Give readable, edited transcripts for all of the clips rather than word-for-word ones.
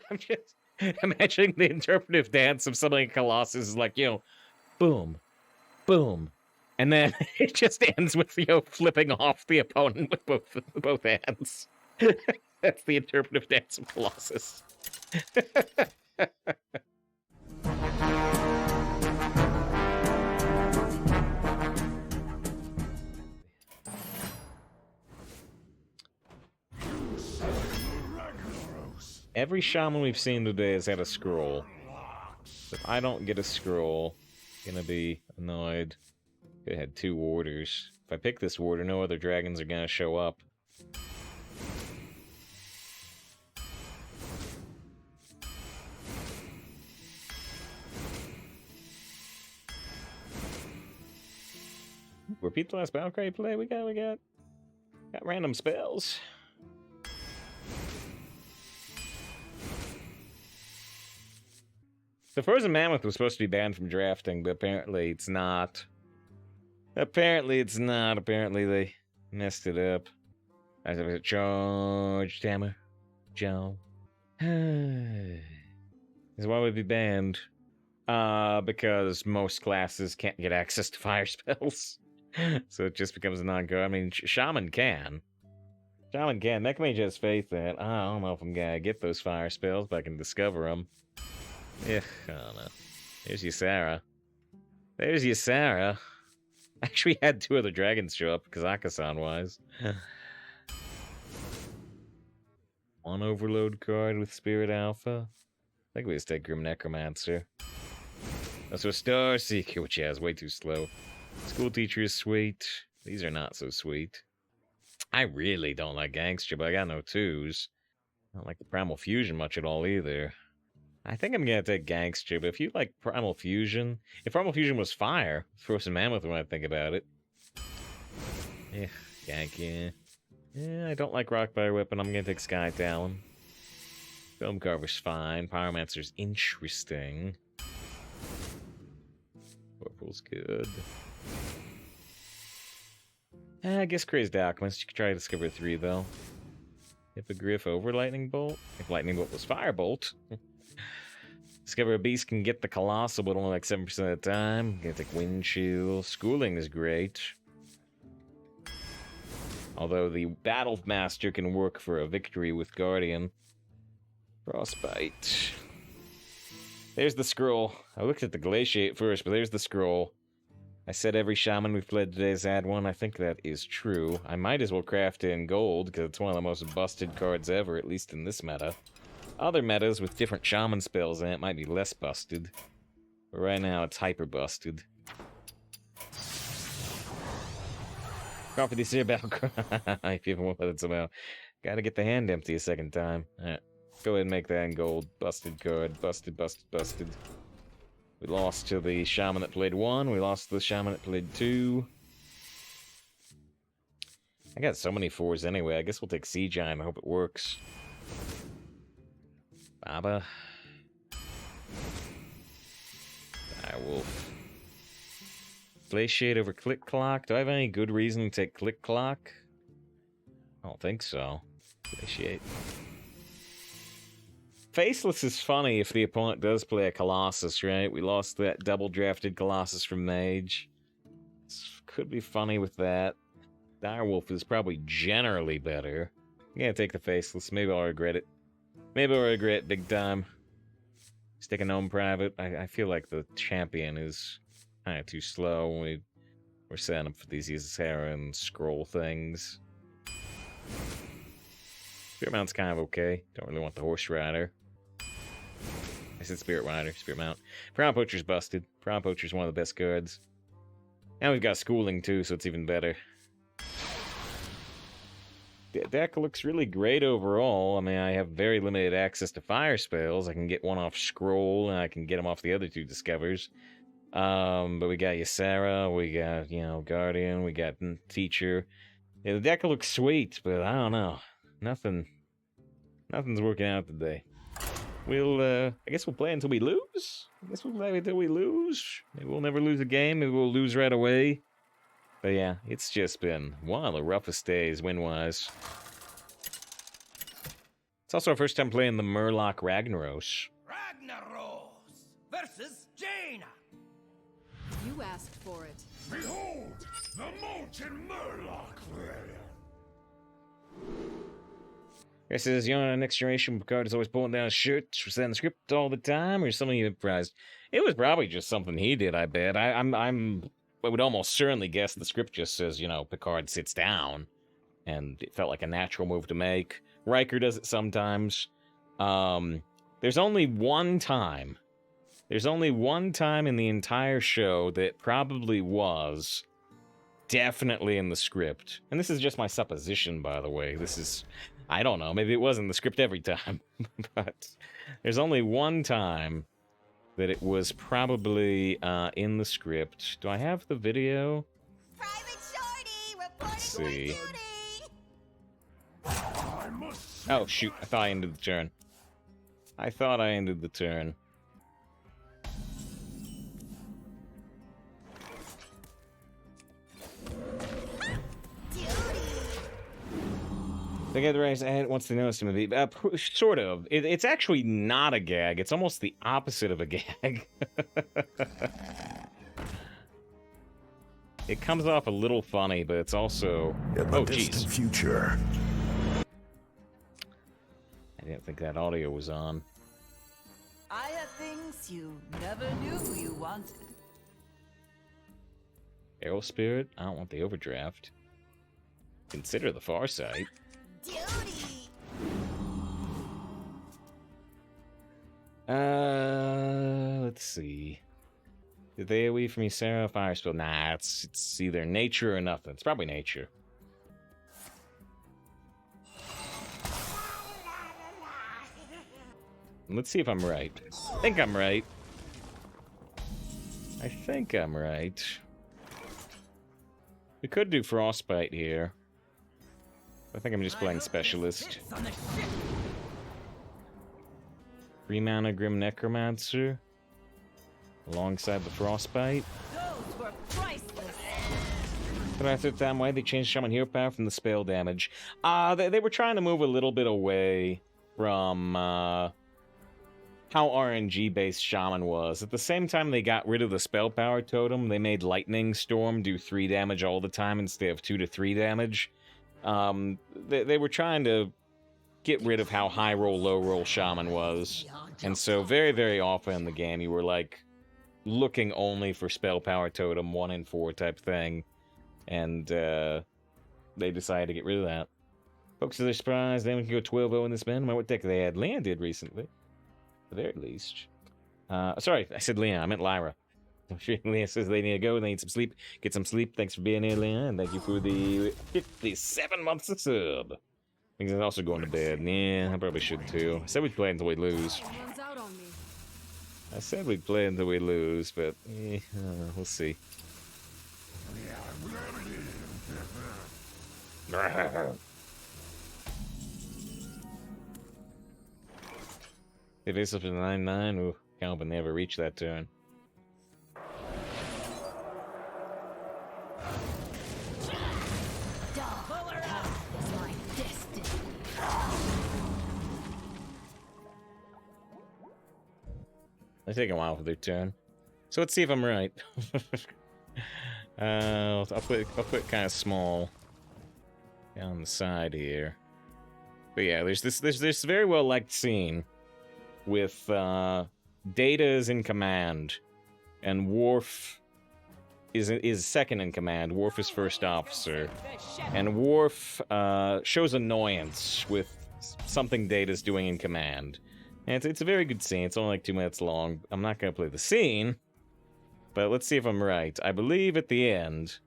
I'm just imagining the interpretive dance of something Colossus is like, boom, boom. And then it just ends with, flipping off the opponent with both hands. That's the interpretive dance of Colossus. Every shaman we've seen today has had a scroll. If I don't get a scroll, I'm gonna be annoyed. Could have had 2 warders. If I pick this warder, no other dragons are gonna show up. Repeat the last battlecry play. We got random spells. The Frozen Mammoth was supposed to be banned from drafting, but apparently it's not. Apparently they messed it up. I have a charge, Tammer. Joe. Why would it be banned? Because most classes can't get access to fire spells. So it just becomes a non-go. I mean, Shaman can. Shaman can. Mech Mage has faith that, I don't know if I'm gonna get those fire spells, but I can discover them. Yeah, I don't know. There's Ysera. There's Ysera. Actually had 2 other dragons show up, Kazakhstan-wise. 1 overload card with Spirit Alpha. I think we just take Grim Necromancer. Also a Star Seeker, which is way too slow. School Teacher is sweet. These are not so sweet. I really don't like Gangster, but I got no 2s. I don't like the Primal Fusion much at all either. I think I'm gonna take Gangster, but if you like Primal Fusion... If Primal Fusion was fire, Frozen Mammoth when I think about it. Yeah, Gank, yeah. Yeah, I don't like Rockfire Weapon, I'm gonna take Sky Talon. Film Carver's fine, Pyromancer's interesting. Purple's good. I guess Crazed Alchemist, you could try to discover 3 though. Hippogriff over Lightning Bolt? If Lightning Bolt was Firebolt. Discover a beast can get the Colossal, but only like 7% of the time. Gonna take Wind Chill. Schooling is great. Although the Battle Master can work for a victory with Guardian. Frostbite. There's the scroll. I looked at the Glaciate first, but there's the scroll. I said every shaman we've played today has had one. I think that is true. I might as well craft it in gold, because it's one of the most busted cards ever, at least in this meta. Other metas with different shaman spells in it might be less busted. But right now, it's hyper busted. Call for the Seer Battlecry. If you haven't with it somehow. Gotta get the hand empty a second time. Alright. Go ahead and make that in gold. Busted card. Busted, busted, busted. We lost to the shaman that played 1. We lost to the shaman that played 2. I got so many 4s anyway. I guess we'll take Siege Eye. I hope it works. Baba. Direwolf. Glaciate over Click Clock. Do I have any good reason to take Click Clock? I don't think so. Glaciate. Faceless is funny if the opponent does play a Colossus, right? We lost that double-drafted Colossus from Mage. Could be funny with that. Direwolf is probably generally better. I'm gonna take the Faceless. Maybe I'll regret it. Maybe I'll regret it big time. Stick a Gnome Private. I feel like the champion is kind of too slow when we're setting up for these Ysera and scroll things. Spirit Mount's kind of okay. Don't really want the Horse Rider. I said Spirit Rider, Spirit Mount. Proud Poacher's busted. Proud Poacher's one of the best cards. And we've got Schooling too, so it's even better. The deck looks really great overall. I mean, I have very limited access to fire spells. I can get one off Scroll, and I can get them off the other 2 Discovers. But we got Ysera, we got, Guardian, we got Teacher. Yeah, the deck looks sweet, but I don't know. Nothing's working out today. I guess we'll play until we lose? I guess we'll play until we lose? Maybe we'll never lose a game, maybe we'll lose right away. But yeah, it's just been one of the roughest days win-wise. It's also our first time playing the Murloc Ragnaros. Ragnaros versus Jaina. You asked for it. Behold, the molten Murloc player. Guess says, you know, next generation Picard is always pulling down his shirt, saying the script all the time, or something you improvised. It was probably just something he did, I bet. I would almost certainly guess the script just says, you know, Picard sits down, and it felt like a natural move to make. Riker does it sometimes. There's only one time in the entire show that probably was definitely in the script. And this is just my supposition, by the way. This is, I don't know, maybe it was in the script every time. But there's only one time that it was probably in the script. Do I have the video? Private Shorty reporting Let's see. for duty. Oh, shoot. I thought I ended the turn. I thought I ended the turn. They get the right ahead once they notice him. Sort of. It's actually not a gag. It's almost the opposite of a gag. It comes off a little funny, but it's also... In the distant future. I didn't think that audio was on. I have things you never knew you wanted. Arrow Spirit? I don't want the overdraft. Consider the far sight. Duty. Let's see. Did they AoE from me, Sarah? Fire spell? Nah, it's either nature or nothing. It's probably nature. Let's see if I'm right. I think I'm right. I think I'm right. We could do Frostbite here. I think I'm just playing Specialist. 3 mana Grim Necromancer. Alongside the Frostbite. Those were priceless. But after that way, they changed Shaman hero power from the spell damage. They were trying to move a little bit away from how RNG-based Shaman was. At the same time they got rid of the spell power totem, they made Lightning Storm do 3 damage all the time instead of 2 to 3 damage. They were trying to get rid of how high roll, low roll Shaman was. And so very, very often in the game you were like looking only for spell power totem 1 in 4 type thing. And they decided to get rid of that. Folks, to their surprise, then we can go 12-0 in this man. No matter what deck they had landed recently. At the very least. Sorry, I said Leon. I meant Lyra. Leon says they need to go. They need some sleep. Get some sleep. Thanks for being here, Leon. And thank you for the 57 months of sub. I think he's also going to bed. Yeah, I probably should too. I said we'd play until we lose. Someone's out on me. I said we'd play until we lose, but we'll see. If it's up to 9-9, ooh, Calvin never reached that turn. They take a while for their turn, so let's see if I'm right. I'll put kind of small down the side here. But yeah, there's this very well liked scene with Data is in command, and Worf is second in command. Worf is first officer, and Worf shows annoyance with something Data's doing in command. And it's a very good scene. It's only like 2 minutes long. I'm not going to play the scene, but let's see if I'm right. I believe at the end,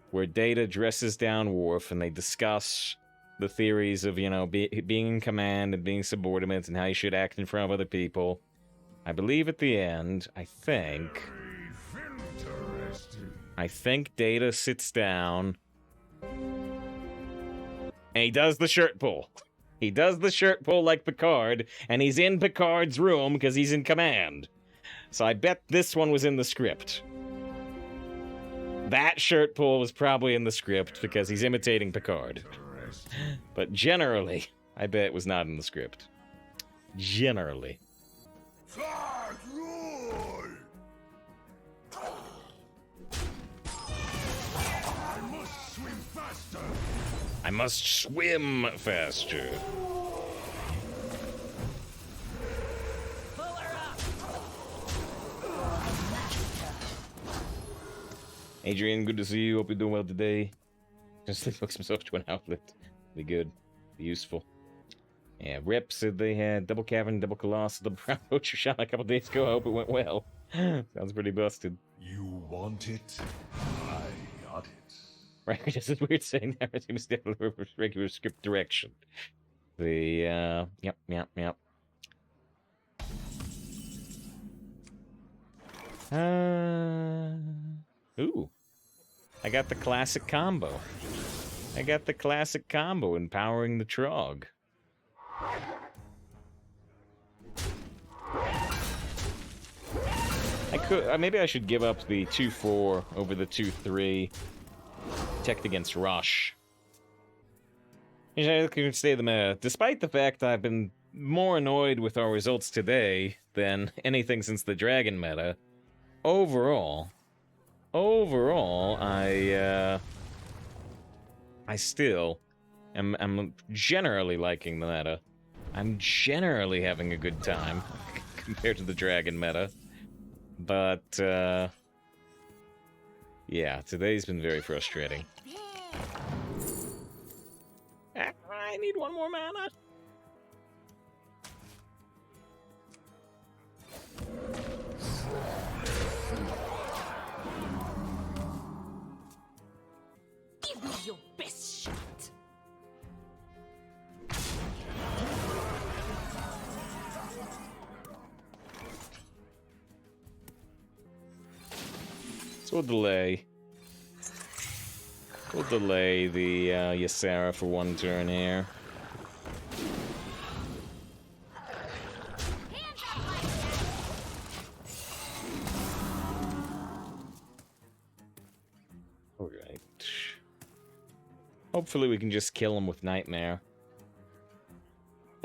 where Data dresses down Worf and they discuss the theories of, you know, being in command and being subordinate and how you should act in front of other people. I believe at the end, I think Data sits down and he does the shirt pull. He does the shirt pull like Picard, and he's in Picard's room because he's in command. So I bet this one was in the script. That shirt pull was probably in the script because he's imitating Picard. But generally, I bet it was not in the script. Generally. Fast roll! I must swim faster! I must swim faster. Pull her up. Adrian, good to see you. Hope you're doing well today. Just hooks himself to an outlet. Be good. Be useful. Yeah, Rep said they had double cavern, double colossal, double brown poacher shot a couple days ago. I hope it went well. Sounds pretty busted. You want it? I got it. Right, it's just weird saying that. Everything was definitely regular script direction. The, yep. Ooh. I got the classic combo. Empowering the Trog. I could, maybe I should give up the 2-4 over the 2-3. Protect against Rush. I can stay the meta. Despite the fact I've been more annoyed with our results today than anything since the Dragon meta, overall, I still am generally liking the meta. I'm generally having a good time compared to the Dragon meta. But, yeah, today's been very frustrating. I need one more mana. Give me your best shot. So we'll delay the Ysera for one turn here. Alright. Hopefully we can just kill him with Nightmare.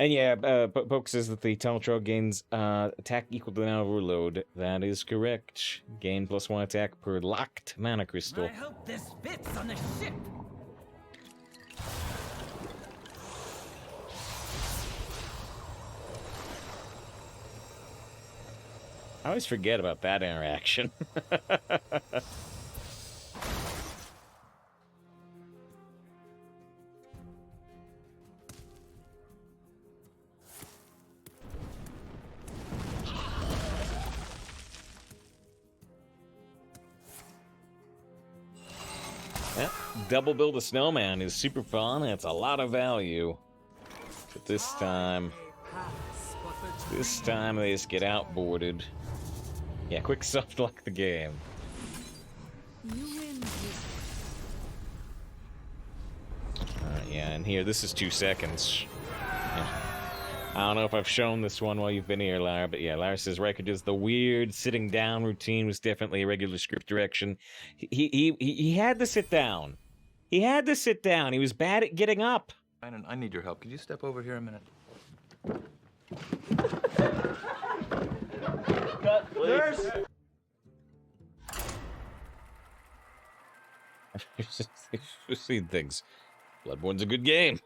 And yeah, Poke says that the Teletrog gains attack equal to the amount of overload. That is correct. Gain +1 attack per locked mana crystal. I hope this fits on the ship. I always forget about that interaction. Yeah, double build a snowman is super fun. It's a lot of value. But this time they just get outboarded. Yeah, quick soft lock the game. You win. Yeah, and here, this is 2 seconds. Yeah. I don't know if I've shown this one while you've been here, Lara, but yeah, Lara says Riker does the weird sitting down routine was definitely a regular script direction. He had to sit down. He had to sit down. He was bad at getting up. I need your help. Could you step over here a minute? Nurse! I've seen things. Bloodborne's a good game.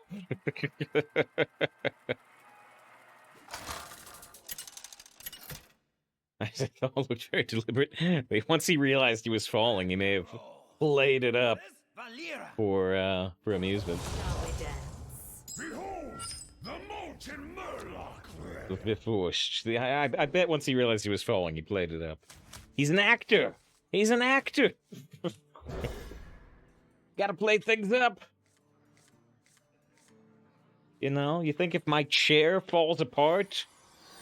I said, it all looked very deliberate. But once he realized he was falling, he may have played it up for amusement. Shall we dance? Behold, the molten Murloc A bit foolish. I bet once he realized he was falling, he played it up. He's an actor. He's an actor. Gotta play things up. You know, you think if my chair falls apart,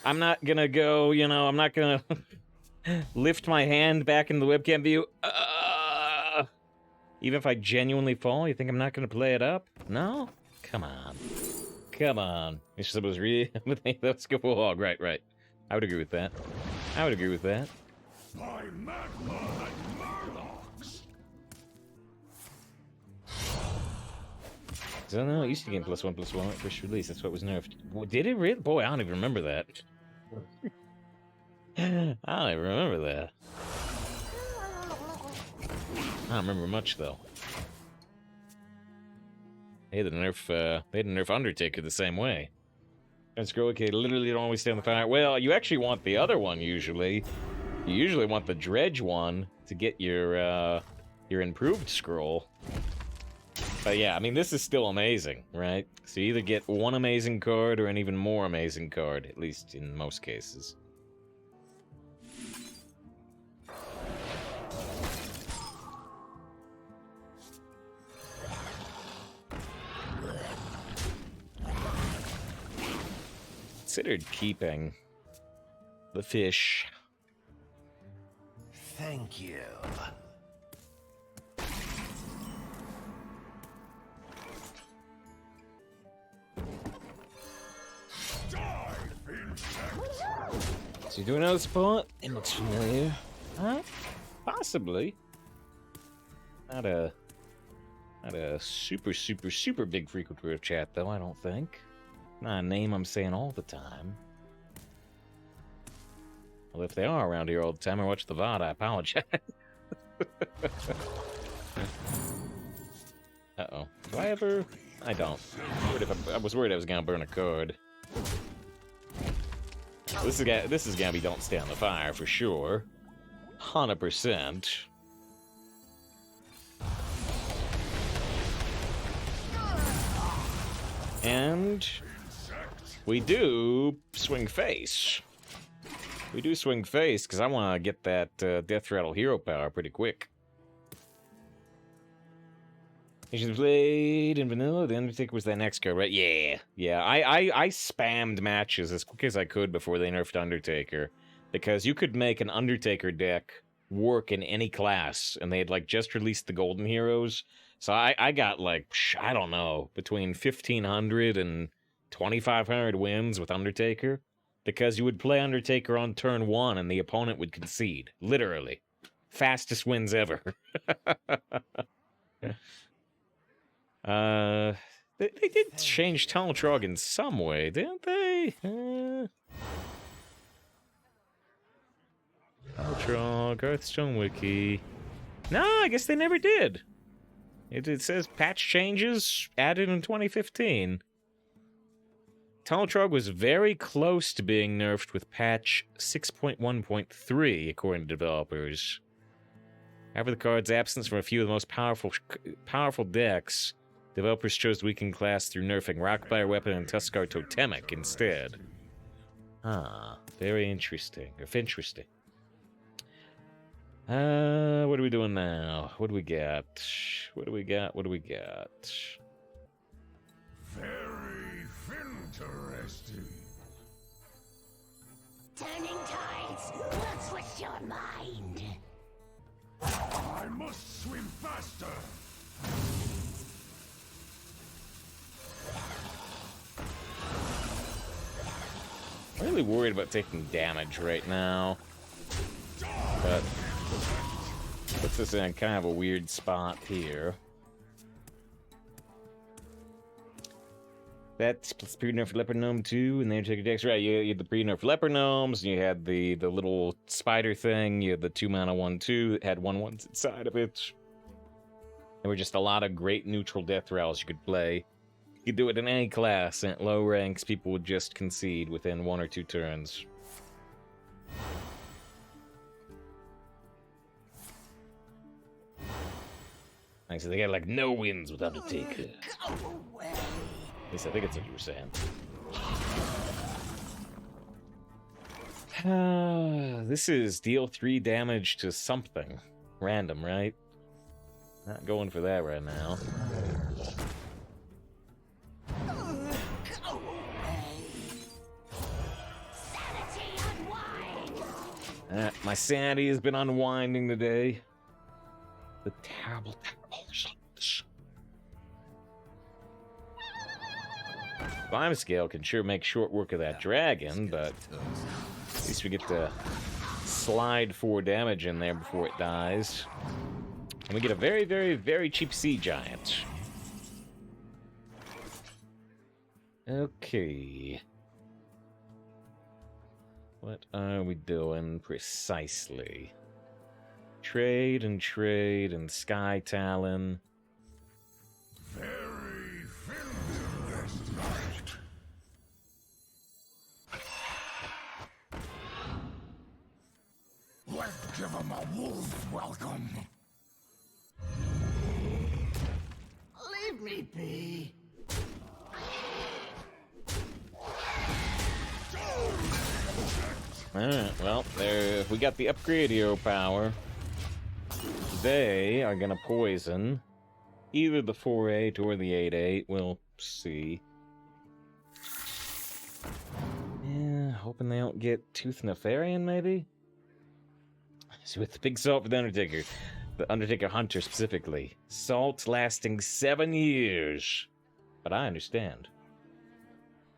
I'm not gonna go, you know, I'm not gonna lift my hand back in the webcam view. Even if I genuinely fall, you think I'm not gonna play it up? No? Come on. Come on. It's just, it was really, let's go for a hog. Right. I would agree with that. by magma and Murlocs. I don't know, it used to gain +1/+1 at first release. That's what was nerfed. Did it really? Boy, I don't even remember that. I don't even remember that. I don't remember much, though. They had to nerf Undertaker the same way. And scroll, okay, literally don't always stay on the fire. Well, you actually want the other one, usually. You usually want the dredge one to get your improved scroll. But yeah, I mean, this is still amazing, right? So you either get one amazing card or an even more amazing card, at least in most cases. Considered keeping the fish. Thank you. So you do another spot? It looks familiar. Possibly. Not a super big frequenter of chat, though, I don't think. Not a name I'm saying all the time. Well, if they are around here all the time or watch the VOD, I apologize. Uh-oh. Do I ever? I don't. I was worried I was gonna burn a card. This is gonna be don't stay on the fire for sure. 100%. And we do swing face. We do swing face because I want to get that Death Rattle hero power pretty quick. Ancient Blade and Vanilla. The Undertaker was that next card, right? Yeah. I spammed matches as quick as I could before they nerfed Undertaker, because you could make an Undertaker deck work in any class, and they had like just released the Golden Heroes. So I got like, I don't know, between 1,500 and 2,500 wins with Undertaker, because you would play Undertaker on turn 1 and the opponent would concede. Literally. Fastest wins ever. They did change Taltrog in some way, didn't they? Taltrog, Hearthstone Wiki. No, I guess they never did. It says patch changes added in 2015. Taltrog was very close to being nerfed with patch 6.1.3, according to developers. After the card's absence from a few of the most powerful decks, developers chose to weaken class through nerfing Rockfire Weapon and Tuskar Totemic instead. Very interesting. Interesting. What are we doing now? What do we got? What do we got? Very interesting. Turning tides will twist your mind. I must swim faster. I'm really worried about taking damage right now, but puts us in kind of a weird spot here. That's pre-nerf Leopard Gnome 2, and then you take your decks. Right, you had the pre-nerf Leopard Gnomes, and you had the little spider thing, you had the 2-mana 1/2 that had 1/1s inside of it. There were just a lot of great neutral death rattles you could play. You could do it in any class, and at low ranks, people would just concede within 1 or 2 turns. Like, so they got like no wins with Undertaker. At least I think that's what you were saying. This is deal 3 damage to something. Random, right? Not going for that right now. My sanity has been unwinding today. The terrible results. Climb scale can sure make short work of that dragon, but at least we get to slide 4 damage in there before it dies. And we get a very, very, very cheap sea giant. Okay. What are we doing precisely? Trade and Sky Talon. Very interesting. Let's give him a wolf's welcome. Leave me be. Alright, well, there we got the upgrade hero power. They are gonna poison either the 4/8 or the 8/8. We'll see. Yeah, hoping they don't get Tooth Nefarian, maybe? So with the big salt for the Undertaker Hunter specifically. Salt lasting 7 years. But I understand.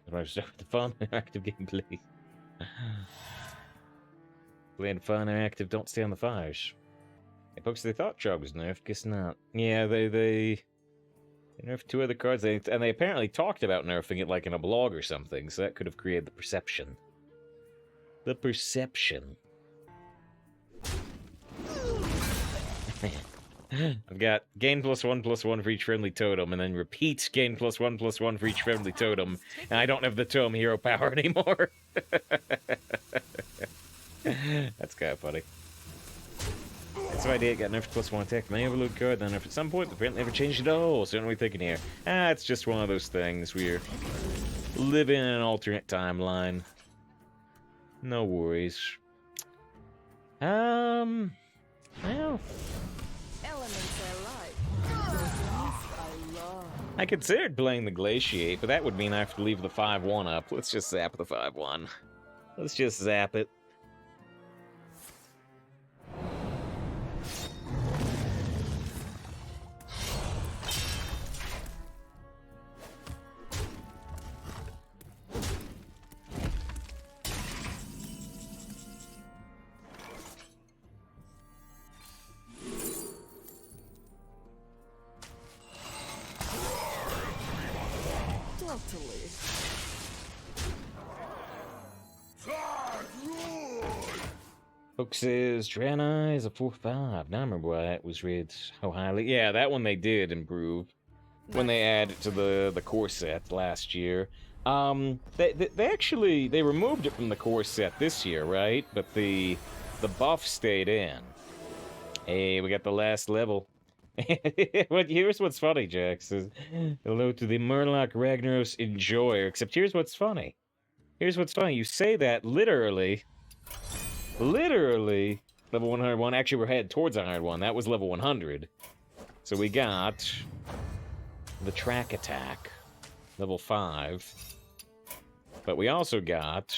I'm going to start with the fun interactive gameplay. Playing fun interactive, don't stay on the fires. Hey folks, they thought Chug was nerfed, guess not. Yeah, they nerfed 2 other cards, and they apparently talked about nerfing it like in a blog or something, so that could have created the perception. The perception. I've got gain +1/+1 for each friendly totem, and then repeat gain +1/+1 for each friendly totem, and I don't have the totem hero power anymore. That's kind of funny. That's my idea. Got nerfed +1 attack. May overload card, then nerfed at some point, but apparently never changed at all. So what are we thinking here? It's just one of those things. We're living in an alternate timeline. No worries. Well. Elements I like. Poisons I love. I considered playing the Glaciate, but that would mean I have to leave the 5/1 up. Let's just zap the 5/1. Let's just zap it. Totally. Folks says Draenei is a 4/5. Now I remember why that was rated so highly. Yeah, that one they did improve when they added to the core set last year. They actually they removed it from the core set this year, right? But the buff stayed in. Hey, we got the last level. Here's what's funny, Jack says. Hello to the Murloc Ragnaros Enjoyer. Except here's what's funny. Here's what's funny. You say that literally, level 101. Actually, we're headed towards 101. That was level 100. So we got the track attack, level 5. But we also got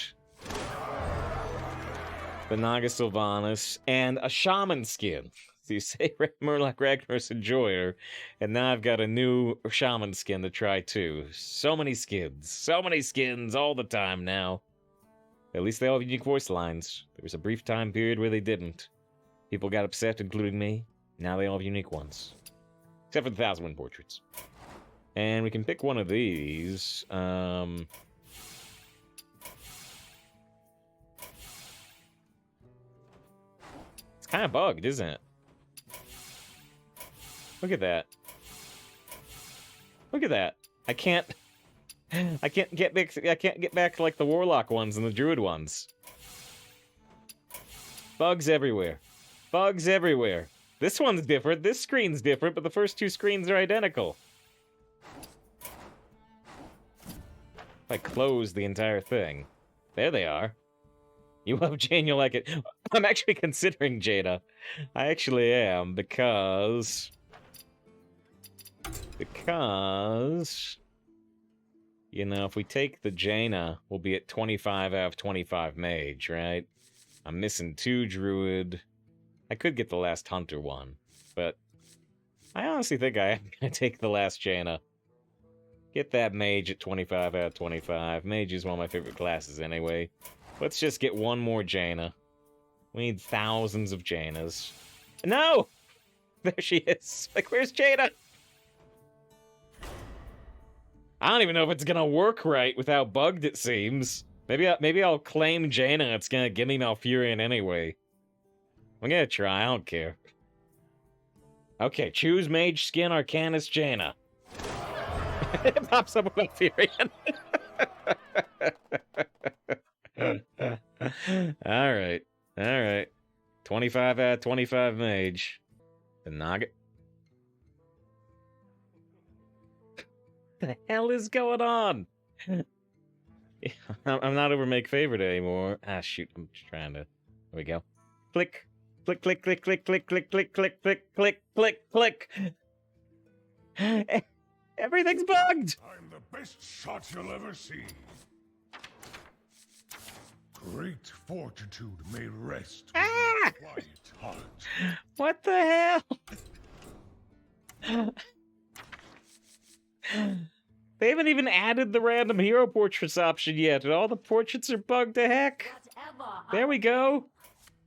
the Naga Sylvanas and a Shaman skin. So you say Murloc Ragnaros Enjoyer, and now I've got a new Shaman skin to try too. So many skins all the time now. At least they all have unique voice lines. There was a brief time period where they didn't. People got upset, including me. Now they all have unique ones. Except for the 1,000 Win Portraits. And we can pick one of these. It's kind of bugged, isn't it? Look at that. Look at that. I can't get back like the Warlock ones and the Druid ones. Bugs everywhere. Bugs everywhere. This one's different. This screen's different, but the first 2 screens are identical. If I close the entire thing. There they are. You love Jane, you'll like it. I'm actually considering Jaina. I actually am, because, you know, if we take the Jaina, we'll be at 25 out of 25 mage, right? I'm missing 2 druid. I could get the last hunter one, but I honestly think I am going to take the last Jaina. Get that mage at 25 out of 25. Mage is one of my favorite classes anyway. Let's just get one more Jaina. We need thousands of Jainas. No! There she is. Like, where's Jaina? I don't even know if it's gonna work right with how bugged it seems. Maybe I'll claim Jaina. It's gonna give me Malfurion anyway. I'm gonna try. I don't care. Okay, choose Mage Skin Arcanist Jaina. It pops up with Malfurion. Alright. Alright. 25 out of 25 Mage. The Nugget. What the hell is going on? I'm not over make favorite anymore. Ah, shoot. I'm just trying to... There we go. Click. Click, click, click, click, click, click, click, click, click, click, click, click. Everything's bugged! I'm the best shot you'll ever see. Great fortitude may rest with your quiet heart. What the hell? They haven't even added the random hero portraits option yet, and all the portraits are bugged to heck. There we go.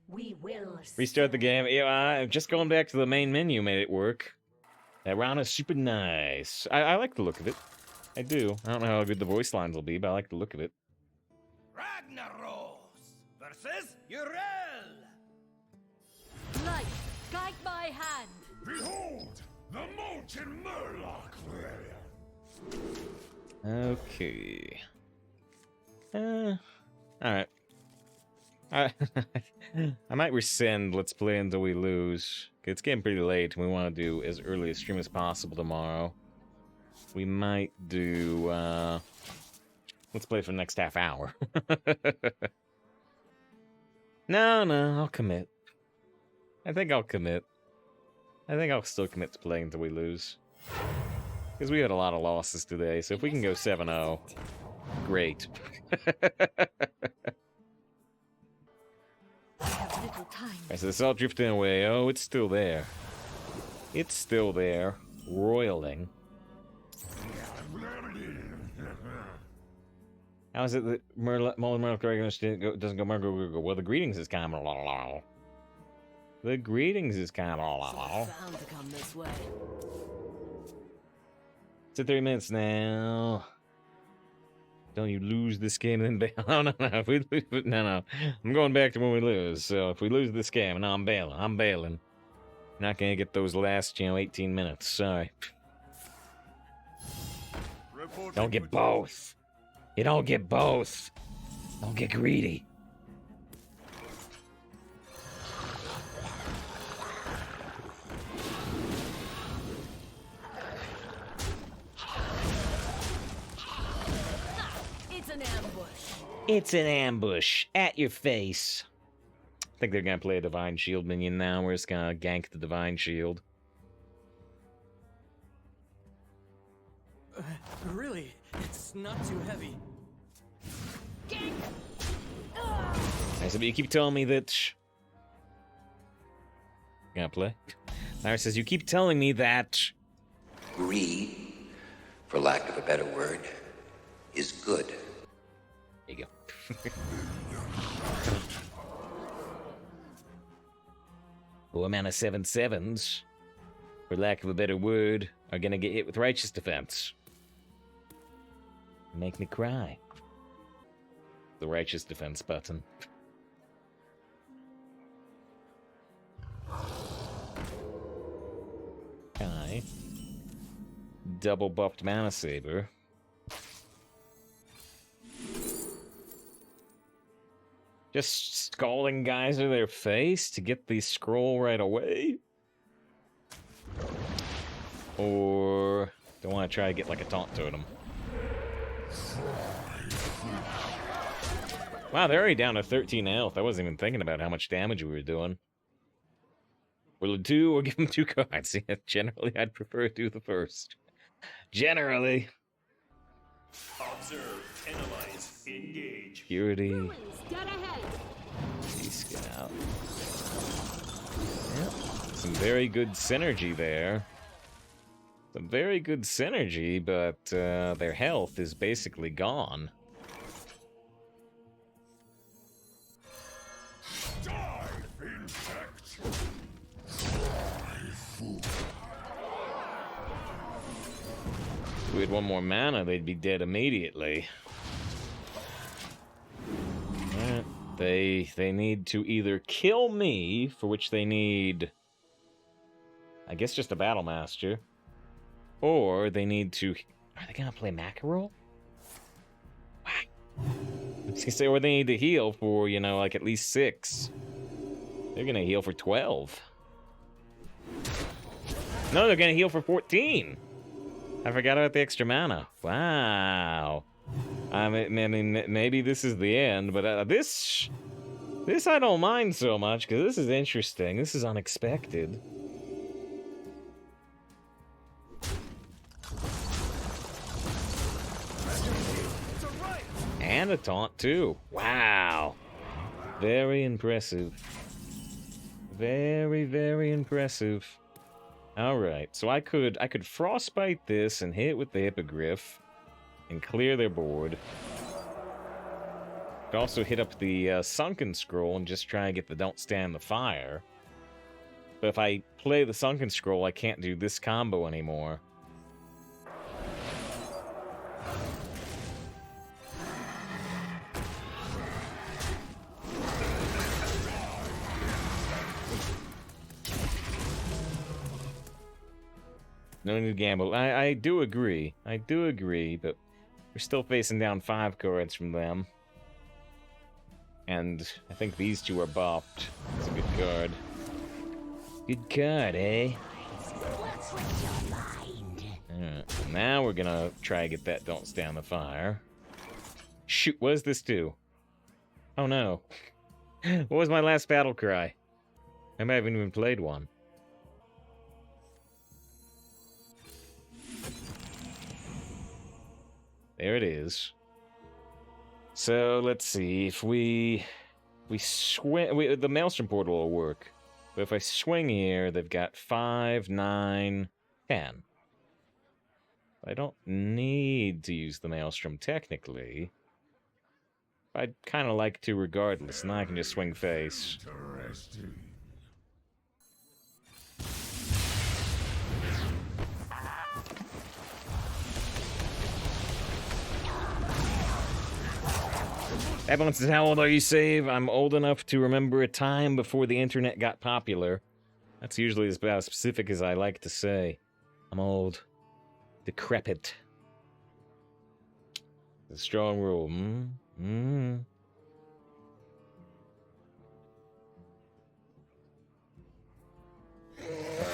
We will Restart the game. Yeah, just going back to the main menu made it work. That round is super nice. I like the look of it. I do. I don't know how good the voice lines will be, but I like the look of it. Ragnaros versus Uriel. Light, guide my hand. Behold, the molten Murloc warrior. Okay. Alright. I might rescind Let's Play Until We Lose. It's getting pretty late, and we want to do as early a stream as possible tomorrow. We might do, Let's Play for the next half hour. No, I'll commit. I think I'll commit. I think I'll still commit to playing until we lose. Because we had a lot of losses today, so if we can go 7-0, great. I have little time. Alright, so it's all drifting away. Oh, it's still there. It's still there. Roiling. How is it that Murloc doesn't go Murloc? Well, the greetings is kind of... The greetings is kind of... Bound to come this way. It's at 3 minutes now. Don't you lose this game and then bail? Oh, no. If we lose, no. I'm going back to when we lose. So if we lose this game, no, I'm bailing. I'm bailing. Not gonna get those last, 18 minutes. Sorry. Don't get both. You don't get both. Don't get greedy. It's an ambush. It's an ambush at your face. I think they're gonna play a Divine Shield minion now. We're just gonna gank the Divine Shield. Really? It's not too heavy. I said, but you keep telling me that... Gonna play? Larry says, you keep telling me that... Greed, for lack of a better word, is good. There you go. 4 mana 7/7s, for lack of a better word, are gonna get hit with Righteous Defense. Make me cry. The Righteous Defense button. Kai. Double buffed Mana Saber. Just scalding guys in their face to get the scroll right away? Or do I want to try to get like a taunt totem? Wow, they're already down to 13 health. I wasn't even thinking about how much damage we were doing. Will it do or give them 2 cards? Yeah, generally, I'd prefer to do the first. Generally. Observe, analyze, engage. Purity. Dead ahead. Scout. Yep. Some very good synergy there. Some very good synergy, but their health is basically gone. Die, insect! we had one more mana, they'd be dead immediately. Alright. They need to either kill me, for which they need, I guess, just a Battle Master, or they need to... Are they gonna play Mackerel? Wow. I was gonna say, or they need to heal for, you know, like at least 6. They're gonna heal for 12. No, they're gonna heal for 14. I forgot about the extra mana. Wow. I mean, maybe this is the end, but this I don't mind so much, because this is interesting. This is unexpected. And a taunt, too. Wow. Very impressive. Very, very impressive. Alright, so I could frostbite this and hit with the Hippogriff and clear their board. Could also hit up the Sunken Scroll and just try and get the Don't Stand the Fire. But if I play the Sunken Scroll, I can't do this combo anymore. No need to gamble. I do agree. I do agree, but we're still facing down 5 cards from them. And I think these 2 are buffed. It's a good card. Good card, eh? Alright, now we're gonna try to get that Don't Stand the Fire. Shoot, what does this do? Oh no. What was my last battle cry? I might haven't even played one. There it is. So let's see if we swing. The Maelstrom Portal will work, but if I swing here, they've got 5, 9, 10. I don't need to use the Maelstrom technically. I'd kind of like to regardless. Now I can just swing face. Interesting. Everyone says, how old are you, Save? I'm old enough to remember a time before the internet got popular. That's usually about as specific as I like to say. I'm old. Decrepit. It's a strong rule.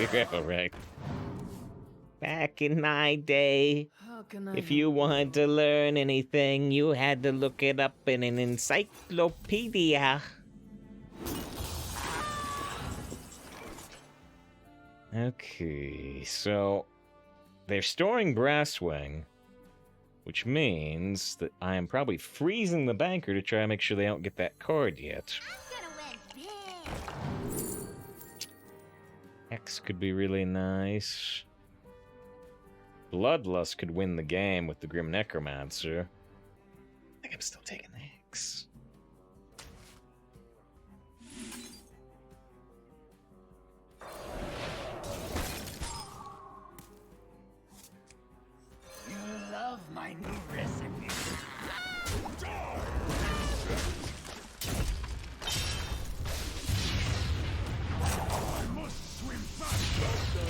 Yeah, right. Back in my day, if you wanted to learn anything, you had to look it up in an encyclopedia. Okay, so they're storing Brasswing, which means that I am probably freezing the banker to try and make sure they don't get that card yet. X could be really nice. Bloodlust could win the game with the Grim Necromancer. I think I'm still taking the X. You love my new recipe. I must swim faster.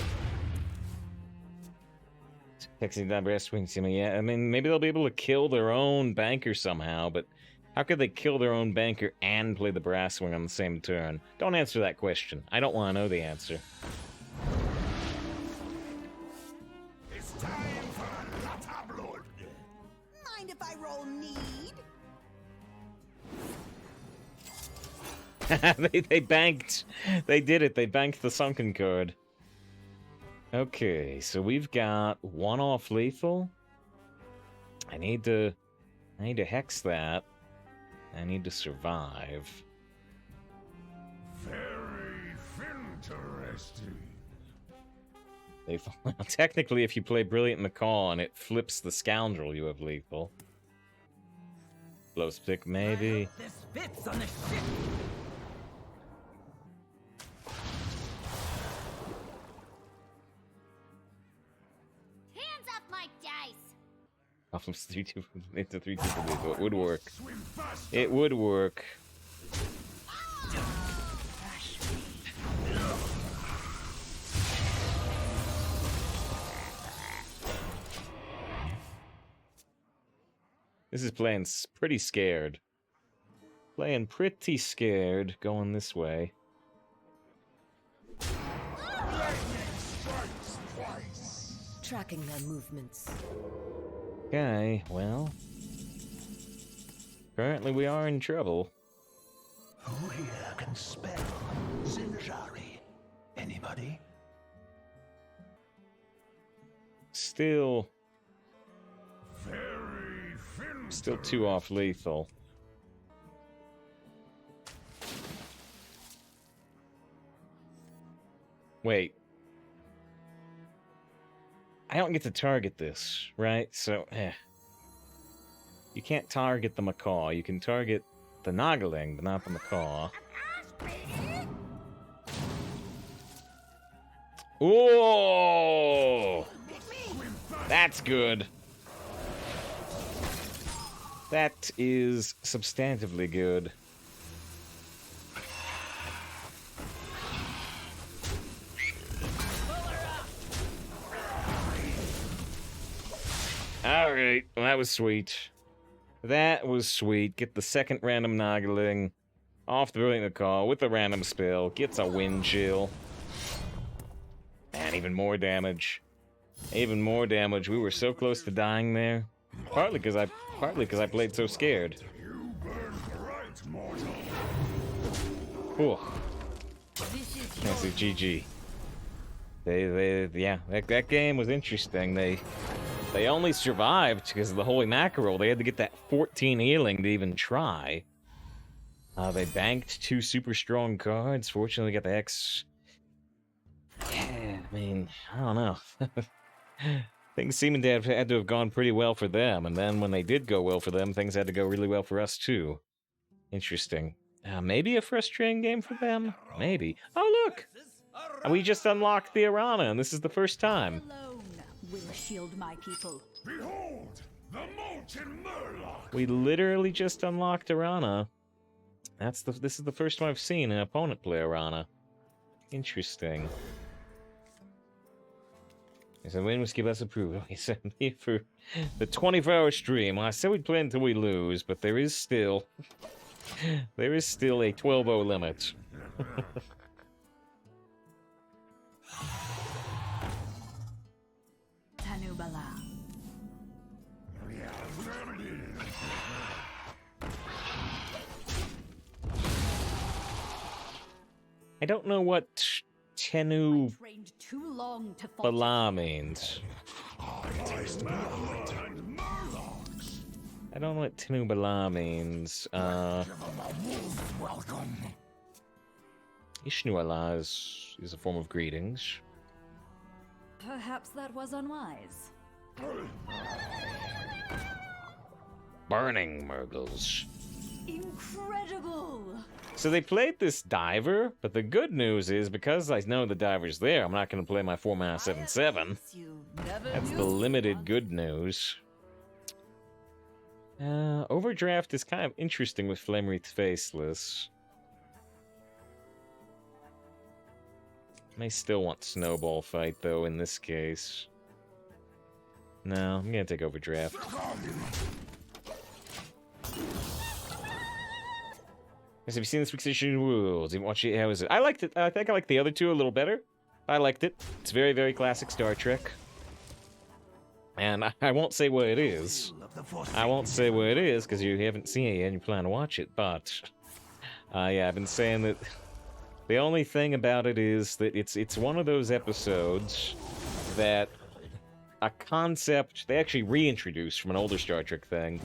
Texting that Brasswing Sim, yeah. I mean, maybe they'll be able to kill their own banker somehow, but how could they kill their own banker and play the Brasswing on the same turn? Don't answer that question. I don't want to know the answer. It's time for a lot of blood. Mind if I roll need? They banked. They did it. They banked the Sunken card. Okay, so we've got 1 off lethal. I need to hex that. I need to survive. Very interesting. Lethal. Technically, if you play Brilliant Macaw and it flips the Scoundrel, you have lethal. Blow stick, maybe. This fits on the ship. Hands off my dice. Off of 3-2 into 3-2 for lethal. It would work. It would work. This is playing pretty scared. Playing pretty scared, going this way. Tracking their movements. Okay, well. Apparently we are in trouble. Who here can spell Zinjari? Anybody? Still Very fin. Still 2 off lethal. Wait. I don't get to target this, right? So, you can't target the macaw. You can target the Nagaling, but not the macaw. Oh! That's good. That is substantively good. Alright, well, that was sweet. That was sweet. Get the second random Nagaling off the Brilliant Macaw with a random spell. Gets a wind chill. And even more damage. Even more damage. We were so close to dying there. Partly because I played so scared. You burn bright, mortal. Whew. That's a GG. Yeah, that game was interesting. They only survived because of the Holy Mackerel. They had to get that 14 healing to even try. They banked 2 super strong cards. Fortunately, got the X. Yeah, I mean, I don't know. Things seem to have had to have gone pretty well for them, and then when they did go well for them, things had to go really well for us too. Interesting. Maybe a frustrating game for them? Maybe. Oh, look! We just unlocked the Arana, and this is the first time. Alone will shield my people. Behold, the molten murloc. We literally just unlocked Arana. This is the first time I've seen an opponent play Arana. Interesting. He said, when was give us approval? He sent me for the 24-hour stream. Well, I said we'd play until we lose, but there is still a 12-0 limit. Tanubala. I don't know what Tenu Trained too long to fall. Bala means. I don't know what Tenu Bala means. Ishnu Allah is a form of greetings. Perhaps that was unwise. Burning Murgles. Incredible! So they played this diver, but the good news is because I know the diver's there, I'm not going to play my 4-mana 7/7. That's the limited good news. Overdraft is kind of interesting with Flamewreath Faceless. May still want Snowball Fight, though, in this case. No, I'm going to take Overdraft. Have you seen this week's issue rules? You watch it? How is it? I liked it. I think I like the other two a little better. I liked it. It's very, very classic Star Trek. And I won't say what it is. I won't say what it is because you haven't seen it yet and you plan to watch it. But yeah, I've been saying that the only thing about it is that it's one of those episodes that a concept they actually reintroduced from an older Star Trek thing.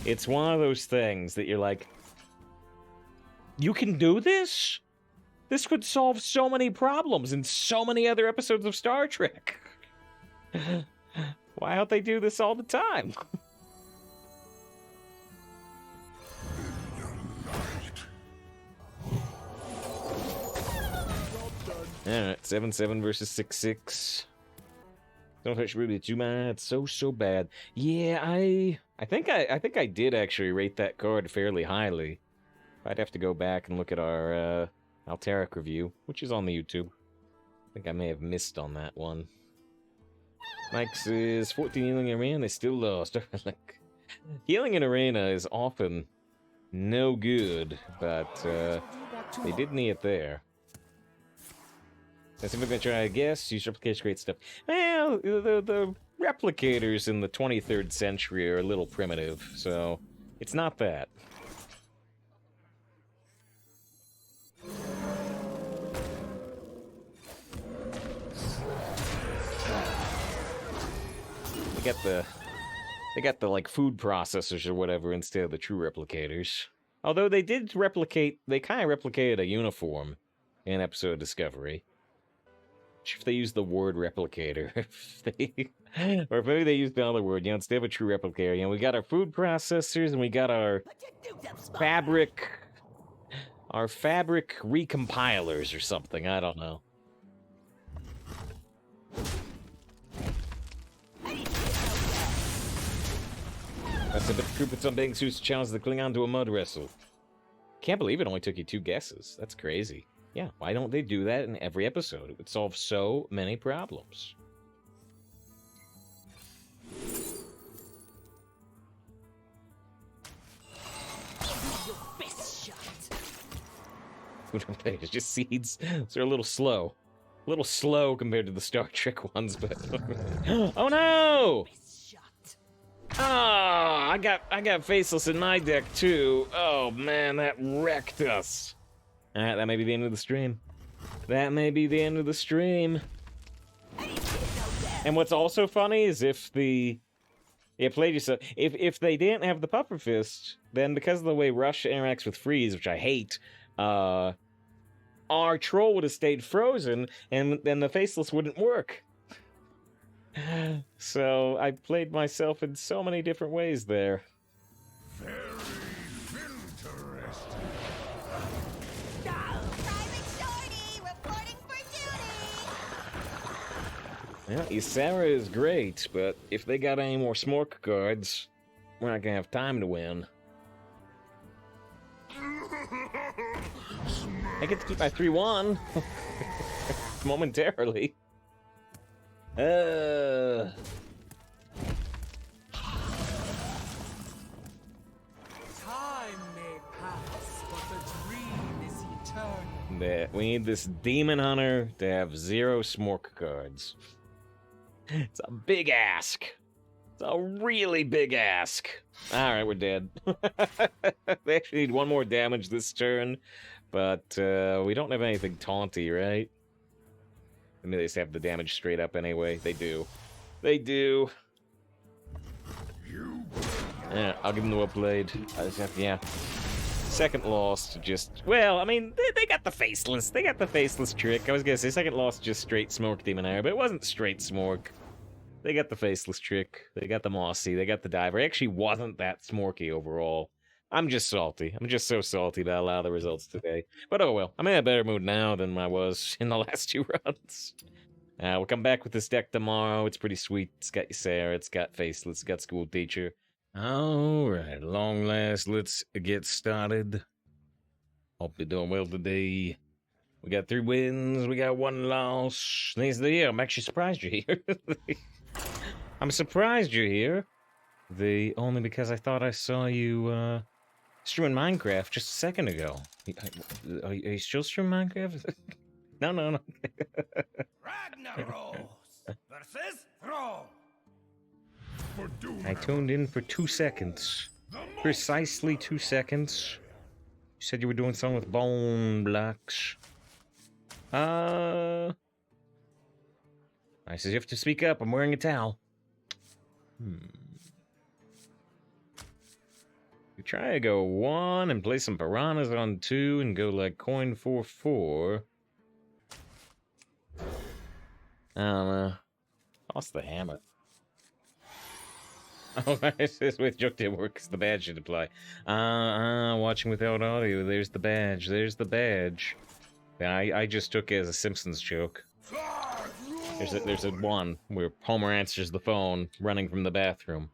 It's one of those things that you're like, you can do this? This could solve so many problems in so many other episodes of Star Trek. Why don't they do this all the time? Alright, 7-7 versus 6-6. Don't touch Ruby too bad. It's so bad. Yeah, I think I did actually rate that card fairly highly. I'd have to go back and look at our Alterac review, which is on the YouTube. I think I may have missed on that one. Mike says 14 healing in arena, they still lost. Like, healing in arena is often no good, but they did knee it there. That's if we're gonna try, I guess. Use replicates, great stuff. Well, the replicators in the 23rd century are a little primitive, so it's not that. They got the like food processors or whatever instead of the true replicators. Although they did replicate, they kind of replicated a uniform in episode of Discovery. If they use the word replicator, or if maybe they used the other word, instead of a true replicator, we got our food processors and we got our fabric recompilers or something. I don't know. That's a bit of Cooper some being suits to challenge the Klingon to a mud wrestle. Can't believe it only took you 2 guesses. That's crazy. Yeah, why don't they do that in every episode? It would solve so many problems. Your best shot. It's just seeds. So they're a little slow. A little slow compared to the Star Trek ones, but... Oh no! Ah, I got Faceless in my deck too. Oh man, that wrecked us. Alright, that may be the end of the stream. That may be the end of the stream. And what's also funny is if they didn't have the Puffer Fist, then because of the way Rush interacts with Freeze, which I hate, our troll would have stayed frozen, and then the Faceless wouldn't work. So I played myself in so many different ways there. Very interesting. Private Shorty reporting for duty. Yeah, Ysera is great, but if they got any more Smork cards, we're not gonna have time to win. I get to keep my 3-1 momentarily. Time may pass, but the dream is eternal. We need this Demon Hunter to have 0 Smork cards. It's a big ask. It's a really big ask. Alright, we're dead. They actually need 1 more damage this turn, but we don't have anything taunty, right? I mean, they just have the damage straight up anyway. They do. They do. Yeah, I'll give them the well played. I just have to, yeah. Second loss to just... Well, I mean, they got the Faceless. They got the Faceless trick. I was gonna say second loss just straight Smork Demon Air, but it wasn't straight Smork. They got the Faceless trick. They got the Mossy. They got the Diver. It actually wasn't that Smorky overall. I'm just salty. I'm just so salty about a lot of the results today. But oh well. I'm in a better mood now than I was in the last 2 runs. We'll come back with this deck tomorrow. It's pretty sweet. It's got Ysera. It's got Faceless. It's got School Teacher. Alright, long last, let's get started. Hope you're doing well today. We got 3 wins. We got 1 loss. Thanks to the year. I'm actually surprised you're here. I'm surprised you're here. Only because I thought I saw you, streaming Minecraft just a second ago. Are you still streaming Minecraft? No. Ragnaros versus Throne. I tuned in for 2 seconds. Precisely 2 seconds. You said you were doing something with bone blocks. I said you have to speak up. I'm wearing a towel. We try to go 1 and play some piranhas on 2 and go like coin 4-4. I don't know. Lost the hammer. Oh, it's this with joke didn't work because the badge should apply. Watching without audio. There's the badge. There's the badge. I just took it as a Simpsons joke. There's a one where Homer answers the phone running from the bathroom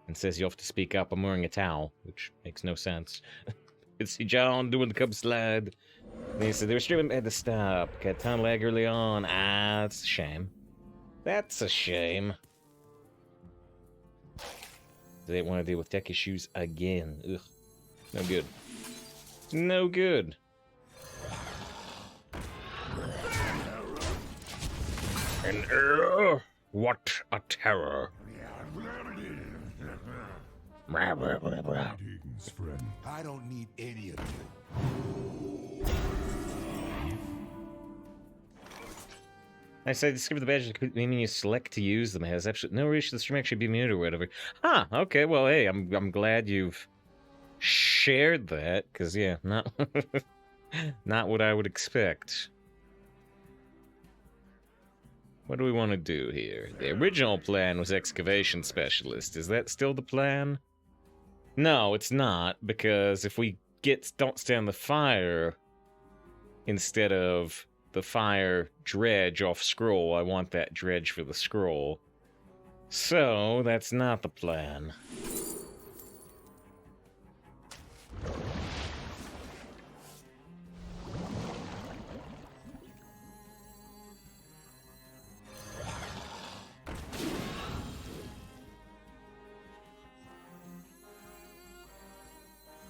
and says you have to speak up. I'm wearing a towel, which makes no sense. It's John doing the cub slide. And he said they were streaming, had to stop. Got ton of lag early on. Ah, it's a shame. That's a shame. They didn't want to deal with tech issues again. Ugh. No good. No good. An error? What a terror. Greetings, friend. I don't need any of you. I said discover the badges, meaning you select to use them. It has absolutely no reason the stream actually be muted or whatever. Ah, okay, well, hey, I'm glad you've shared that, because, yeah, not, not what I would expect. What do we want to do here? The original plan was excavation specialist. Is that still the plan? No, it's not, because if we don't stand the fire instead of the fire dredge off scroll, I want that dredge for the scroll. So, that's not the plan.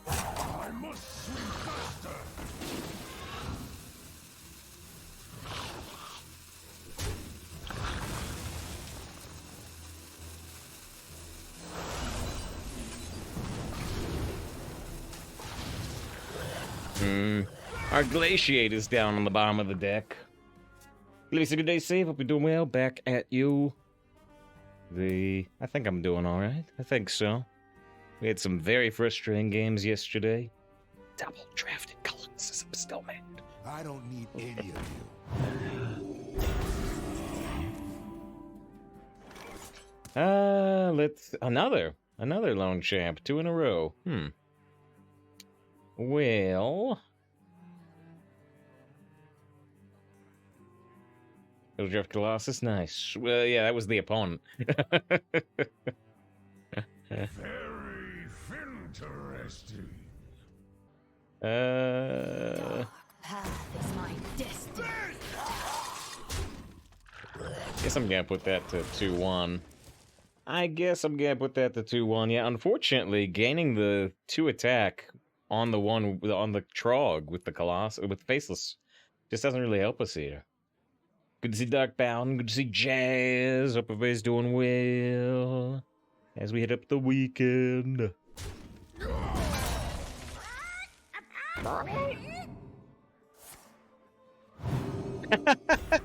I must swim faster. Our glaciate is down on the bottom of the deck. Lisa, good day, save. Hope you're doing well. Back at you. I think I'm doing alright. I think so. We had some very frustrating games yesterday. Double drafted Colossus, I'm still mad. I don't need any of you. Let's... Another lone champ. 2 in a row. Well... Double draft Colossus, nice. Well, yeah, that was the opponent. Very interesting. Path is my destiny. Guess I'm gonna put that to 2-1. I guess I'm gonna put that to 2-1. Yeah, unfortunately, gaining the 2 attack on the Trog with the Faceless just doesn't really help us here. Good to see Darkbound. Good to see Jazz. Hope everybody's doing well as we hit up the weekend.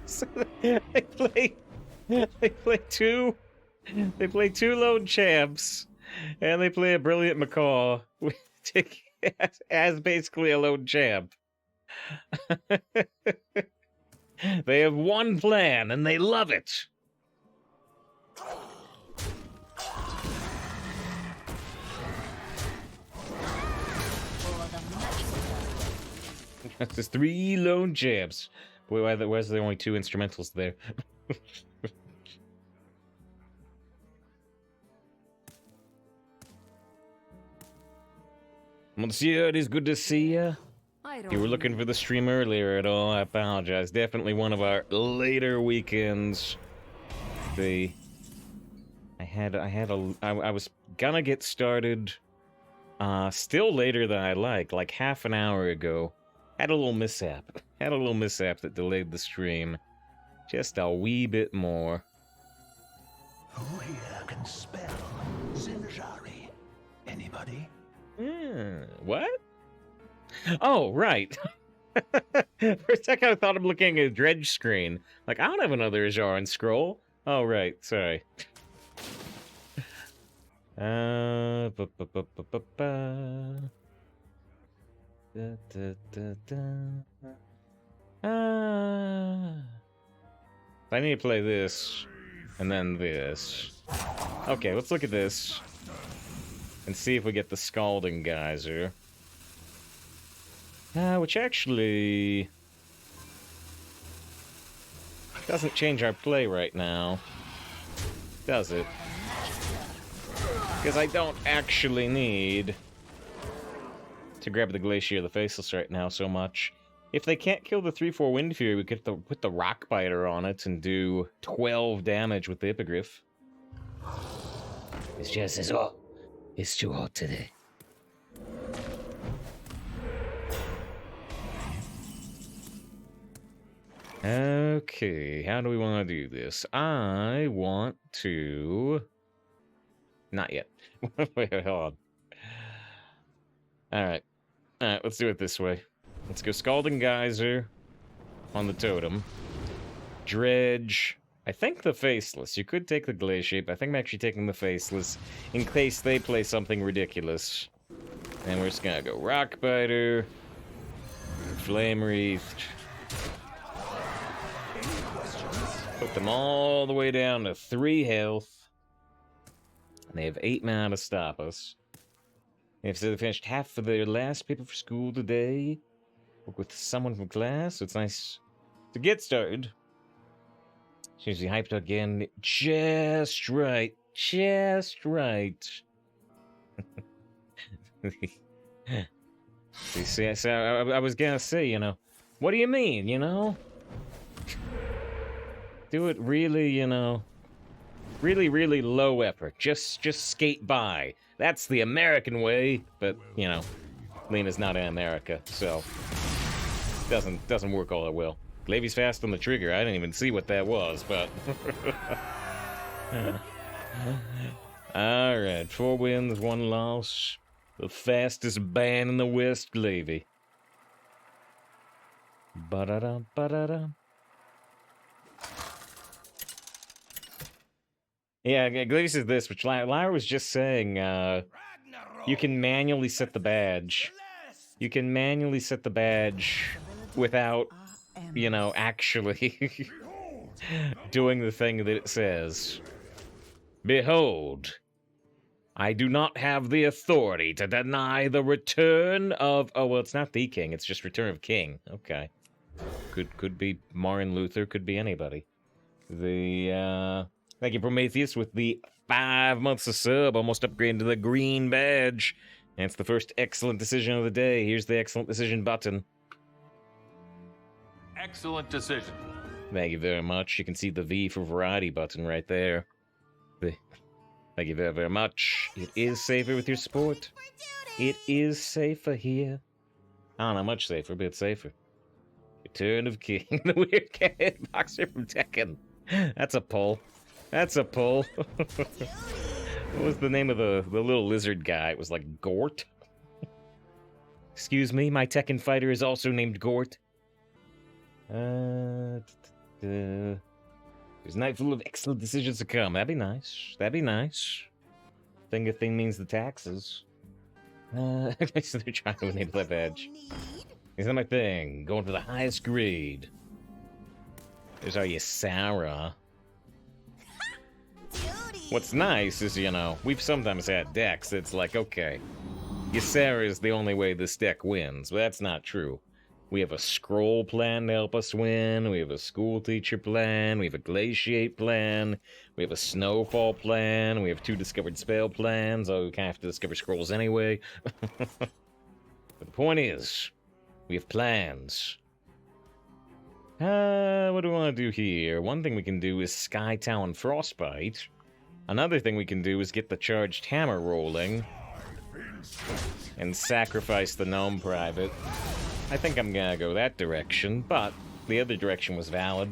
So they play two lone champs, and they play a brilliant macaw as basically a lone champ. They have one plan, and they love it. There's 3 lone champs. Boy, why is there only 2 instrumentals there? Monsieur, it is good to see you. If you were looking for the stream earlier at all, I apologize. Definitely one of our later weekends. I was gonna get started still later than I like half an hour ago. Had a little mishap. That delayed the stream just a wee bit more. Who here can spell Zinjari? Anybody? What? Oh, right. For a second I thought I'm looking at a dredge screen. Like, I don't have another Ajaran scroll. Oh, right. Sorry. Da, da, da, da. I need to play this, and then this. Okay, let's look at this, and see if we get the Scalding Geyser. Which actually... Doesn't change our play right now, does it? Because I don't actually need to grab the Glacier of the Faceless right now so much. If they can't kill the 3/4 Wind Fury, we could put the Rock Biter on it and do 12 damage with the Hippogriff. It's just as hot. It's too hot today. Okay, how do we want to do this? I want to... Not yet. Wait, hold on. Alright, let's do it this way. Let's go Scalding Geyser on the totem. Dredge. I think the Faceless. You could take the Glaciate, but I think I'm actually taking the Faceless in case they play something ridiculous. And we're just gonna go Rock Biter, Flame Wreathed. Put them all the way down to 3 health. And they have 8 mana to stop us. If they finished half of their last paper for school today, work with someone from class, so it's nice to get started. Change the hyped again. Just right. Just right. You see, I was gonna say, you know, what do you mean, you know? Do it really, you know, really, really low effort. Just skate by. That's the American way, but, you know, Lena's not in America, so doesn't work all that well. Glavy's fast on the trigger. I didn't even see what that was, but... Alright, 4 wins, 1 loss. The fastest band in the West, Glavy. Ba-da-da, ba-da-da. Yeah, Glavy says this, which Lyra was just saying, you can manually set the badge. You can manually set the badge without, you know, actually doing the thing that it says. Behold, I do not have the authority to deny the return of... Oh, well, it's not the king, it's just return of king. Okay. Could be Martin Luther, could be anybody. Thank you, Prometheus, with the 5 months of sub, almost upgrading to the green badge. And it's the first excellent decision of the day. Here's the excellent decision button. Excellent decision. Thank you very much. You can see the V for variety button right there. Thank you very, very much. It is safer with your support. It is safer here. I don't know, much safer, but it's safer. Return of King, the weird cat boxer from Tekken. That's a pull. That's a pull. What was the name of the little lizard guy? It was like Gort. Excuse me, my Tekken fighter is also named Gort. There's a night full of excellent decisions to come. That'd be nice. That'd be nice. Thing means the taxes. So they're trying to enable that badge. Isn't that my thing? Going for the highest grade. There's our Ysara. What's nice is, you know, we've sometimes had decks that's like, okay, Ysara is the only way this deck wins, but that's not true. We have a scroll plan to help us win, we have a school teacher plan, we have a glaciate plan, we have a snowfall plan, we have 2 discovered spell plans, oh, we kind of have to discover scrolls anyway. But the point is, we have plans. What do we want to do here? One thing we can do is Sky Talon Frostbite. Another thing we can do is get the Charged Hammer rolling and sacrifice the Gnome Private. I think I'm gonna go that direction, but the other direction was valid.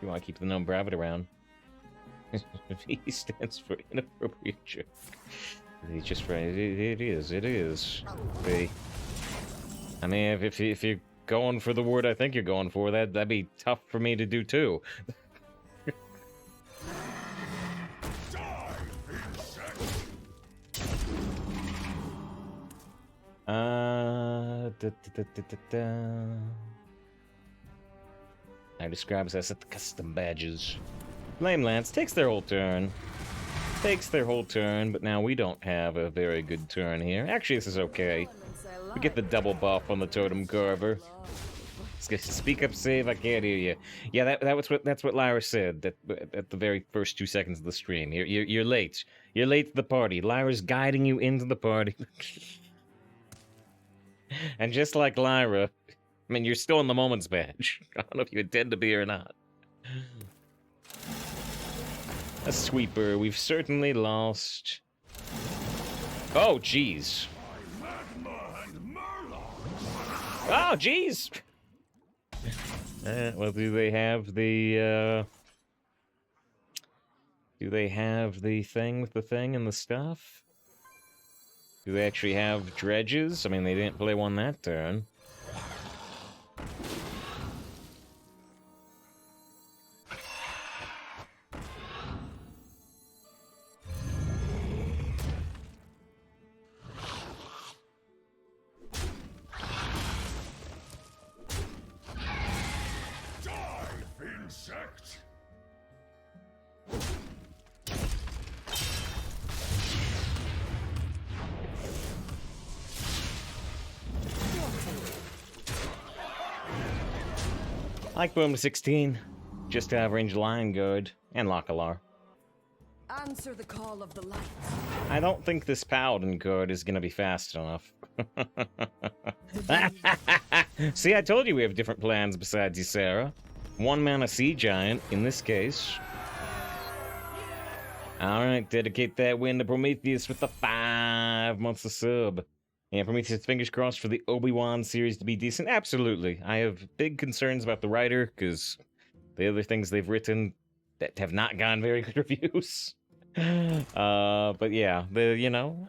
You want to keep the Gnome Private around. V stands for inappropriate joke. It's just right. It is. V. I mean, if you're going for the word I think you're going for, that'd be tough for me to do too. I describe as I set the custom badges. Flame Lance takes their whole turn. But now we don't have a very good turn here. Actually, this is okay. We get the double buff on the Totem Carver. Speak up, save. I can't hear you. Yeah, that's what Lyra said at the very first 2 seconds of the stream. You're late. You're late to the party. Lyra's guiding you into the party. And just like Lyra, I mean, you're still in the moments badge. I don't know if you intend to be or not. A sweeper. We've certainly lost. Oh, jeez. Oh, jeez. Well, do they have the thing with the thing and the stuff? Do they actually have dredges? I mean, they didn't play one that turn. Insect. Like Boom 16, just to have range line good, and Lockalar. Answer the call of the light. I don't think this Paladin card is gonna be fast enough. See, I told you we have different plans besides you, Sarah. 1 mana Sea Giant, in this case. Alright, dedicate that win to Prometheus with the 5 months of sub. Yeah, Prometheus, fingers crossed for the Obi-Wan series to be decent. Absolutely. I have big concerns about the writer, because the other things they've written that have not gotten very good reviews. But yeah,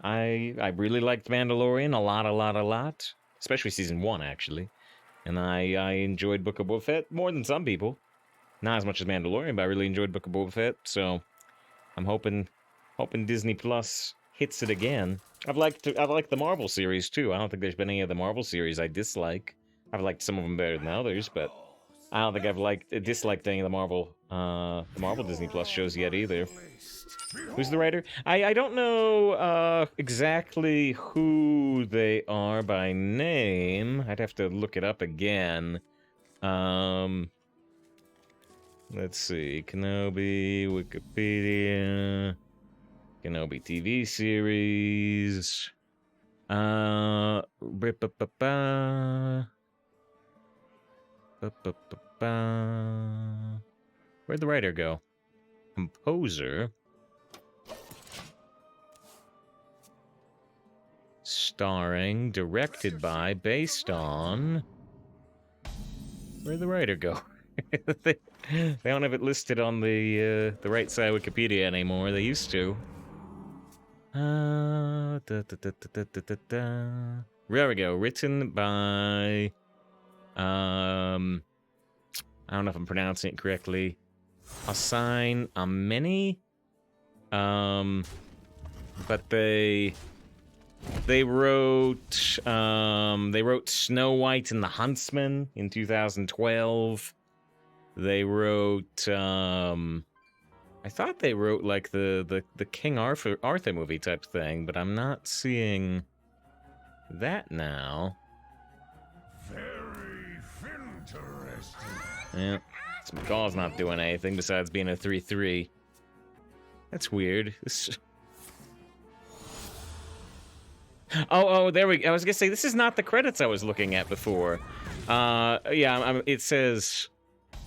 I really liked Mandalorian a lot. Especially season 1, actually. And I enjoyed Book of Boba Fett more than some people. Not as much as Mandalorian, but I really enjoyed Book of Boba Fett, so I'm hoping Disney Plus hits it again. I've liked the Marvel series too. I don't think there's been any of the Marvel series I dislike. I've liked some of them better than others, but I don't think I've disliked any of the Marvel Disney Plus shows yet either. Who's the writer? I don't know exactly who they are by name. I'd have to look it up again. Let's see. Kenobi, Wikipedia, Kenobi TV series. Where'd the writer go? Composer. Starring, directed by, based on... Where'd the writer go? they don't have it listed on the right side of Wikipedia anymore. They used to. There we go. Written by... I don't know if I'm pronouncing it correctly. Assign Ameni. But they wrote Snow White and the Huntsman in 2012. They wrote I thought they wrote like the King Arthur movie type thing, but I'm not seeing that now. Very interesting. Yeah. McCall's not doing anything besides being a 3/3. That's weird. Oh, there we go. I was gonna say, this is not the credits I was looking at before. It says,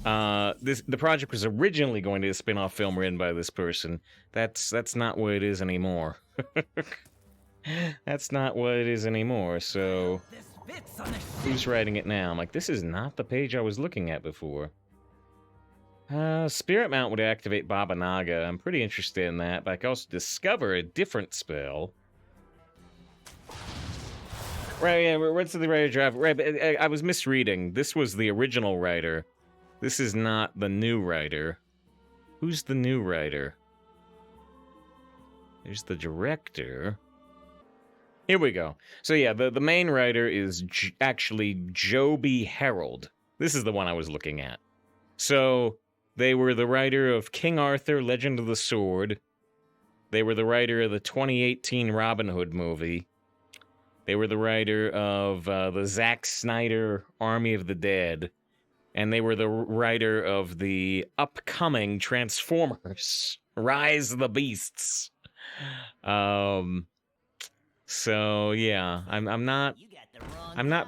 the project was originally going to be a spin-off film written by this person. That's not what it is anymore. That's not what it is anymore, so... Who's writing it now? I'm like, this is not the page I was looking at before. Spirit Mount would activate Baba Naga. I'm pretty interested in that, but I can also discover a different spell. Right, yeah, what's the writer draft? Right, but I was misreading. This was the original writer. This is not the new writer. Who's the new writer? There's the director. Here we go. So yeah, the main writer is actually Joby Harold. This is the one I was looking at. So, they were the writer of King Arthur, Legend of the Sword. They were the writer of the 2018 Robin Hood movie. They were the writer of the Zack Snyder Army of the Dead. And they were the writer of the upcoming Transformers, Rise of the Beasts. So yeah, I'm not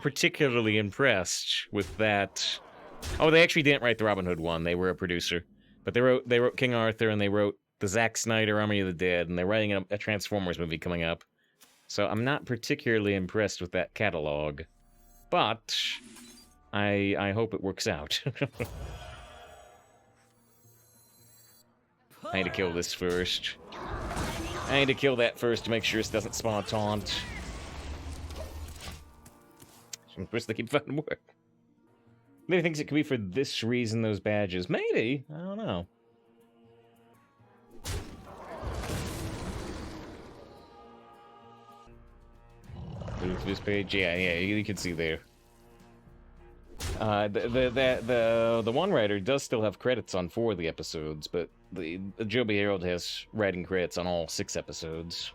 particularly impressed with that. Oh, they actually didn't write the Robin Hood one. They were a producer, but they wrote King Arthur, and they wrote the Zack Snyder Army of the Dead, and they're writing a Transformers movie coming up. So I'm not particularly impressed with that catalog, but I hope it works out. I need to kill this first. I need to kill that first to make sure this doesn't spawn a taunt. I'm supposed to keep finding work. Maybe thinks it could be for this reason, those badges. Maybe. I don't know. Move to this page. Yeah, you can see there. The one writer does still have credits on 4 of the episodes, but the Joby Harold has writing credits on all 6 episodes.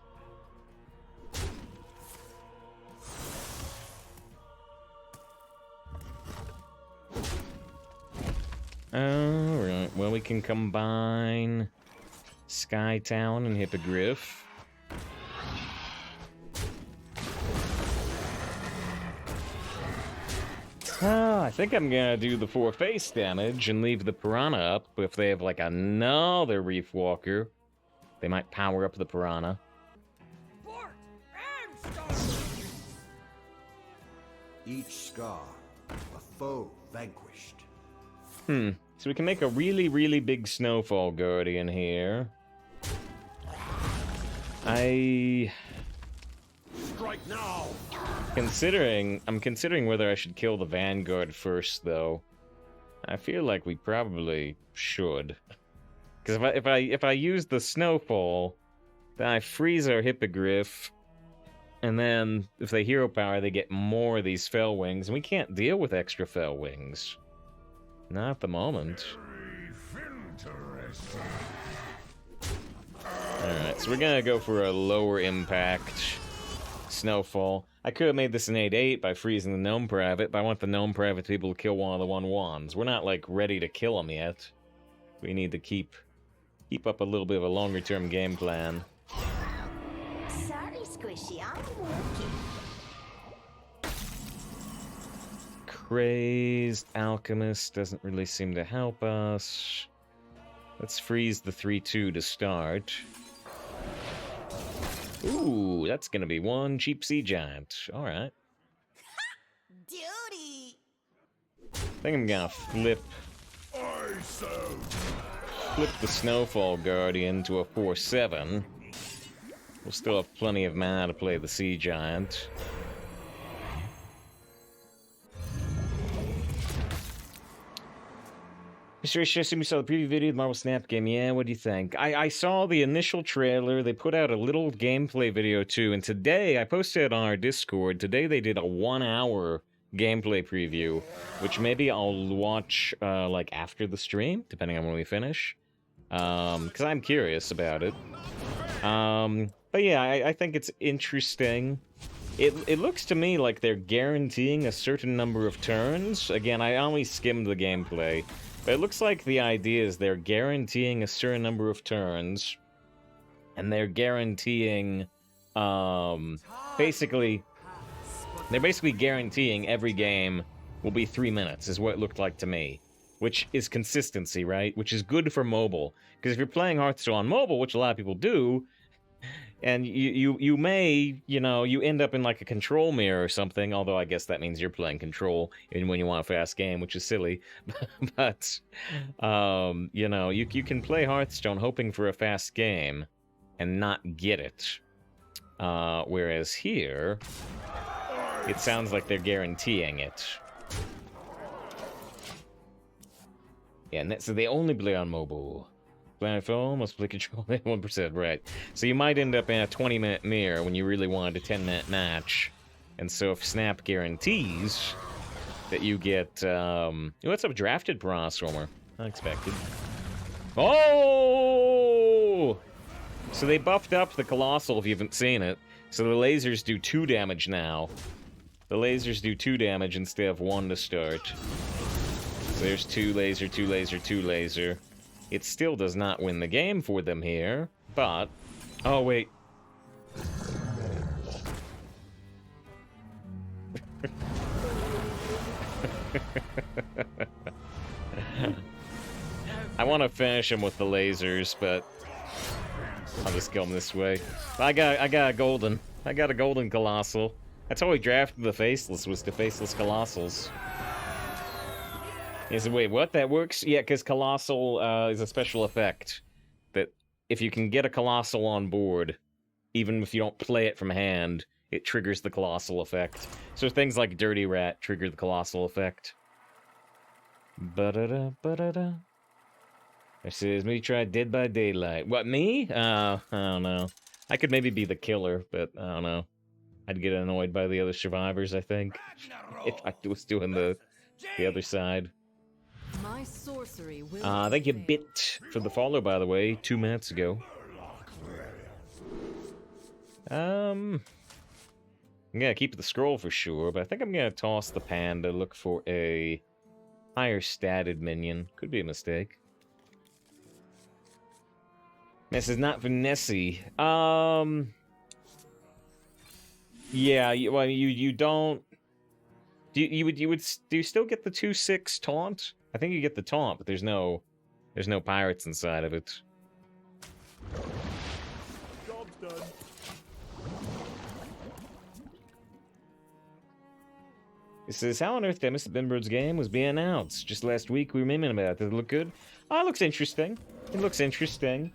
Alright, well, we can combine Skytown and Hippogriff. I think I'm gonna do the 4 face damage and leave the Piranha up. If they have like another Reef Walker, they might power up the Piranha. Each scar, a foe vanquished. So we can make a really, really big Snowfall Guardian here. Strike now! I'm considering whether I should kill the Vanguard first, though. I feel like we probably should. Because if I use the Snowfall, then I freeze our Hippogriff, and then if they hero power, they get more of these Fell Wings, and we can't deal with extra Fell Wings. Not at the moment. Alright, so we're gonna go for a lower impact Snowfall. I could have made this an 8/8 by freezing the Gnome Private, but I want the Gnome Private to be able to kill one of the 1/1s. We're not, like, ready to kill them yet. We need to keep up a little bit of a longer-term game plan. Sorry, Squishy, I'm working. Crazed Alchemist doesn't really seem to help us. Let's freeze the 3/2 to start. Ooh, that's gonna be one cheap sea giant. Alright. Duty. I think I'm gonna flip the Snowfall Guardian to a 4/7. We'll still have plenty of mana to play the Sea Giant. Mr. H, I assume you saw the preview video of the Marvel Snap game. Yeah, what do you think? I saw the initial trailer. They put out a little gameplay video too, and today, I posted it on our Discord. Today they did a 1-hour gameplay preview, which maybe I'll watch like after the stream, depending on when we finish. Because I'm curious about it. But yeah, I think it's interesting. It looks to me like they're guaranteeing a certain number of turns. Again, I only skimmed the gameplay. But it looks like the idea is they're guaranteeing a certain number of turns, and they're guaranteeing, basically guaranteeing every game will be 3 minutes, is what it looked like to me. Which is consistency, right? Which is good for mobile. Because if you're playing Hearthstone on mobile, which a lot of people do, and you may, you end up in like a control mirror or something, although I guess that means you're playing control when you want a fast game, which is silly. But, you can play Hearthstone hoping for a fast game and not get it. Whereas here, it sounds like they're guaranteeing it. Yeah, and so they only play on mobile. Planetfall must play control at 1%, right. So you might end up in a 20-minute mirror when you really wanted a 10-minute match. And so if Snap guarantees that you get, what's up, drafted Piranha Stormer? Unexpected. Oh! So they buffed up the Colossal, if you haven't seen it. So the lasers do 2 damage now. The lasers do 2 damage instead of 1 to start. So there's 2 laser, 2 laser, 2 laser. It still does not win the game for them here, but... Oh, wait. I want to finish him with the lasers, but I'll just kill him this way. I got a golden. I got a golden Colossal. That's how we drafted the Faceless, was the Faceless Colossals. He said, wait, what? That works? Yeah, because Colossal is a special effect. That if you can get a Colossal on board, even if you don't play it from hand, it triggers the Colossal effect. So things like Dirty Rat trigger the Colossal effect. Ba-da-da, ba-da-da. It says, me try Dead by Daylight. What, me? I don't know. I could maybe be the killer, but I don't know. I'd get annoyed by the other survivors, I think. If I was doing the other side. My sorcery will Thank you, Bit, for the follow, by the way, 2 minutes ago. I'm gonna keep the scroll for sure, but I think I'm gonna toss the panda, look for a higher statted minion. Could be a mistake. This is not for Nessie. Yeah, you don't. Do you still get the 2/6 taunt? I think you get the taunt, but there's no pirates inside of it. Job's done. It says, how on earth did I miss the Benbird's game was being announced? Just last week we were memeing about it. Does it look good? Oh, it looks interesting. It looks interesting.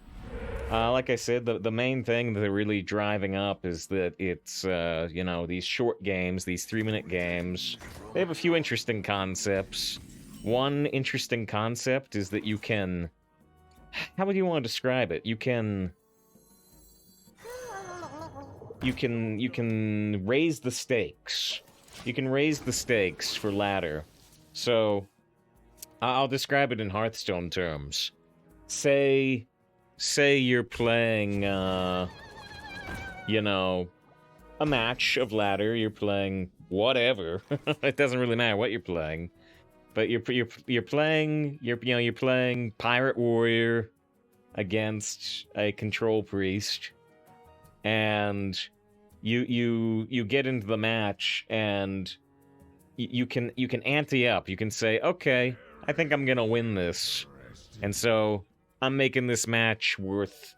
Like I said, the main thing that they're really driving up is that it's, you know, these short games, these 3-minute games. They have a few interesting concepts. One interesting concept is that you can... How would you want to describe it? You can raise the stakes. You can raise the stakes for ladder. So, I'll describe it in Hearthstone terms. Say you're playing, you know, a match of ladder. You're playing whatever. It doesn't really matter what you're playing. But you're playing Pirate Warrior against a Control Priest, and you get into the match, and you can ante up. You can say, okay, I think I'm gonna win this, and so I'm making this match worth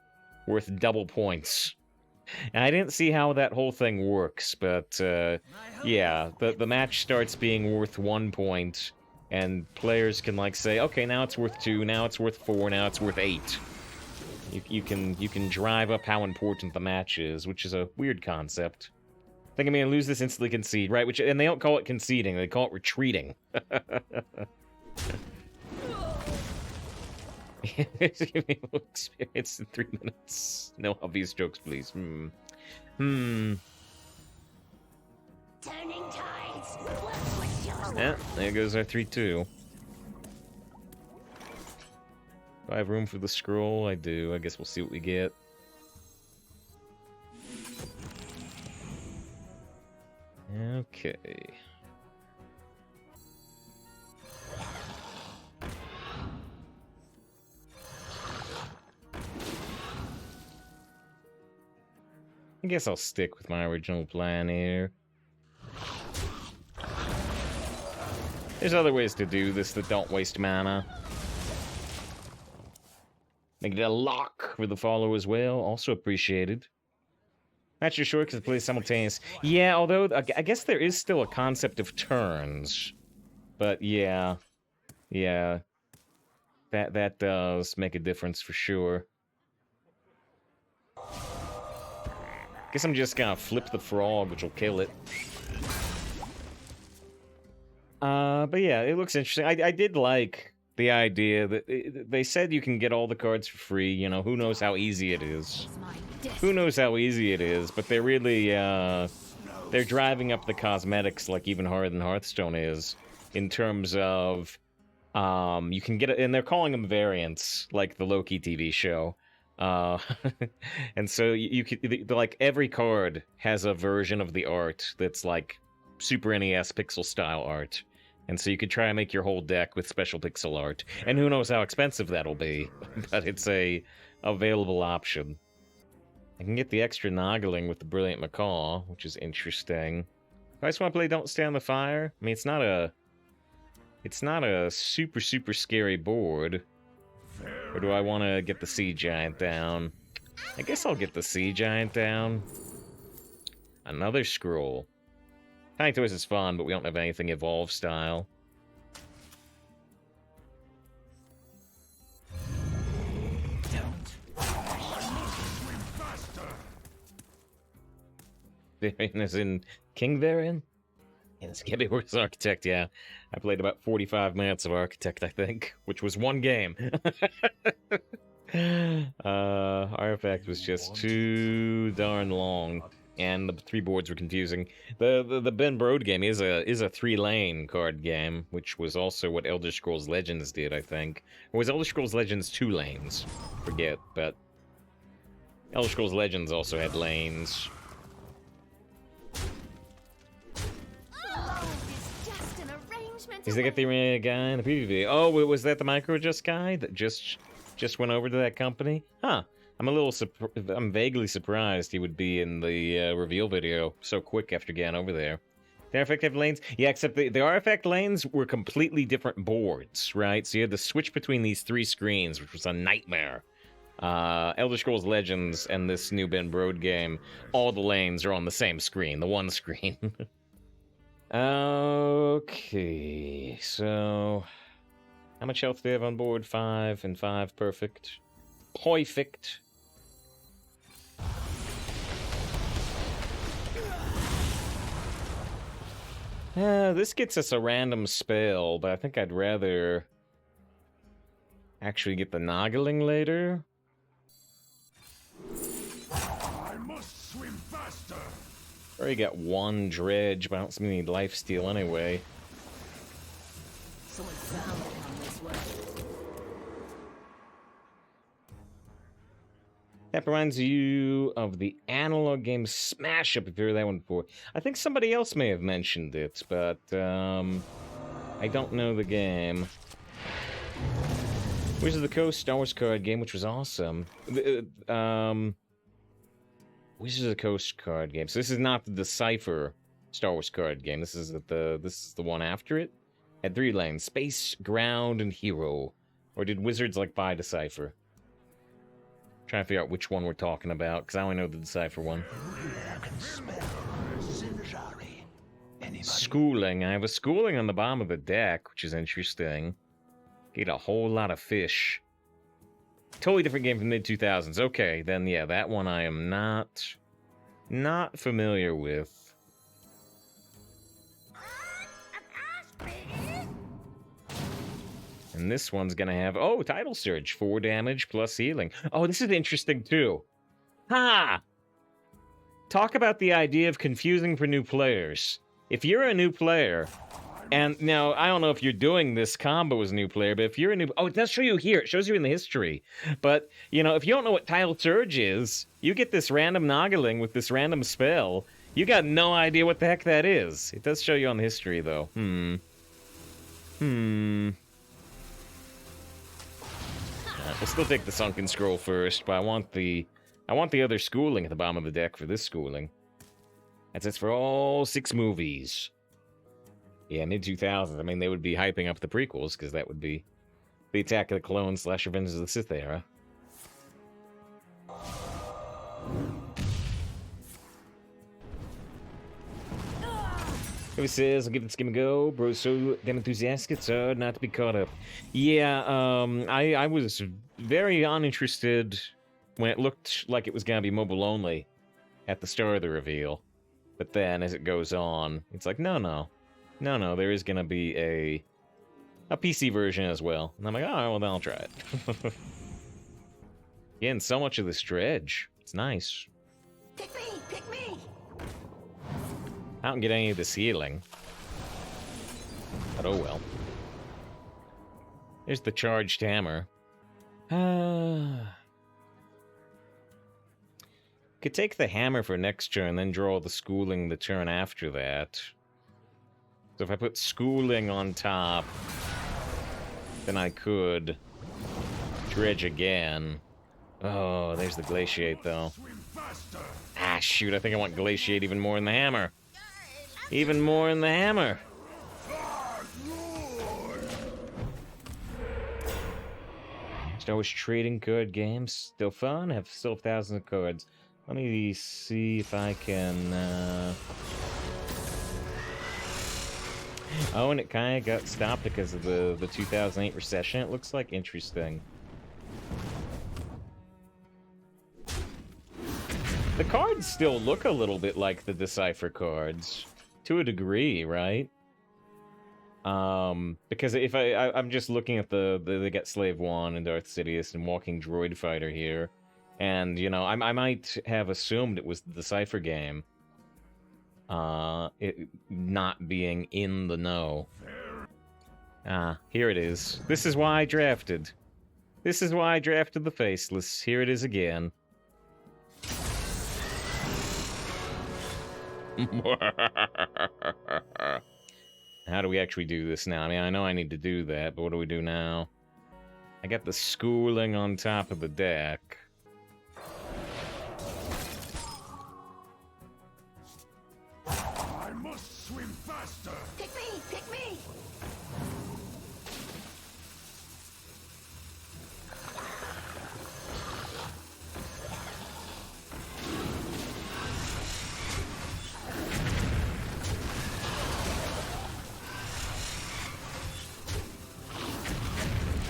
double points. And I didn't see how that whole thing works, but yeah, the match starts being worth 1 point. And players can, like, say, okay, now it's worth 2, now it's worth 4, now it's worth 8. You can drive up how important the match is, which is a weird concept. I think I'm gonna lose this, instantly concede, right? And they don't call it conceding, they call it retreating. Experience in 3 minutes. No obvious jokes, please. Turning tides. Let's switch your Yeah, there goes our 3-2. Do I have room for the scroll? I do. I guess we'll see what we get. Okay. I guess I'll stick with my original plan here. There's other ways to do this that don't waste mana. Make it a lock for the follow as well, also appreciated. Not too sure because it plays simultaneous. Yeah, although I guess there is still a concept of turns. But yeah. Yeah. That does make a difference for sure. Guess I'm just gonna flip the frog, which will kill it. But yeah, it looks interesting. I did like the idea that they said you can get all the cards for free. You know, who knows how easy it is. Who knows how easy it is, but they're really, they're driving up the cosmetics like even harder than Hearthstone is, in terms of, you can get it, and they're calling them variants, like the Loki TV show. And so you could, like, every card has a version of the art that's like Super NES pixel style art. And so you could try and make your whole deck with special pixel art. And who knows how expensive that'll be, but it's a available option. I can get the extra noggling with the Brilliant Macaw, which is interesting. I just want to play Don't Stand the Fire. I mean, it's not a super scary board. Or do I want to get the Sea Giant down? I guess I'll get the Sea Giant down. Another scroll. Tiny Toys is fun, but we don't have anything Evolve style. Varian is in King Varian? In Scabby Horse Architect, yeah. I played about 45 minutes of Architect, I think, which was one game. Artifact was just too darn long, and the 3 boards were confusing. The Ben Brode game is a 3-lane card game, which was also what Elder Scrolls Legends did, I think. Or was Elder Scrolls Legends 2 lanes? Forget, but Elder Scrolls Legends also had lanes. Is they get the guy in the PvP? Oh, was that the Microadjust guy that just went over to that company? Huh. I'm vaguely surprised he would be in the reveal video so quick after getting over there. The Artifact have lanes? Yeah, except the Artifact lanes were completely different boards, right? So you had to switch between these 3 screens, which was a nightmare. Elder Scrolls Legends and this new Ben Brode game, all the lanes are on the same screen, the one screen. Okay, so how much health do we have on board? 5 and 5, perfect. Perfect. This gets us a random spell, but I think I'd rather actually get the noggling later. I must swim faster. Already got 1 dredge, but I don't see any lifesteal anyway. Someone found it on this one. That reminds you of the analog game Smash Up, if you heard that one before. I think somebody else may have mentioned it, but I don't know the game. Wizards of the Coast Star Wars card game, which was awesome. Wizards of the Coast card game. So this is not the Decipher Star Wars card game. This is the one after it. Had 3 lanes: Space, Ground, and Hero. Or did Wizards like buy Decipher? Trying to figure out which one we're talking about, because I only know the Decipher one. Schooling. I have a schooling on the bottom of the deck, which is interesting. Get a whole lot of fish. Totally different game from the mid-2000s. Okay, then yeah, that one I am not familiar with. And this one's gonna have, oh, Tidal Surge, 4 damage plus healing. Oh, this is interesting too. Ha! Talk about the idea of confusing for new players. If you're a new player, and now I don't know if you're doing this combo as a new player, but if you're a new, oh, it does show you here. It shows you in the history. But you know, if you don't know what Tidal Surge is, you get this random noggling with this random spell. You got no idea what the heck that is. It does show you on the history though. We'll still take the Sunken Scroll first, but I want the other schooling at the bottom of the deck for this schooling. That's it for all 6 movies. Yeah, mid-2000s. I mean, they would be hyping up the prequels, because that would be the Attack of the Clones / Revenge of the Sith era. He says, I'll give this game a go. Bro's so damn enthusiastic, it's hard not to be caught up. Yeah, I was very uninterested when it looked like it was going to be mobile only at the start of the reveal. But then, as it goes on, it's like, no, there is going to be a PC version as well. And I'm like, oh, well, then I'll try it. Yeah, and so much of this dredge. It's nice. Pick me! Pick me! I don't get any of this healing. But oh well. There's the charged hammer. Could take the hammer for next turn, then draw the schooling the turn after that. So if I put schooling on top, then I could dredge again. Oh, there's the glaciate, though. Ah, shoot, I think I want glaciate even more in the hammer. Even more in the hammer. Star Wars trading card games. Still fun? Have still thousands of cards. Let me see if I can... Oh, and it kind of got stopped because of the 2008 recession, it looks like. Interesting. The cards still look a little bit like the Decipher cards. To a degree, right? Because if I'm just looking at the Get Slave 1 and Darth Sidious and Walking Droid Fighter here. And, you know, I might have assumed it was the Decipher game. It not being in the know. Ah, here it is. This is why I drafted. This is why I drafted the Faceless. Here it is again. How do we actually do this now? I mean, I know I need to do that, but what do we do now? I got the schooling on top of the deck. I must swim faster. Pick me! Pick me!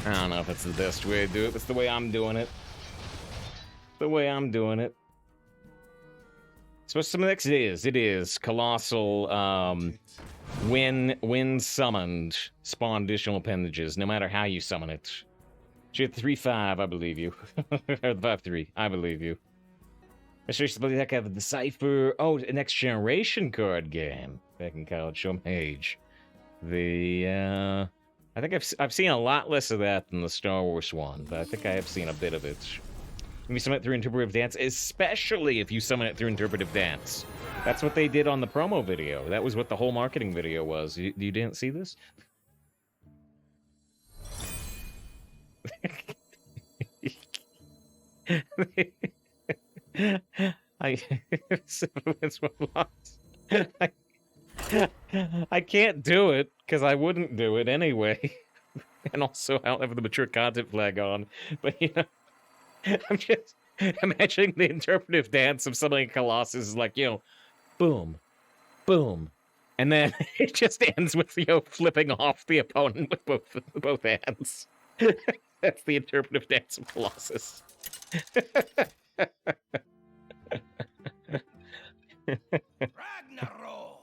I don't know if it's the best way to do it, but it's the way I'm doing it. The way I'm doing it. So some next it is Colossal, when summoned, spawn additional appendages, no matter how you summon it. She had 3/5, I believe you. Or the 5/3, I believe you. Especially that guy, the Decipher. Oh, a next generation card game. Back in college, show 'em age. The, I think I've seen a lot less of that than the Star Wars one, but I think I have seen a bit of it. If you summon it through Interpretive Dance, especially if you summon it through Interpretive Dance. That's what they did on the promo video. That was what the whole marketing video was. You didn't see this? I can't do it, because I wouldn't do it anyway. And also, I don't have the mature content flag on. But, you know, I'm just imagining the interpretive dance of something like Colossus is like, you know, boom, boom. And then it just ends with, you know, flipping off the opponent with both hands. That's the interpretive dance of Colossus. Ragnaros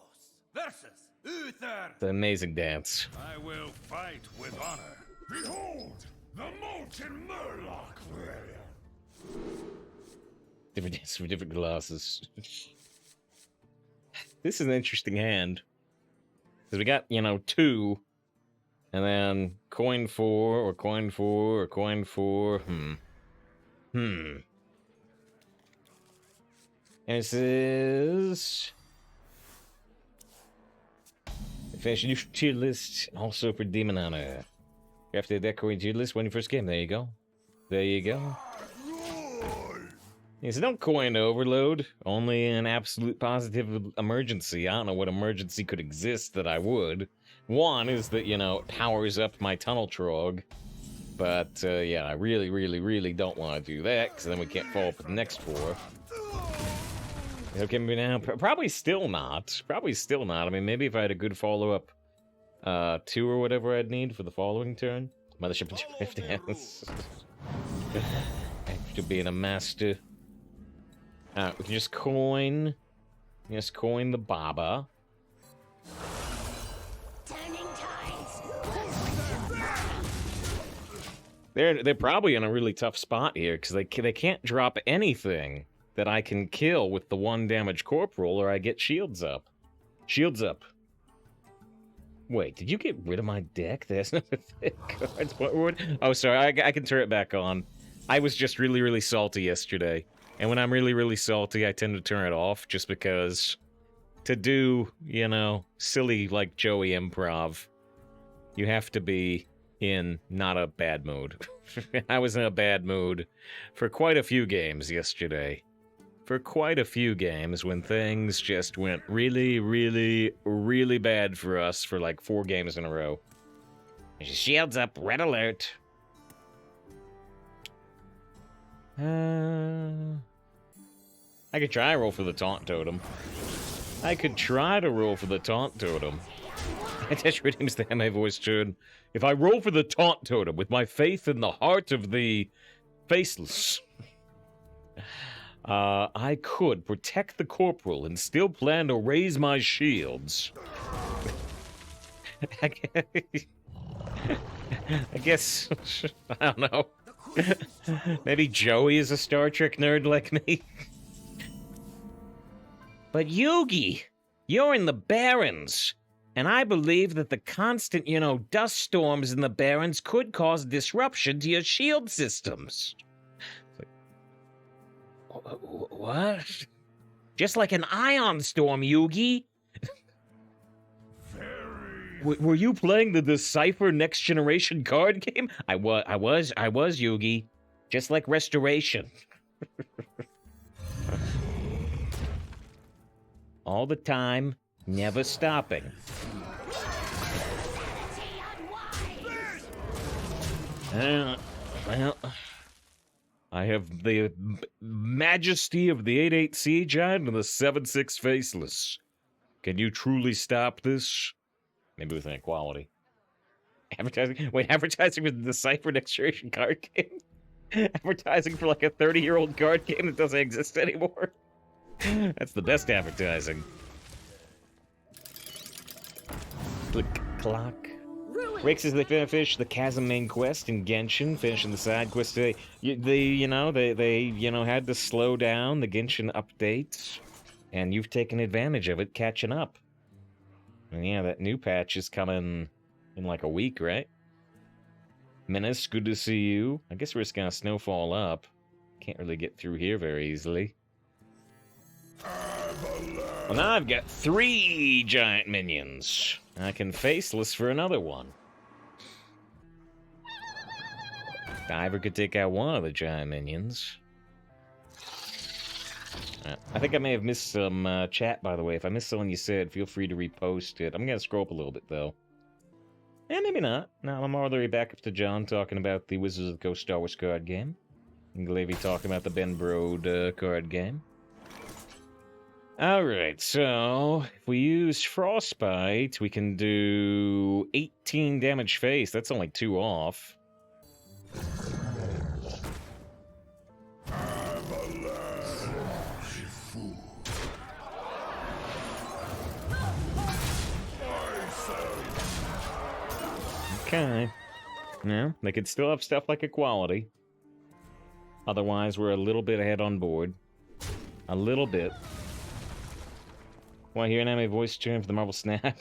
versus Uther. It's an amazing dance. I will fight with honor. Behold, the molten Murloc lair. Different dance for different Colossus. This is an interesting hand. Because we got, you know, 2. And then coin 4, or coin 4, or coin 4. And it says... Finish a new tier list, also for Demon Hunter. After the deck coin tier list, when you first game. There you go. There you go. Yeah, so don't coin overload. Only in absolute positive emergency. I don't know what emergency could exist that I would. One is that, you know, it powers up my Tunnel Trog. But, yeah, I really, really, really don't want to do that, because then we can't follow up with the next 4. Okay, now, probably still not. Probably still not. I mean, maybe if I had a good follow-up 2 or whatever I'd need for the following turn. Mothership and Drift Dance. After being a master. We can just coin. Just coin the Baba. They're probably in a really tough spot here, because they can't drop anything that I can kill with the 1 damage corporal, or I get shields up. Shields up. Wait, did you get rid of my deck? There's no cards. Oh, sorry, I can turn it back on. I was just really, really salty yesterday. And when I'm really, really salty, I tend to turn it off just because to do, you know, silly like Joey improv, you have to be in not a bad mood. I was in a bad mood for quite a few games yesterday. For quite a few games when things just went really, really, really bad for us for like 4 games in a row. Shields up, red alert. I could try to roll for the taunt totem. I could try to roll for the taunt totem. I just redeems the my voice tune. If I roll for the taunt totem with my faith in the heart of the faceless, I could protect the corporal and still plan to raise my shields. I guess, I don't know. Maybe Joey is a Star Trek nerd like me. But Yugi, you're in the Barrens, and I believe that the constant, dust storms in the Barrens could cause disruption to your shield systems. What? Just like an ion storm, Yugi. Were you playing the Decipher Next Generation card game? I was, Yugi. Just like Restoration. All the time, never stopping. Well, I have the majesty of the 8-8 Sea Giant and the 7-6 Faceless. Can you truly stop this? Maybe with an equality. Advertising? Wait, advertising for the Decipher Next Generation card game? Advertising for like a 30-year-old card game that doesn't exist anymore? That's the best advertising. Click, clock. Rakes as they finish the Chasm main quest in Genshin, finishing the side quest today. They had to slow down the Genshin updates, and you've taken advantage of it, catching up. And yeah, that new patch is coming in like a week, right? Menace, good to see you. I guess we're just gonna snowfall up. Can't really get through here very easily. Well, now I've got 3 giant minions. I can faceless for another one. Diver could take out one of the giant minions. I think I may have missed some chat, by the way. If I missed something you said, feel free to repost it. I'm going to scroll up a little bit, though. Yeah, maybe not. Now I'm all the way back up to John talking about the Wizards of the Coast Star Wars card game. And Glavy talking about the Ben Brode card game. Alright, so if we use Frostbite, we can do 18 damage face. That's only 2 off. Okay. Yeah, they could still have stuff like equality. Otherwise, we're a little bit ahead on board. A little bit. Want to hear an anime voice tune for the Marvel Snap?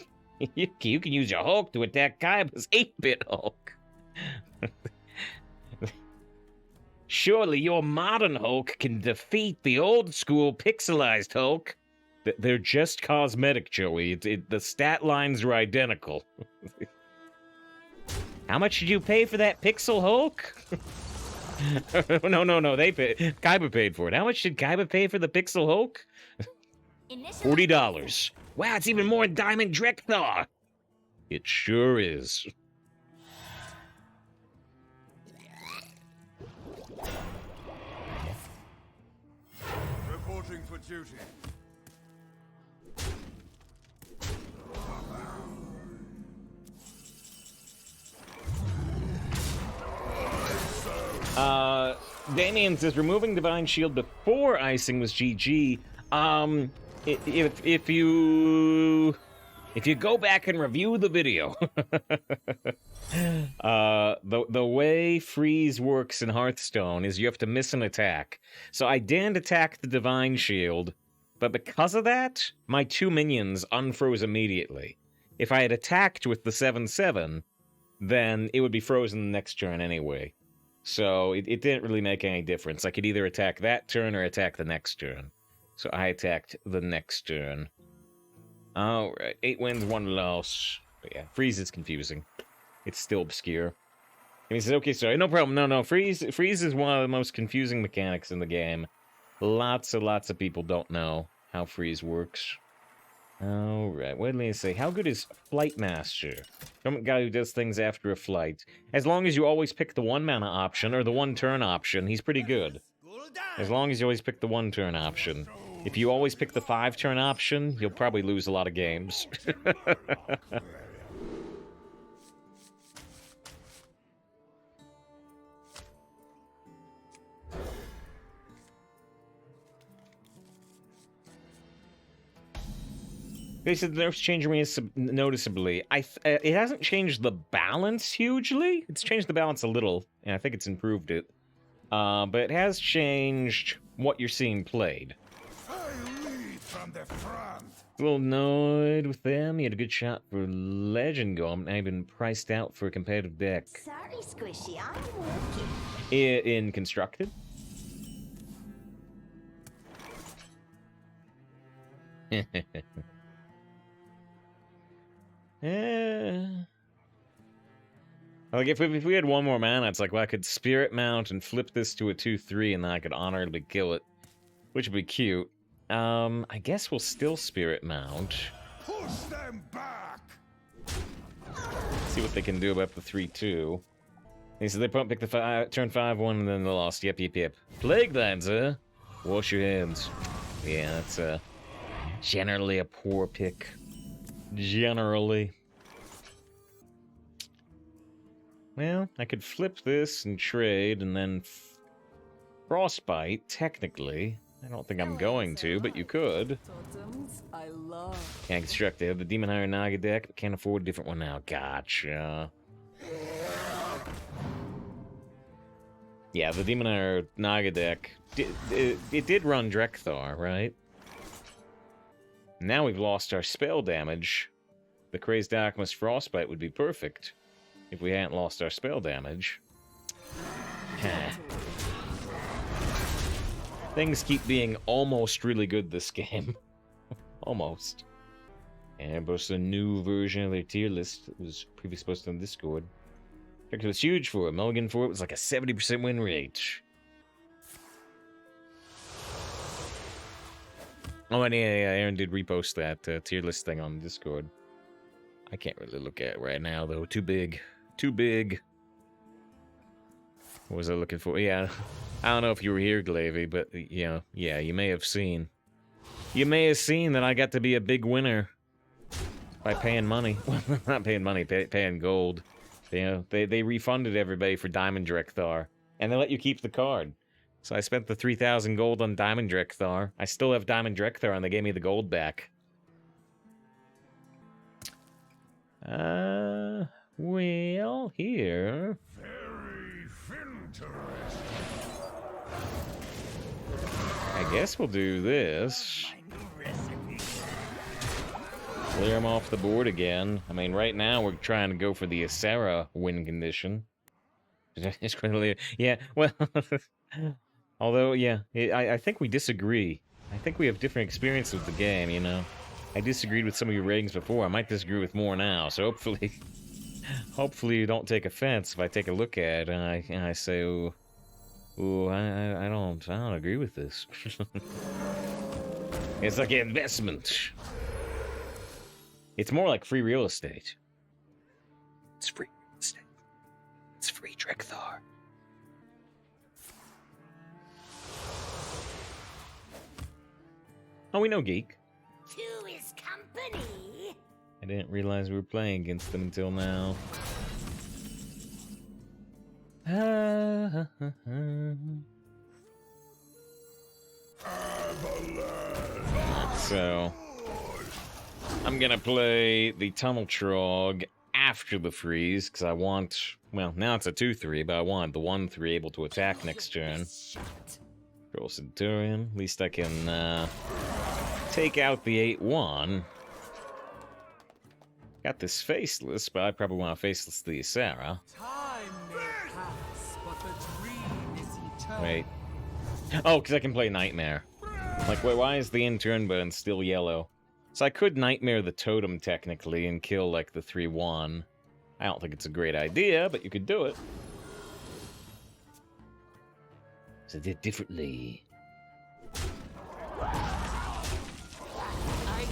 You can use your Hulk to attack Kaiba's 8-bit Hulk. Surely your modern Hulk can defeat the old-school pixelized Hulk. They're just cosmetic, Joey. The stat lines are identical. How much did you pay for that Pixel Hulk? No. Kaiba paid for it. How much did Kaiba pay for the Pixel Hulk? $40. Wow, it's even more Diamond Drekthar. It sure is. Reporting for duty. Damien says removing Divine Shield before icing was GG. If you go back and review the video, the way freeze works in Hearthstone is you have to miss an attack. So I didn't attack the Divine Shield, but because of that, my 2 minions unfroze immediately. If I had attacked with the 7/7, then it would be frozen the next turn anyway. So it didn't really make any difference. I could either attack that turn or attack the next turn. So I attacked the next turn. Alright, 8 wins, 1 loss. But yeah, freeze is confusing. It's still obscure. And he says, okay, sorry, no problem. No, freeze is one of the most confusing mechanics in the game. Lots of people don't know how freeze works. Alright, what did I say? How good is Flight Master? Some guy who does things after a flight. As long as you always pick the 1 mana option or the 1 turn option, he's pretty good. As long as you always pick the 1 turn option. If you always pick the 5 turn option, you'll probably lose a lot of games. They said the nerf's changing me noticeably. It hasn't changed the balance hugely. It's changed the balance a little, and I think it's improved it. But it has changed what you're seeing played. I lead from the front. A little annoyed with them. He had a good shot for Legend Golem, and I've been priced out for a competitive deck. Sorry, Squishy, I'm working. In Constructed. Like, if we had 1 more mana, it's like, well, I could Spirit Mount and flip this to a 2/3, and then I could honorably kill it. Which would be cute. I guess we'll still Spirit Mount. Push them back. See what they can do about the 3/2. He said they pick the turn 5/1, and then they lost. Yep. Plague Lands, huh? Wash your hands. Yeah, that's generally a poor pick. Generally. Well, I could flip this and trade, and then Frostbite, technically. I don't think I'm going to, but you could. Totems I love. Can't construct it. I have the Demon Hunter Naga deck, but can't afford a different one now. Gotcha. Yeah, the Demon Hunter Naga deck, it did run Drekthar, right? Now we've lost our spell damage. The Crazed Alchemist Frostbite would be perfect if we hadn't lost our spell damage. Things keep being almost really good this game. Almost. And posted a new version of their tier list that was previously posted on Discord. It was huge for it. Mulligan for it was like a 70% win rate. Oh, and yeah, Aaron did repost that tier list thing on Discord. I can't really look at it right now, though. Too big. Too big. What was I looking for? Yeah, I don't know if you were here, Glavy, but, yeah, you may have seen. You may have seen that I got to be a big winner by paying money. Well, not paying money, paying gold. You know, they refunded everybody for Diamond Drekthar, and they let you keep the card. So I spent the 3,000 gold on Diamond Drekthar. I still have Diamond Drekthar, and they gave me the gold back. Well, here. Very interesting. I guess we'll do this. Clear them off the board again. I mean, right now we're trying to go for the Asera win condition. Yeah, well, although, yeah, I think we disagree. I think we have different experience with the game, you know. I disagreed with some of your ratings before. I might disagree with more now, so hopefully you don't take offense if I take a look at it and I say, ooh, I don't agree with this. It's like an investment. It's more like free real estate. It's free real estate. It's free Drekthar. Oh, we know Geek. Two is company. I didn't realize we were playing against them until now. So, I'm gonna play the Tunnel Trog after the freeze, because I want, well, now it's a 2/3, but I want the 1/3 able to attack next turn. Troll Centurion, at least I can take out the 8/1. Got this Faceless, but I probably want to Faceless the Asera. Time may pass, but the Wait. Oh, because I can play Nightmare. Like, wait, why is the in-turn burn still yellow? So I could Nightmare the totem, technically, and kill, like, the 3-1. I don't think it's a great idea, but you could do it. So did differently. Are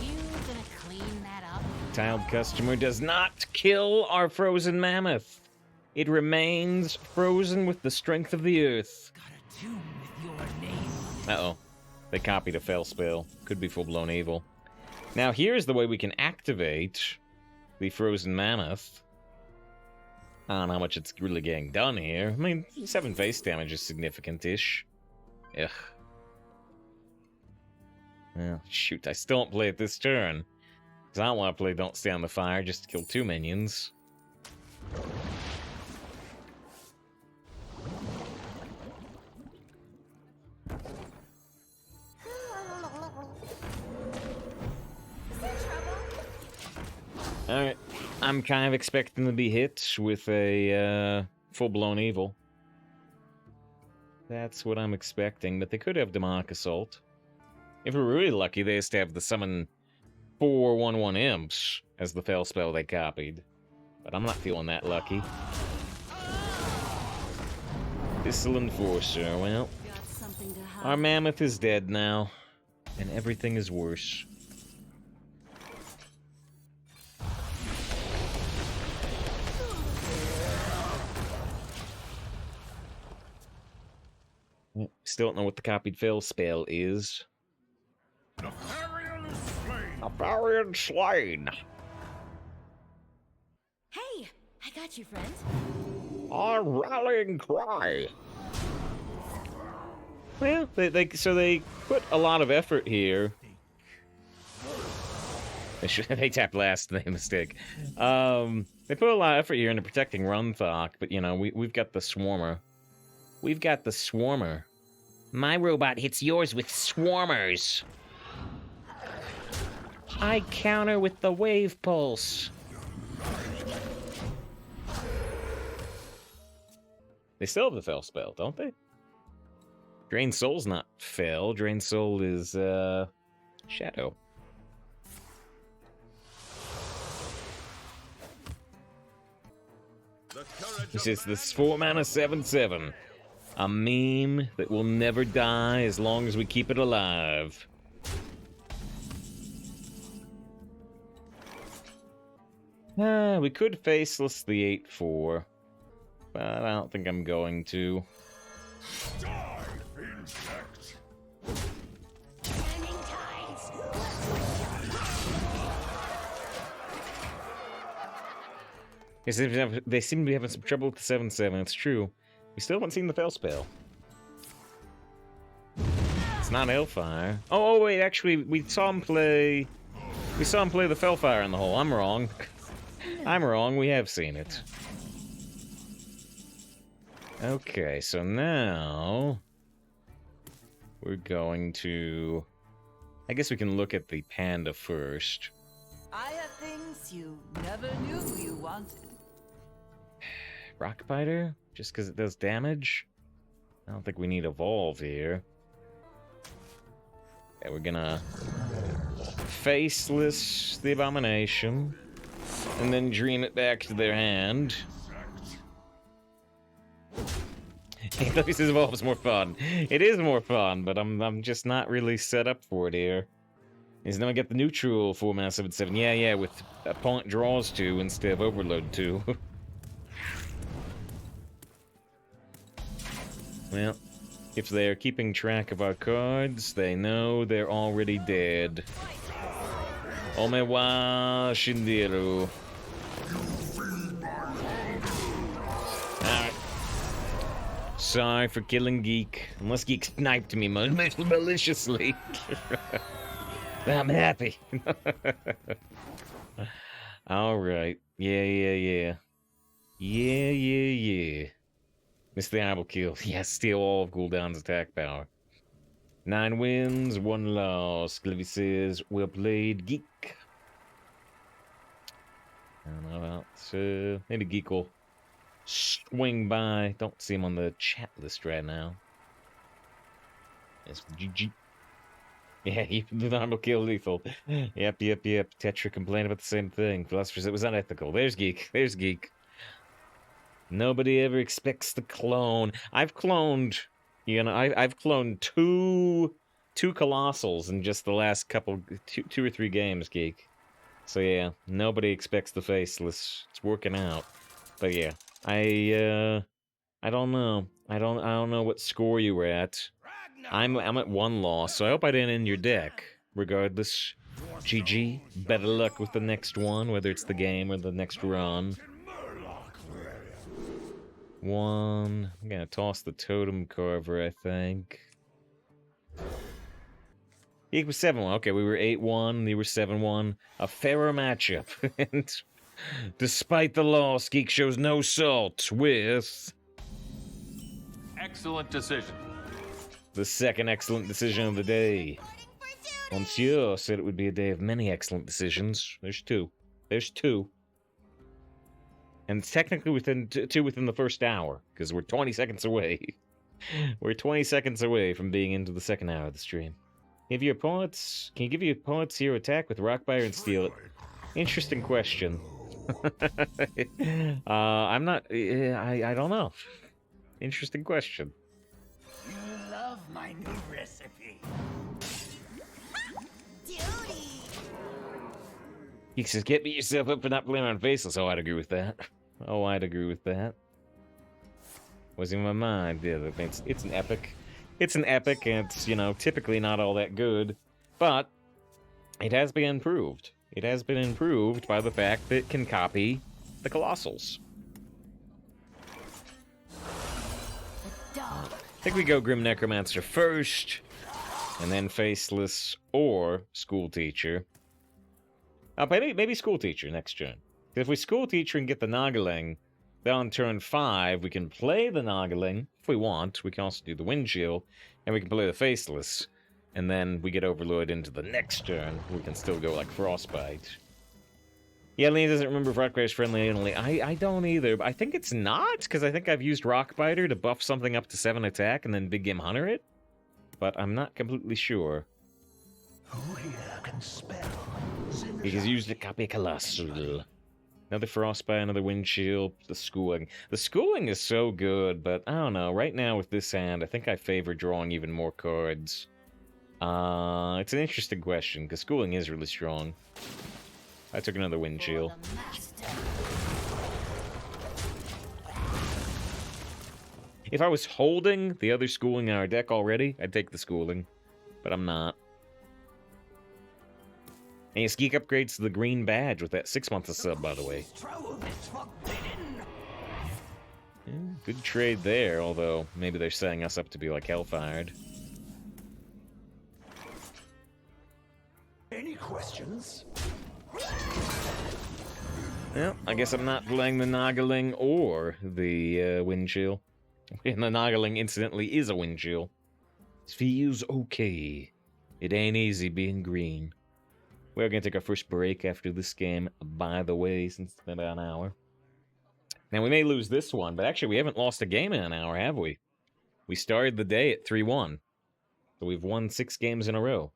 you gonna clean that up? Tiled customer does not kill our frozen mammoth. It remains frozen with the strength of the earth. Got a tomb with your name on it. Uh-oh. They copied a fail spell. Could be full-blown evil. Now, here's the way we can activate the frozen mammoth. I don't know how much it's really getting done here. I mean, 7 face damage is significant-ish. Ugh. Well, shoot, I still don't play it this turn. Because I don't want to play Don't Stay on the Fire just to kill 2 minions. Alright, I'm kind of expecting to be hit with a full-blown evil. That's what I'm expecting, but they could have Demonic Assault. If we're really lucky, they just have the summon 4 1/1 imps as the fail spell they copied. But I'm not feeling that lucky. This'll Enforcer, well, our mammoth is dead now, and everything is worse. Still don't know what the copied fail spell is. Nefarian slain. Nefarian slain. Hey, I got you, friend. Our rallying cry. Well, they put a lot of effort here. They tapped last, they mistake. They put a lot of effort here into protecting Runthok, but you know, we've got the Swarmer. We've got the Swarmer. My robot hits yours with swarmers. I counter with the wave pulse. They still have the fail spell, don't they? Drain Soul's not fail. Drain Soul is, Shadow. This is this 4-mana 7/7. A meme that will never die as long as we keep it alive. We could faceless the 8/4, but I don't think I'm going to. Die, insect. Turning tides. They seem to be having some trouble with the 7/7, it's true. We still haven't seen the fail spell. It's not Hellfire. Oh, wait, actually, we saw him play the Fellfire in the hole. I'm wrong. I'm wrong, we have seen it. Okay, so now we're going to... I guess we can look at the panda first. I have things you never knew you wanted. Rockbiter? Just because it does damage? I don't think we need Evolve here. Yeah, we're gonna Faceless the Abomination, and then dream it back to their hand. This Evolve is more fun. It is more fun, but I'm just not really set up for it here. Is now I get the neutral 4-mana 7/7. Yeah, with opponent draws 2 instead of overload 2. Well, if they're keeping track of our cards, they know they're already dead. Omewa Shindiru. Alright. Sorry for killing Geek. Unless Geek sniped me maliciously. I'm happy. Alright. Yeah. Miss the honorable kill. Yes, steal all of Gul'dan's attack power. 9 wins, 1 loss. Glivy says, well played, Geek. I don't know about, maybe Geek will swing by. Don't see him on the chat list right now. That's GG. Yeah, even the normal kill lethal. Yep. Tetra complained about the same thing. Philosophers, it was unethical. There's Geek. There's Geek. Nobody ever expects the clone. I've cloned, I've cloned two Colossals in just the last two or three games, Geek. So yeah, nobody expects the faceless. It's working out. But yeah, I don't know. I don't know what score you were at. I'm at 1 loss, so I hope I didn't end your deck. Regardless, GG. Better luck with the next one, whether it's the game or the next run. I'm gonna toss the totem carver, I think. He was 7-1. Okay, we were 8-1, they were 7-1. A fairer matchup. And despite the loss, Geek shows no salt with... Excellent decision. The second excellent decision of the day. Monsieur said it would be a day of many excellent decisions. There's two. There's two. And technically two within the first hour, because we're 20 seconds away. We're 20 seconds away from being into the second hour of the stream. Can you give your opponents hero attack with Rockbiter and steal it? Interesting question. I'm not... I don't know. Interesting question. You love my new recipe. He says, get yourself up for not playing on Faceless. Oh, I'd agree with that. Oh, I'd agree with that. Was in my mind. Yeah, it's an epic. It's an epic, and it's, typically not all that good. But it has been improved. It has been improved by the fact that it can copy the Colossals. I think we go Grim Necromancer first, and then Faceless or School Teacher. Maybe School Teacher next turn. If we School Teacher and get the Noggling, then on turn 5, we can play the Noggling, if we want. We can also do the Windshield, and we can play the Faceless. And then we get Overlord into the next turn. We can still go like Frostbite. Yeah, Lena doesn't remember if Rockbiter's friendly only. I don't either, but I think it's not, because I think I've used Rockbiter to buff something up to 7 attack and then Big Game Hunter it. But I'm not completely sure. Who here can spell? He has used a copy Colossal. Another Frostbite, another Windshield, the Schooling. The Schooling is so good, but I don't know. Right now with this hand, I think I favor drawing even more cards. It's an interesting question, because Schooling is really strong. I took another Windshield. If I was holding the other Schooling in our deck already, I'd take the Schooling. But I'm not. And you Geek upgrades to the green badge with that 6 months of sub, by the way. Yeah, good trade there, although maybe they're setting us up to be like Hellfired. Any questions? Well, I guess I'm not playing the Noggling or the Windshield. And the Noggling, incidentally, is a Windshield. It feels okay. It ain't easy being green. We're going to take our first break after this game, by the way, since it's been about an hour. Now, we may lose this one, but actually we haven't lost a game in an hour, have we? We started the day at 3-1. So we've won 6 games in a row.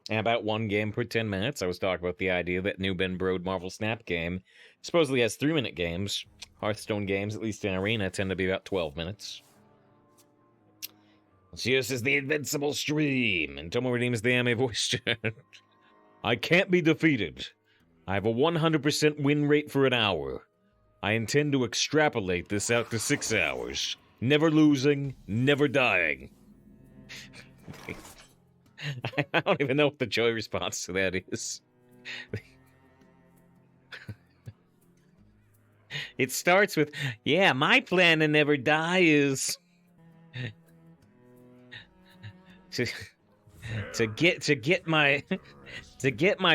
And about 1 game per 10 minutes. I was talking about the idea that new Ben Brode Marvel Snap game supposedly has 3-minute games. Hearthstone games, at least in Arena, tend to be about 12 minutes. This is the Invincible Stream, and Tomo redeems the anime voice chat. I can't be defeated. I have a 100% win rate for an hour. I intend to extrapolate this out to 6 hours. Never losing, never dying. I don't even know what the joy response to that is. It starts with, yeah, my plan to never die is... to get my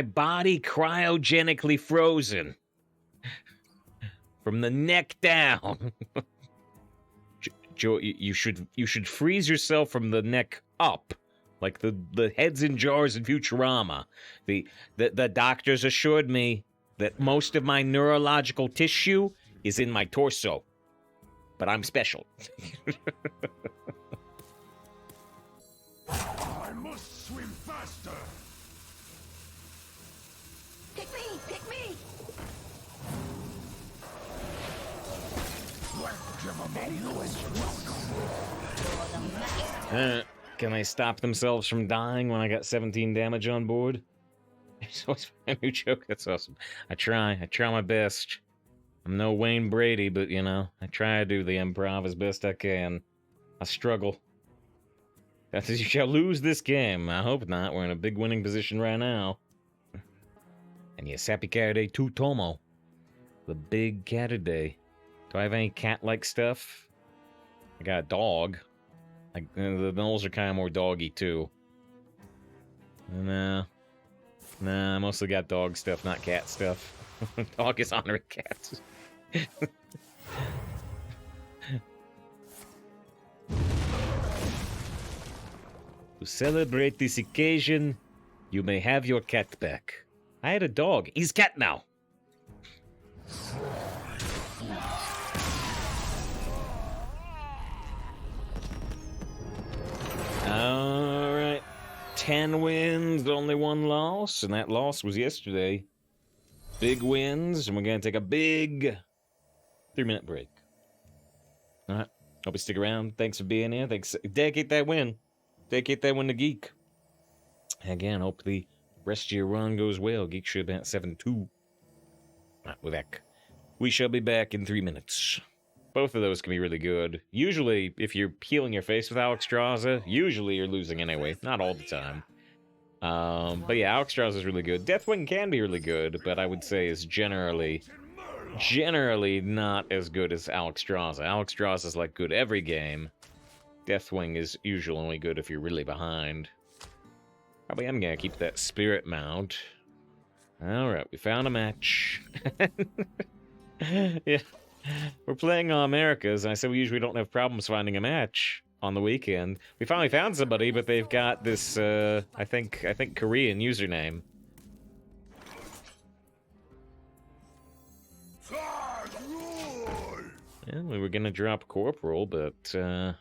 body cryogenically frozen from the neck down. Joe, you should freeze yourself from the neck up, like the heads in jars in Futurama. The doctors assured me that most of my neurological tissue is in my torso, but I'm special. faster! Pick me! Pick me! Can they stop themselves from dying when I got 17 damage on board? It's always a new joke. That's awesome. I try my best. I'm no Wayne Brady, but you know, I try to do the improv as best I can. I struggle. That is, you shall lose this game. I hope not. We're in a big winning position right now. And yes, happy cat day to Tomo. The big cat day. Do I have any cat-like stuff? I got a dog. Like, the gnolls are kind of more doggy, too. Nah, I mostly got dog stuff, not cat stuff. Dog is honoring cats. To celebrate this occasion, you may have your cat back. I had a dog. He's cat now. Alright. 10 wins, only 1 loss, and that loss was yesterday. Big wins, and we're gonna take a big 3-minute break. Alright. Hope you stick around. Thanks for being here. Thanks. Dedicate that win. Dedicate that win to Geek. Again, hope the rest of your run goes well. Geek should have been at 7-2. Alright, we're back. We shall be back in 3 minutes. Both of those can be really good. Usually, if you're peeling your face with Alexstrasza, usually you're losing anyway. Not all the time. But yeah, Alexstrasza is really good. Deathwing can be really good, but I would say is generally not as good as Alexstrasza. Alexstrasza is like good every game. Deathwing is usually only good if you're really behind. Probably am gonna keep that spirit mount. Alright, we found a match. Yeah. We're playing Americas, and I said we usually don't have problems finding a match on the weekend. We finally found somebody, but they've got this, I think Korean username. Yeah, we were gonna drop Corporal, but, maybe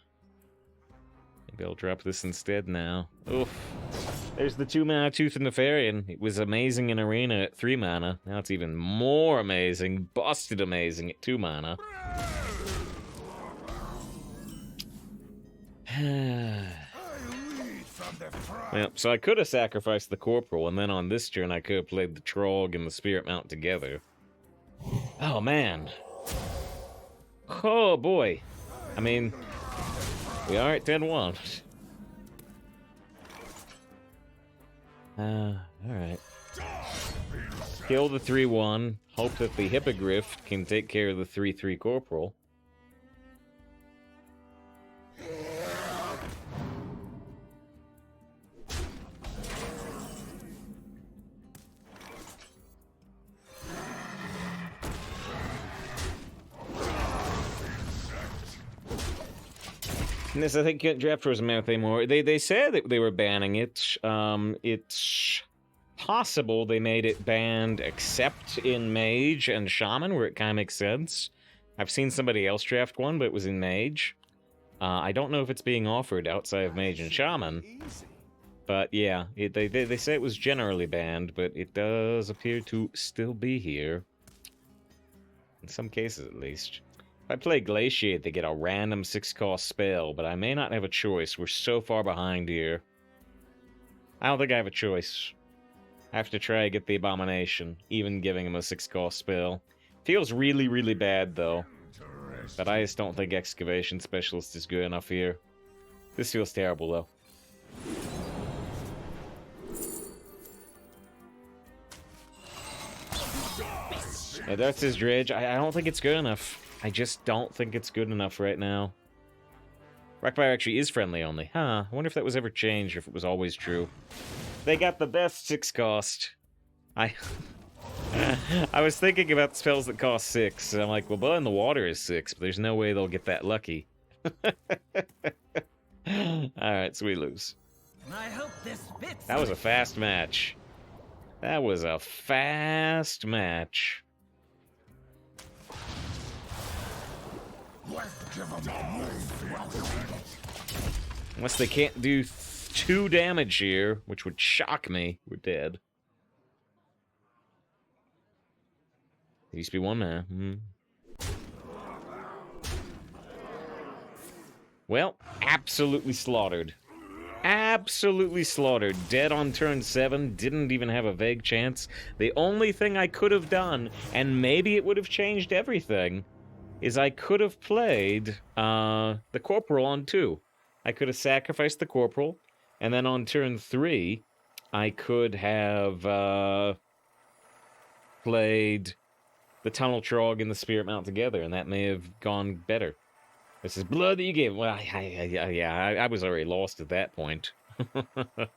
I'll drop this instead now. Oof. There's the 2-mana Tooth and Nefarian. It was amazing in Arena at 3 mana. Now it's even more amazing. Busted amazing at 2 mana. Well, so I could have sacrificed the Corporal, and then on this turn I could have played the Trog and the Spirit Mount together. Oh, man. Oh, boy. I mean, we are at 10-1. Alright. Kill the 3-1. Hope that the Hippogriff can take care of the 3-3 Corporal. This, I think, draft wasn't Mammoth anymore. They said that they were banning it. It's possible they made it banned except in Mage and Shaman, where it kind of makes sense. I've seen somebody else draft one, but it was in Mage. I don't know if it's being offered outside of Mage and Shaman. But yeah, they say it was generally banned, but it does appear to still be here. In some cases, at least. If I play Glaciate, they get a random 6-cost spell, but I may not have a choice. We're so far behind here. I don't think I have a choice. I have to try to get the Abomination, even giving him a 6-cost spell. Feels really, really bad, though. But I just don't think Excavation Specialist is good enough here. This feels terrible, though. Yeah, that's his Dredge. I don't think it's good enough. I just don't think it's good enough right now. Rockfire actually is friendly only. Huh, I wonder if that was ever changed or if it was always true. They got the best 6-cost. I was thinking about spells that cost 6. And I'm like, well, Blood in the Water is 6, but there's no way they'll get that lucky. Alright, so we lose. I hope this fits. That was a fast match. That was a fast match. Unless they can't do 2 damage here, which would shock me. We're dead. There used to be 1 mana. Well, absolutely slaughtered. Absolutely slaughtered. Dead on turn 7. Didn't even have a vague chance. The only thing I could have done, and maybe it would have changed everything, is I could have played the Corporal on 2. I could have sacrificed the Corporal, and then on turn 3, I could have played the Tunnel Trog and the Spirit Mount together, and that may have gone better. This is blood that you gave. Well, I was already lost at that point. I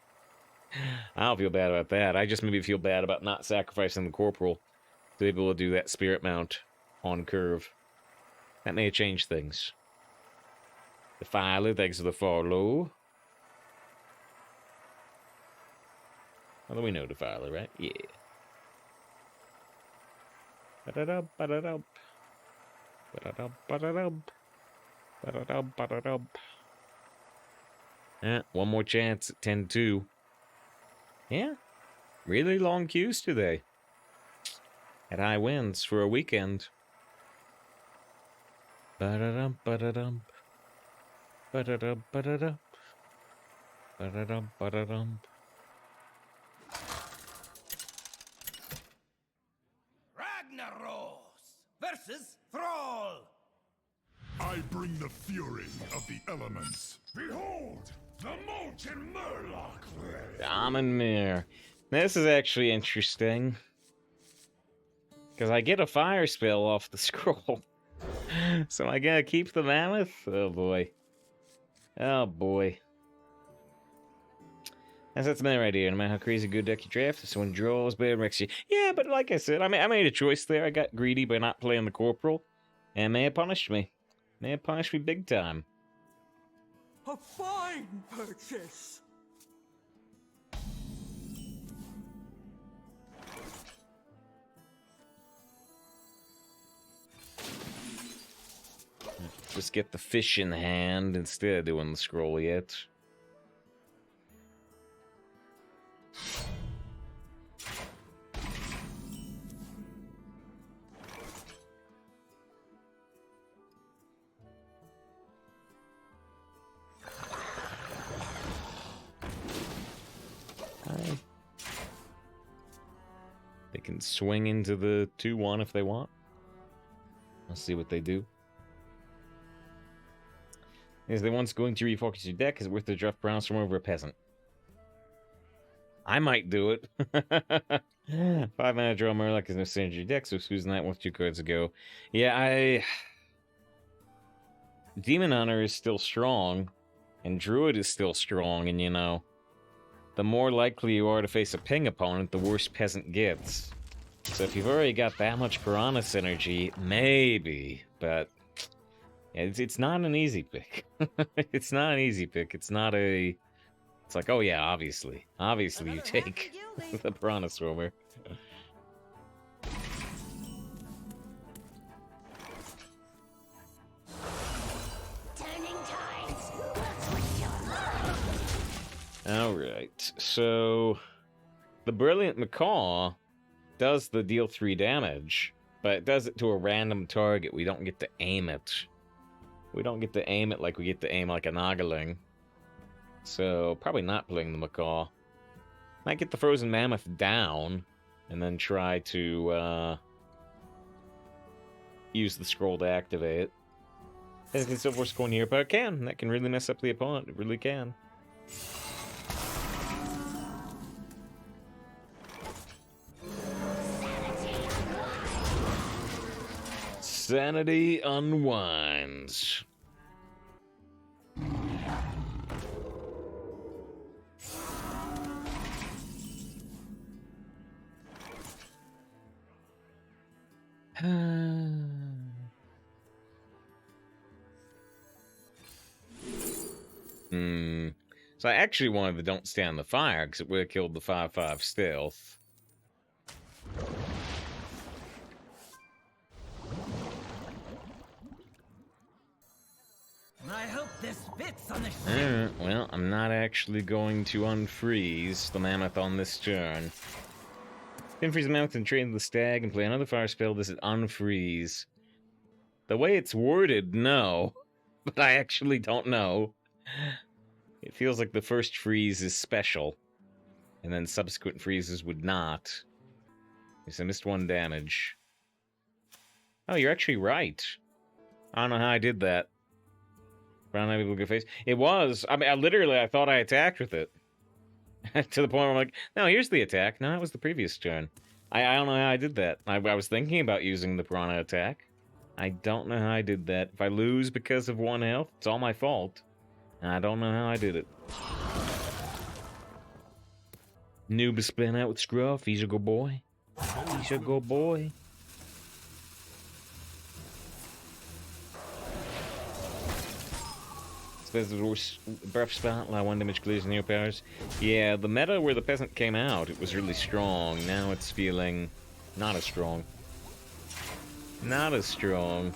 don't feel bad about that. I just maybe feel bad about not sacrificing the Corporal to be able to do that Spirit Mount on curve. That may have changed things. Defiler, thanks for the follow. Well, we know Defiler, right? Yeah. Ba-da-dum, ba-da-dum. Ba-da-dum, ba-da-dum. Ba-da-dum, ba-da-dum. One more chance at 10-2. Yeah. Really long queues today. At high wins for a weekend. Ba-da-dum, ba-da-dum. Ba-da-dum, ba-da-dum. Ba-da-dum, ba-da-dum. Ragnaros versus Thrall. I bring the fury of the elements. Behold, the molten murloc variant. Shaman. This is actually interesting. Because I get a fire spell off the scroll. So I gotta keep the mammoth? Oh boy. Oh boy. That's my idea. No matter how crazy good deck you draft, if someone draws bad wrecks you. Yeah, but like I said, I made a choice there. I got greedy by not playing the Corporal. And may have punished me. May have punished me big time. A fine purchase. Just get the fish in hand instead of doing the scroll yet. They can swing into the 2-1 if they want. Let's see what they do. Is they once going to refocus your deck? Is it worth the draft Brownstorm over a peasant? I might do it. 5 mana draw Murloc is no synergy deck, so Susan Knight with 2 cards ago. Yeah, Demon Hunter is still strong, and Druid is still strong, and you know, the more likely you are to face a ping opponent, the worse peasant gets. So if you've already got that much Piranha synergy, maybe, but it's not an easy pick. It's not an easy pick. It's not a... It's like, oh yeah, obviously. Obviously you take the Piranha Swarmer. Turning tides. That's what you're. Alright, so... The Brilliant Macaw does the deal 3 damage, but it does it to a random target. We don't get to aim it. We don't get to aim it like we get to aim like a Nagaling. So, probably not playing the Macaw. Might get the Frozen Mammoth down, and then try to, use the scroll to activate it. It can still force going here, but it can. That can really mess up the opponent. It really can. Sanity unwinds. So I actually wanted the Don't Stand the Fire, because it would have killed the 5/5 stealth. I hope this fits on the ship. Alright, well, I'm not actually going to unfreeze the mammoth on this turn. Unfreeze the mammoth and train the stag and play another fire spell. This is unfreeze. The way it's worded, no. But I actually don't know. It feels like the first freeze is special. And then subsequent freezes would not. Yes, I missed 1 damage. Oh, you're actually right. I don't know how I did that. Brown eye with good face. It was. I mean, I thought I attacked with it. To the point where I'm like, no, here's the attack. No, that was the previous turn. I don't know how I did that. I was thinking about using the piranha attack. I don't know how I did that. If I lose because of 1 health, it's all my fault. And I don't know how I did it. Noob spin out with Scruff. He's a good boy. He's a good boy. Breath spot, allow 1 damage clears neo powers. Yeah, the meta where the peasant came out, it was really strong. Now it's feeling not as strong. Not as strong.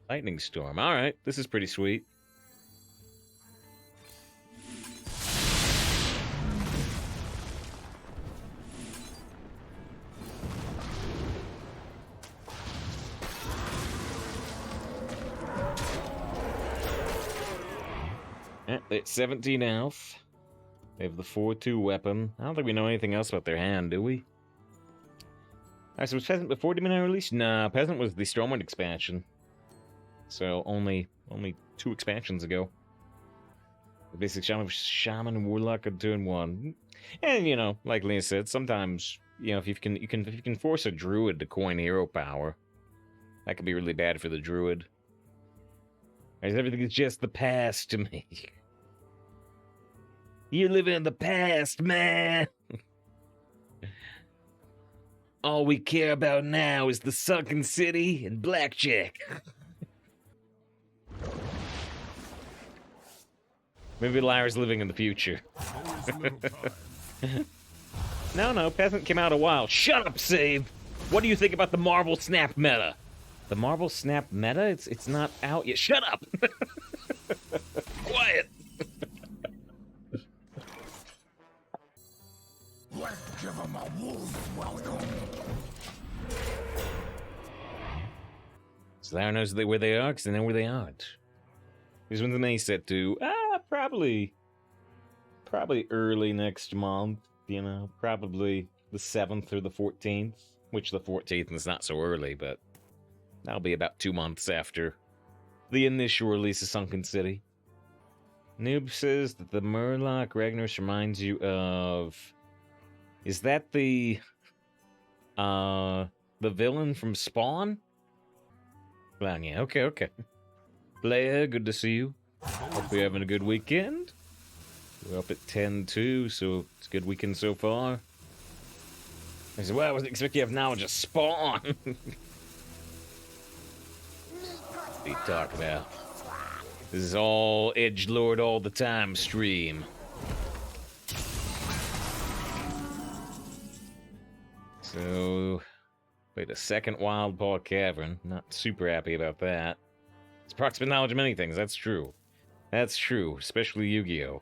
Lightning storm. Alright, this is pretty sweet. It's 17 health. They have the 4-2 weapon. I don't think we know anything else about their hand, do we? Alright, so was Peasant before Demon release? Nah, Peasant was the Stormwind expansion. So only 2 expansions ago. The basic Shaman and Warlock are doing 1. And, you know, like Lena said, sometimes, you know, if you can force a druid to coin hero power, that could be really bad for the druid. Everything is just the past to me. You're living in the past, man. All we care about now is the Sunken City and blackjack. Maybe Lyra's living in the future. No, Peasant came out a while. Shut up, Save! What do you think about the Marble Snap meta? The Marble Snap meta? It's not out yet. Shut up! Quiet! Let's give him a wolf welcome. So Lyra knows where they are, because they know where they aren't. Here's when the May set to, probably early next month, you know, probably the 7th or the 14th, which the 14th is not so early, but that'll be about 2 months after the initial release of Sunken City. Noob says that the Murloc Ragnaros reminds you of... Is that the villain from Spawn? Well, yeah, okay. Blair, good to see you. Hope you're having a good weekend. We're up at 10-2, so it's a good weekend so far. I said, well, I wasn't expecting you to have knowledge of Spawn. What are you talking about? This is all edgelord all the time stream. So, played a second Wild Paw Cavern. Not super happy about that. It's approximate knowledge of many things, that's true. That's true, especially Yu-Gi-Oh!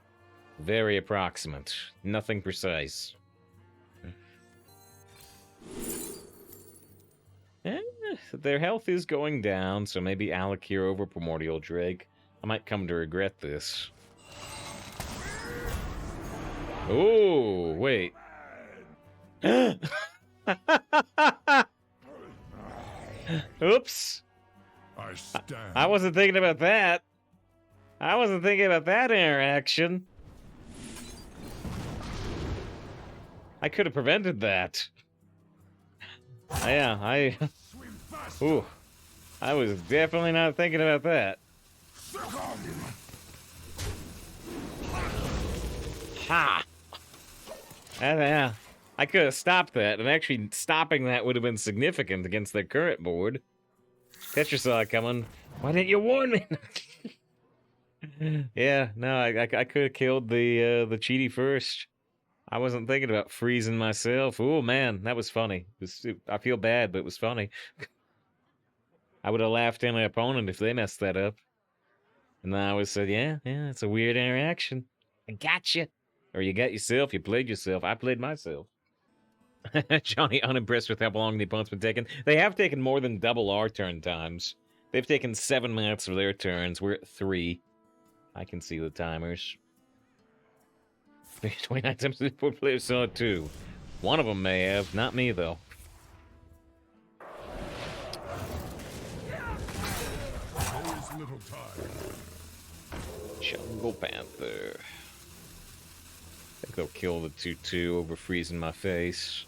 Very approximate. Nothing precise. Their health is going down, so maybe Alakir over Primordial Drake. I might come to regret this. Oh, wait. Oops. I stand. I wasn't thinking about that. I wasn't thinking about that interaction. I could have prevented that. Yeah, Ooh. I was definitely not thinking about that. Ha! Yeah. I could have stopped that, and actually stopping that would have been significant against their current board. Tetra saw it coming. Why didn't you warn me? Yeah, no, I could have killed the Cheaty first. I wasn't thinking about freezing myself. Oh man, that was funny. I feel bad, but it was funny. I would have laughed at my opponent if they messed that up. And then I always said, yeah, it's a weird interaction. I got you. Or you got yourself, you played yourself. I played myself. Johnny, unimpressed with how long the opponent's been taking. They have taken more than double our turn times. They've taken 7 minutes of their turns. We're at 3. I can see the timers. 29 times the 4 players saw it too. One of them may have, not me though. There is little time. Jungle Panther. I think they'll kill the 2/2 over freezing my face.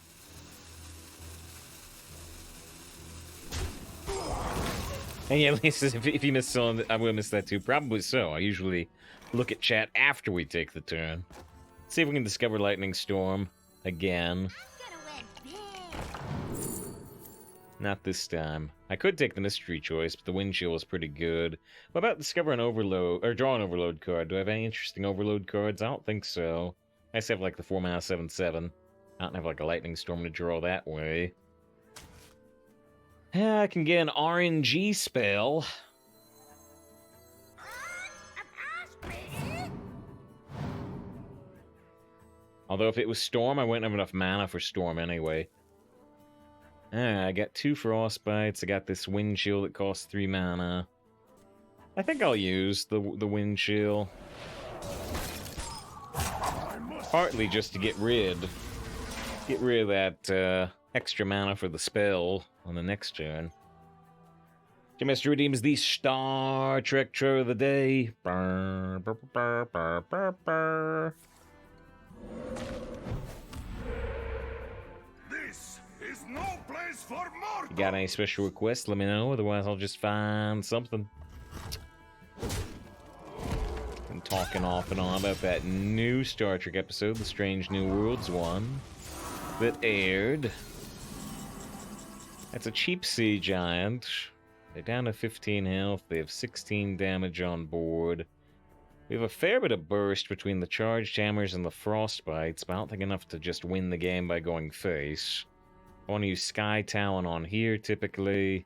And yeah, at least if you miss on, I will miss that too. Probably so. I usually look at chat after we take the turn. See if we can discover Lightning Storm again. Not this time. I could take the mystery choice, but the wind chill is pretty good. What about discover an overload or draw an overload card? Do I have any interesting overload cards? I don't think so. I just have like the 4-mana 7/7. I don't have like a Lightning Storm to draw that way. I can get an RNG spell. Although if it was Storm, I wouldn't have enough mana for Storm anyway. I got 2 Frostbites. I got this Wind Chill that costs 3 mana. I think I'll use the Wind Chill. Partly just to get rid of that extra mana for the spell on the next turn. Master redeems the Star Trek Tro of the Day. Burr, burr, burr, burr, burr, burr. This is no place for mortals. You got any special requests? Let me know. Otherwise, I'll just find something. Been talking off and on about that new Star Trek episode, the Strange New Worlds one, that aired. That's a cheap sea giant. They're down to 15 health. They have 16 damage on board. We have a fair bit of burst between the charged hammers and the frostbites, but I don't think enough to just win the game by going face. I want to use Sky Talon on here, typically.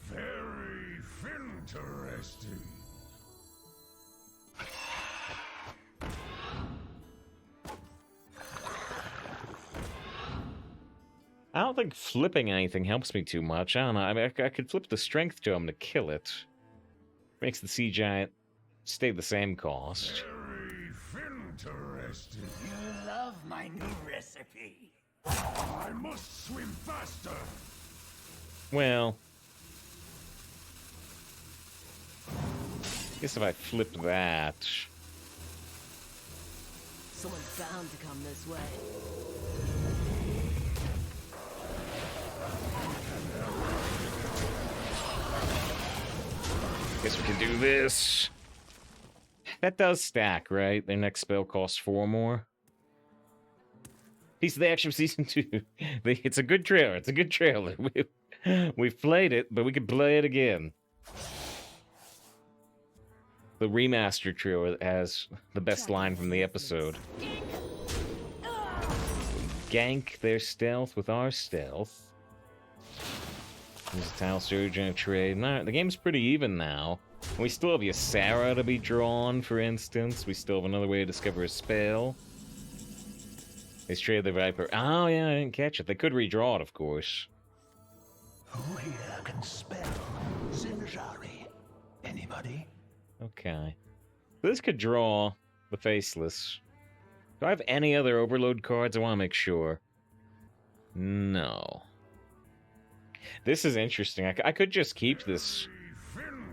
Very interesting. I don't think flipping anything helps me too much. I don't know. I mean, I could flip the strength to him to kill it. Makes the sea giant stay the same cost. Very interesting. You love my new recipe. I must swim faster. Well, I guess if I flip that, Someone's bound to come this way. guess we can do this. That does stack, right? Their next spell costs 4 more. Piece of the action of season 2. It's a good trailer. It's a good trailer. We've played it, but we could play it again. The remaster trailer has the best line from the episode. Gank their stealth with our stealth. There's a Tile Surgeon and trade. No, the game's pretty even now. We still have Ysera to be drawn, for instance. We still have another way to discover a spell. They traded the Viper. Oh, yeah, I didn't catch it. They could redraw it, of course. Who here can spell Zinjari? Anybody? Okay. This could draw the Faceless. Do I have any other Overload cards? I want to make sure. No. This is interesting. I could just keep this.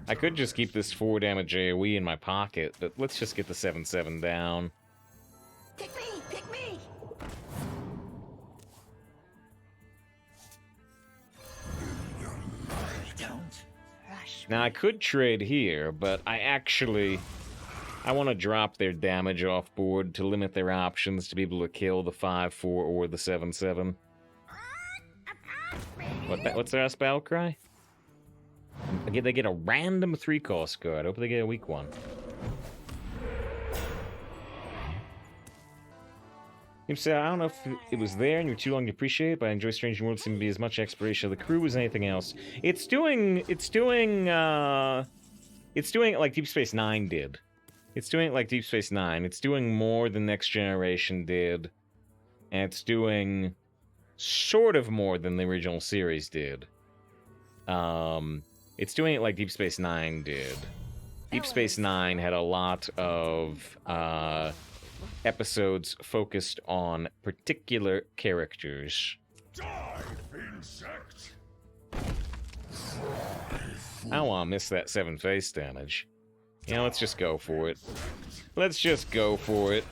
I could just keep this 4 damage AoE in my pocket, but let's just get the 7/7 down. Pick me! Pick me! Don't rush Now, I could trade here, but I want to drop their damage off board to limit their options to be able to kill the 5/4 or the 7/7. What's their spell cry? Again, they get a random 3-cost card. I hope they get a weak one. You say, I don't know if it was there and you're too long to appreciate it, but I enjoy Strange New Worlds seem to be as much exploration of the crew as anything else. It's doing like Deep Space Nine did. It's doing it like Deep Space Nine. It's doing more than Next Generation did. And it's doing sort of more than the original series did. It's doing it like Deep Space Nine did. Deep Space Nine had a lot of episodes focused on particular characters. Die, insect! I don't want to miss that 7 face damage. Yeah, let's just go for it. Let's just go for it.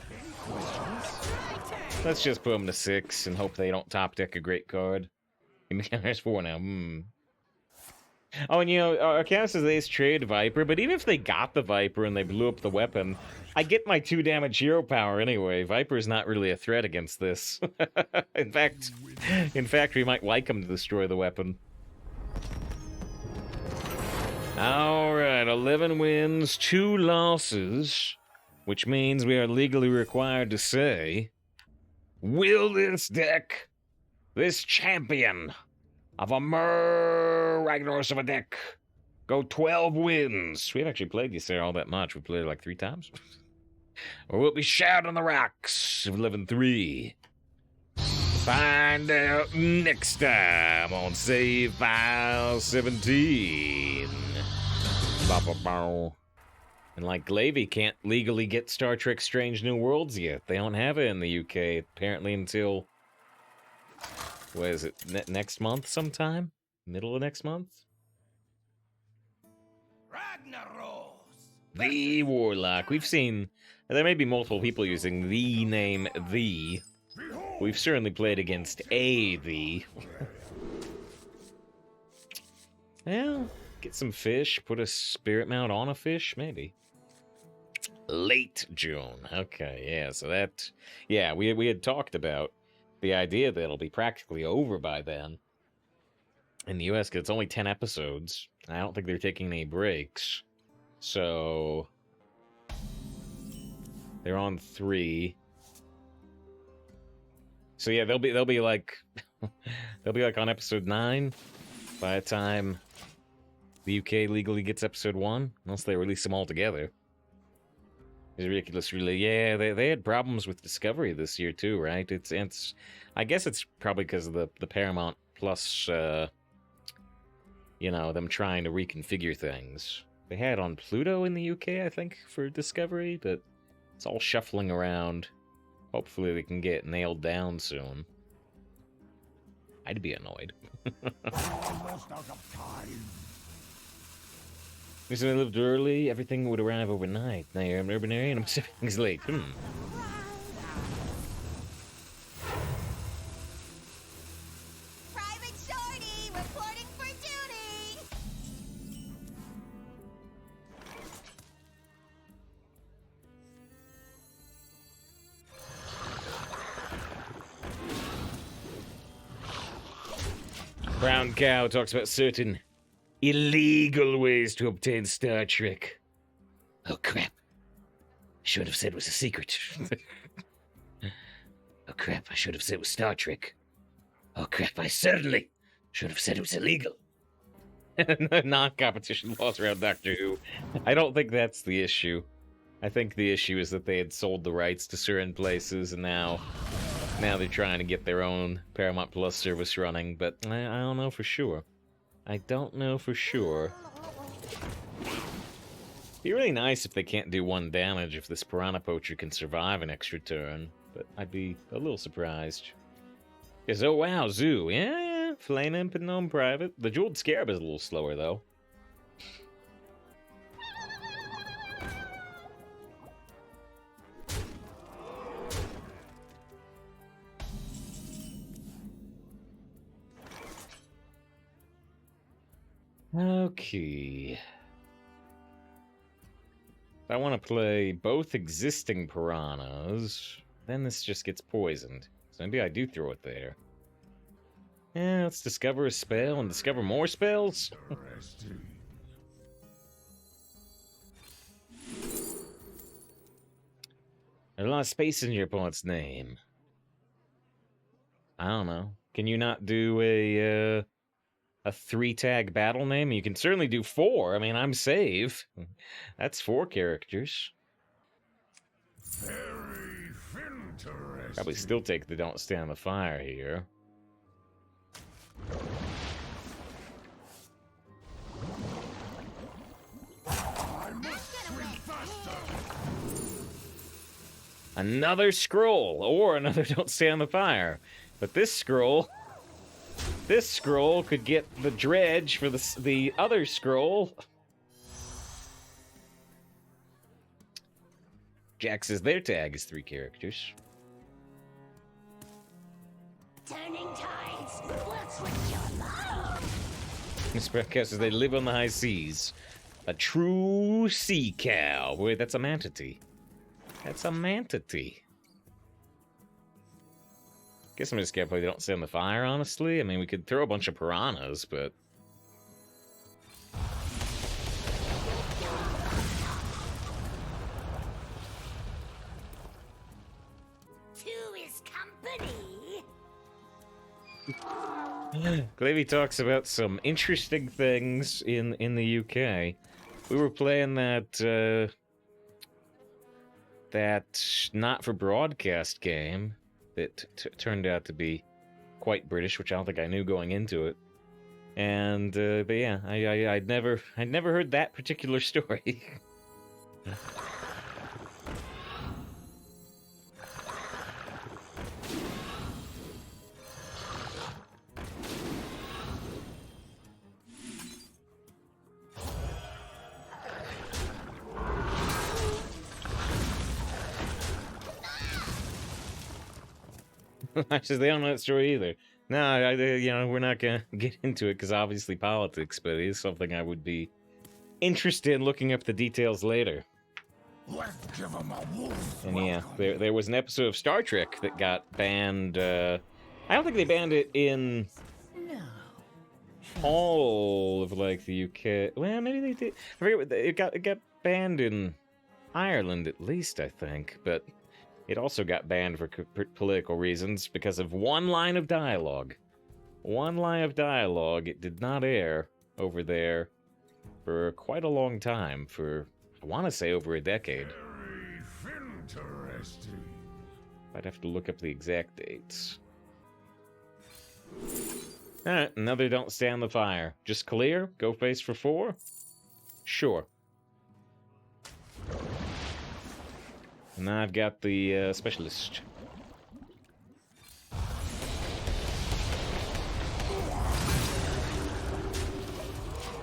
Let's just put them to 6 and hope they don't top deck a great card. There's 4 now. Oh, and you know, Arcanus says they trade Viper, but even if they got the Viper and they blew up the weapon, I get my 2 damage hero power anyway. Viper's not really a threat against this. in fact, we might like him to destroy the weapon. Alright, 11 wins, 2 losses, which means we are legally required to say, will this deck, this champion of a Ragnaros of a deck, go 12 wins? We haven't actually played this all that much. We played it like 3 times. Or we'll be shot on the rocks of 11-3. Find out next time on Save File 17. And like Glavy can't legally get Star Trek Strange New Worlds yet. They don't have it in the UK, apparently, until... what is it, next month sometime? Middle of next month? Ragnaros! The Warlock. We've seen... there may be multiple people using the name The. We've certainly played against a The. Well, get some fish, put a spirit mount on a fish, maybe. Late June. Okay, yeah, so that... yeah, we had talked about the idea that it'll be practically over by then in the US, because it's only 10 episodes. I don't think they're taking any breaks. So... they're on 3. So yeah, they'll be like they'll be like on episode 9 by the time the UK legally gets episode 1, unless they release them all together. It's ridiculous, really. Yeah, they had problems with Discovery this year too, right? It's I guess it's probably because of the Paramount Plus, you know, them trying to reconfigure things. They had on Pluto in the UK, I think, for Discovery, but it's all shuffling around. Hopefully they can get nailed down soon. I'd be annoyed. Almost out of time. If I lived early, everything would arrive overnight. Now you're an urban area and I'm shipping things late. Private Shorty reporting for duty. Brown Cow talks about certain illegal ways to obtain Star Trek. Oh crap. I should have said it was a secret. Oh crap, I should have said it was Star Trek. Oh crap, I certainly should have said it was illegal. Non-competition laws around Doctor Who. I don't think that's the issue. I think the issue is that they had sold the rights to certain places and now they're trying to get their own Paramount Plus service running, but I don't know for sure. I don't know for sure. Be really nice if they can't do 1 damage if this Piranha Poacher can survive an extra turn, but I'd be a little surprised. Yes, oh wow, Zoo. Yeah, Flame Imp and Gnome Private. The Jeweled Scarab is a little slower, though. Okay. If I want to play both existing piranhas, then this just gets poisoned. So maybe I do throw it there. Yeah, let's discover a spell and discover more spells. There's a lot of space in your opponent's name. I don't know. Can you not do a 3-tag battle name? You can certainly do 4. I mean, I'm Save. That's 4 characters. Very interesting. Probably still take the Don't Stand the Fire here. I must swim faster. Another scroll, or another Don't Stand the Fire. But this scroll could get the dredge for the other scroll. Jack says their tag is 3 characters. Turning tides will switch your mind. This broadcast says they live on the high seas. A true sea cow. Wait, that's a manatee. That's a manatee. Guess I'm just gonna play They Don't Stand the Fire, honestly. I mean, we could throw a bunch of piranhas, but... Two is company. Glavy talks about some interesting things in the UK. We were playing that not for broadcast game that turned out to be quite British, which I don't think I knew going into it. And but yeah, I'd never heard that particular story. Actually, they don't know that story either. No, you know, we're not gonna get into it because obviously politics, but it is something I would be interested in looking up the details later. Let's give him a wolf. And yeah, there was an episode of Star Trek that got banned. I don't think they banned it in all of like the UK. Well, maybe they did. I forget. It got banned in Ireland at least, I think, but. It also got banned for political reasons because of one line of dialogue. One line of dialogue. It did not air over there for quite a long time. For, I want to say, over a decade. Very interesting. I'd have to look up the exact dates. Alright, another Don't Stand the Fire. Just clear? Go face for 4? Sure. And now I've got the specialist.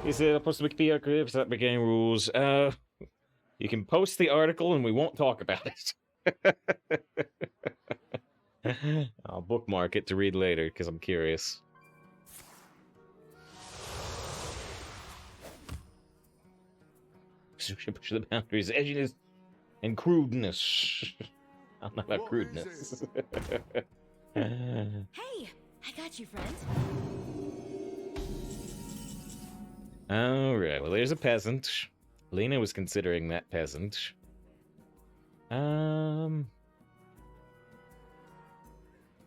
Is it supposed to be archives that beginning rules? You can post the article and we won't talk about it. I'll bookmark it to read later because I'm curious. Push the boundaries, edginess, and crudeness. I'm not about crudeness. Hey, I got you, friend. Alright, well there's a peasant. Lena was considering that peasant. Well,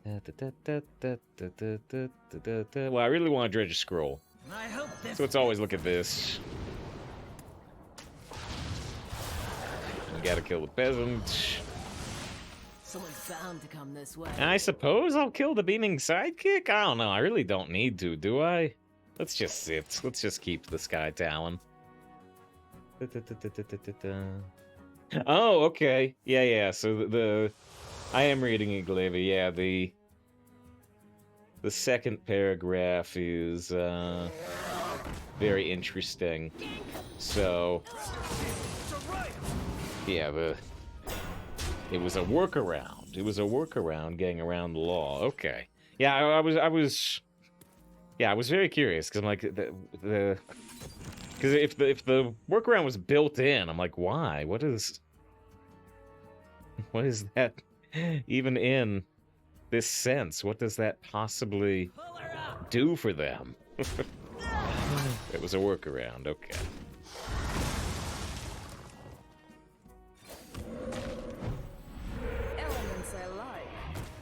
I really want to dredge a scroll. I hope this. So let's always look at this. We gotta kill the peasant. Someone's bound to come this way. And I suppose I'll kill the beaming sidekick? I don't know, I really don't need to, do I? Let's just sit. Let's just keep the Sky Talon. Oh, okay. Yeah, so the I am reading it, Glavy. Yeah, the second paragraph is very interesting. So yeah, it was a workaround. It was a workaround getting around the law. Okay. Yeah, I was very curious because I'm like because if the workaround was built in, I'm like, why? What is that even in this sense? What does that possibly do for them? It was a workaround. Okay.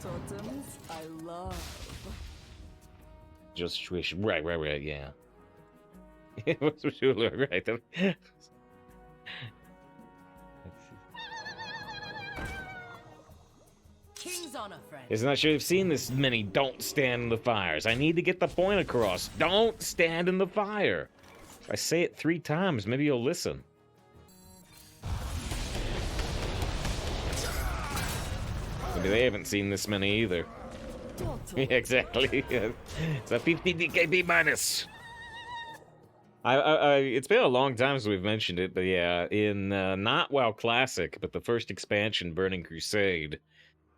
Totems I love. Just swish. Right, yeah. What's right? King's honor, friend. Isn't that sure you've seen this many don't stand in the fires? I need to get the point across. Don't stand in the fire. If I say it 3 times, maybe you'll listen. Maybe they haven't seen this many either. Yeah, exactly. It's a 50 DKB minus. It's been a long time since we've mentioned it, but yeah, in not WoW Classic, but the first expansion, Burning Crusade,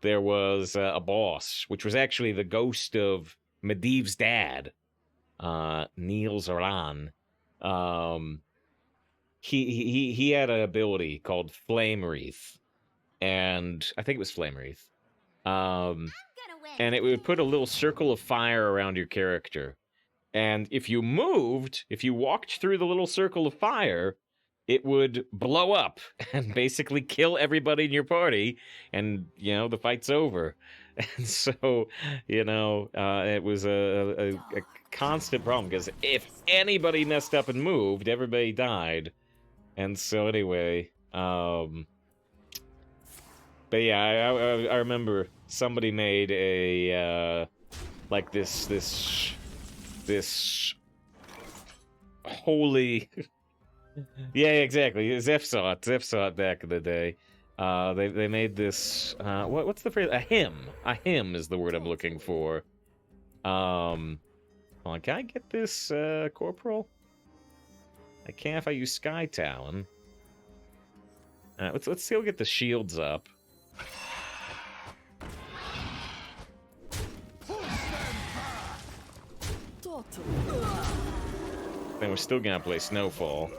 there was a boss, which was actually the ghost of Medivh's dad, Neil Zoran. He had an ability called Flame Wreath, and I think it was Flame Wreath. And it would put a little circle of fire around your character. And if you walked through the little circle of fire, it would blow up and basically kill everybody in your party, and, the fight's over. And so, it was a constant problem, because if anybody messed up and moved, everybody died. And so anyway, but yeah, I remember somebody made a, like this holy... Yeah, exactly. Zeph saw it back in the day. They made this, what's the phrase? A hymn is the word I'm looking for. Hold on, can I get this, Corporal? I can if I use Sky Talon. Let's still get the shields up. Then we're still gonna play Snowfall.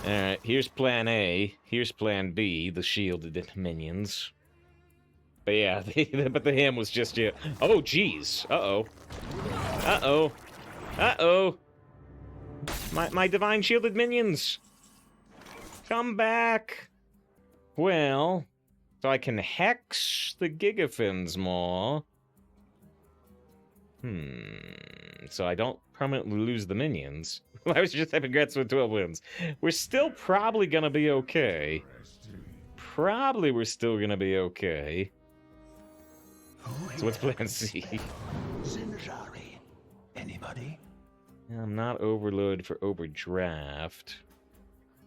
Alright, here's plan A. Here's plan B, the shielded minions. But yeah, but the hymn was just, yeah. Oh, jeez. Uh-oh. Uh-oh. Uh-oh. My divine shielded minions. Come back. Well, so I can hex the Gigafins more. So I don't permanently lose the minions. I was just having Gretz with 12 wins. We're still probably gonna be okay. We're still gonna be okay. So what's plan C? Zinjari. Anybody? I'm not overloaded for overdraft.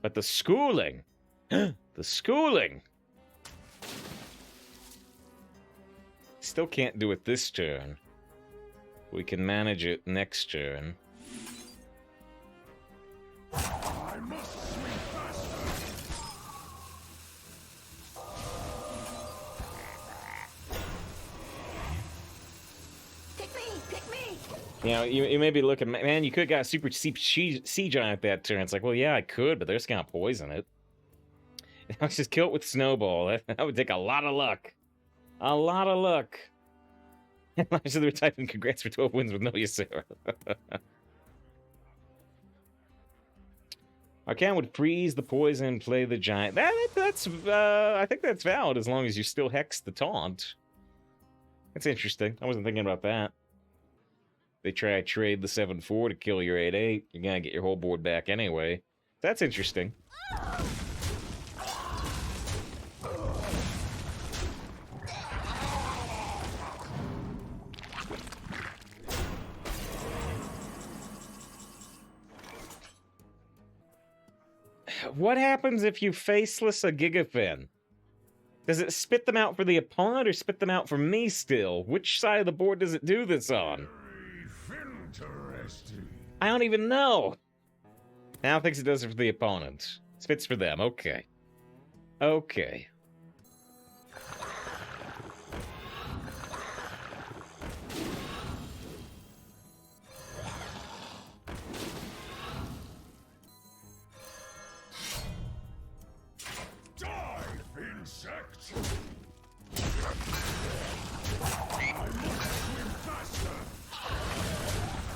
But the schooling! The schooling! Still can't do it this turn. We can manage it next turn. I must swing faster. Pick me! You may be looking, man, you could have got a super sea giant that turn. It's like, well, yeah, I could, but they're just gonna poison it. Let's just kill it with Snowball. That would take a lot of luck. A lot of luck. So they were typing congrats for 12 wins with no Ysera. Arcan would freeze the poison and play the giant. That's I think that's valid as long as you still hex the taunt. That's interesting. I wasn't thinking about that. They try to trade the 7-4 to kill your 8-8. You're gonna get your whole board back anyway. That's interesting. What happens if you faceless a Gigafin? Does it spit them out for the opponent or spit them out for me still? Which side of the board does it do this on? Interesting. I don't even know. Now thinks it does it for the opponent. Spits for them. Okay. Okay. Insect.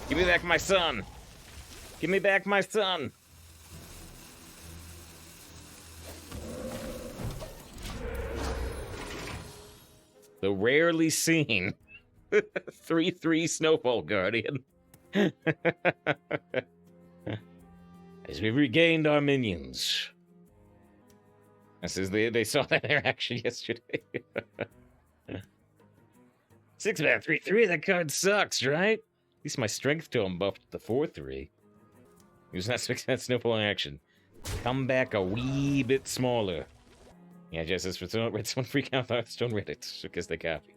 Give me back my son. Give me back my son. The rarely seen 3/3 Snowfall Guardian. As we've regained our minions. This is they saw that interaction yesterday. 6-man 3/3, that card sucks, right? At least my strength tome buffed the 4/3. Use that 6-man Snowfall in action. Come back a wee bit smaller. Yeah, just as for someone freak out Hearthstone Reddit because they copied.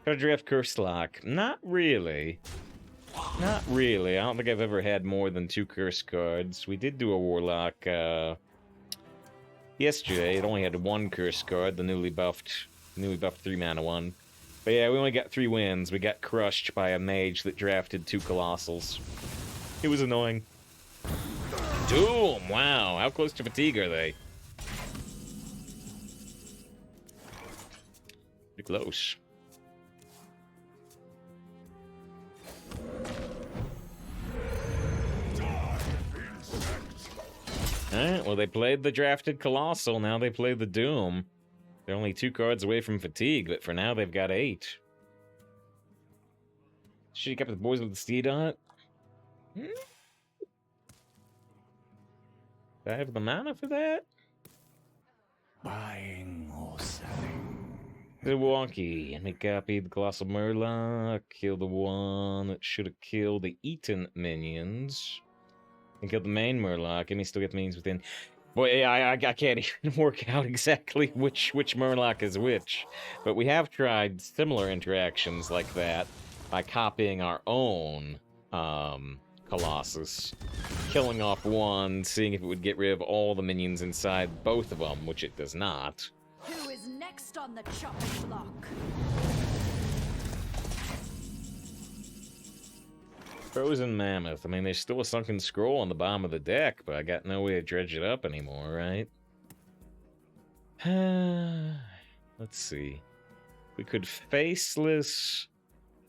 Card draft curse lock. Not really. Not really. I don't think I've ever had more than 2 curse cards. We did do a warlock yesterday. It only had 1 curse card, the newly buffed 3-mana one. But yeah, we only got 3 wins. We got crushed by a mage that drafted 2 colossals. It was annoying. Doom! Wow, how close to fatigue are they? Pretty close. Alright, well they played the drafted Colossal, now they play the Doom. They're only 2 cards away from fatigue, but for now they've got 8. Should you kept the boys with the steed on it? Do I have the mana for that? Buying or selling. The wonky. And we copied the Colossal Murloc. Kill the one that should have killed the Eaton minions. And killed the main Murloc, and he still gets minions within. Boy, yeah, I can't even work out exactly which Murloc is which. But we have tried similar interactions like that by copying our own Colossus. Killing off one, seeing if it would get rid of all the minions inside both of them, which it does not. Who is next on the chopping block? Frozen Mammoth. I mean, there's still a Sunken Scroll on the bottom of the deck, but I got no way to dredge it up anymore, right? Let's see. We could Faceless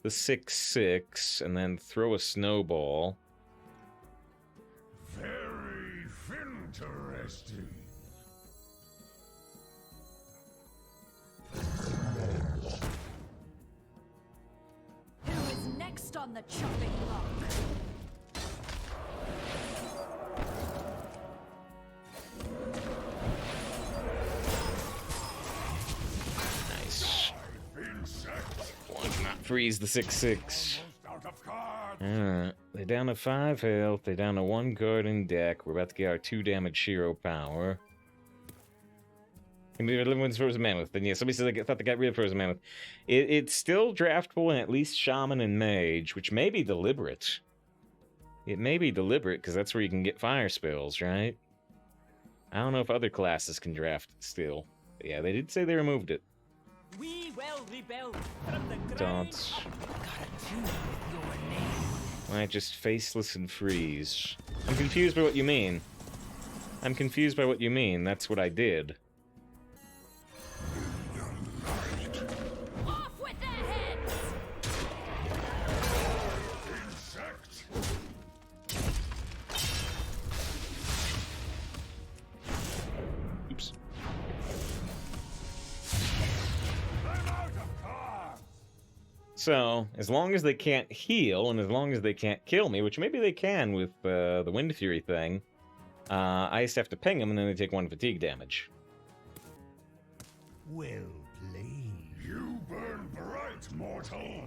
the 6/6 and then throw a Snowball. Very interesting. Who is next on the chopping block? Nice. One cannot freeze the 6/6. Alright, they're down to 5 health, they're down to 1 card in deck. We're about to get our 2 damage hero power. Can we live with Frozen Mammoth? Then yeah, somebody said they thought they got rid of Frozen Mammoth. It's still draftable in at least Shaman and Mage, which may be deliberate. It may be deliberate, because that's where you can get fire spells, right? I don't know if other classes can draft it still. But yeah, they did say they removed it. We will rebuild from the ground Dance. up. Gotta tune with your name. Alright, just Faceless and Freeze. I'm confused by what you mean. I'm confused by what you mean. That's what I did. Off with their heads! Insect. Oops. I'm out of cards. So, as long as they can't heal, and as long as they can't kill me, which maybe they can with the Wind Fury thing, I just have to ping them, and then they take 1 fatigue damage. Well played. You burn bright, mortal.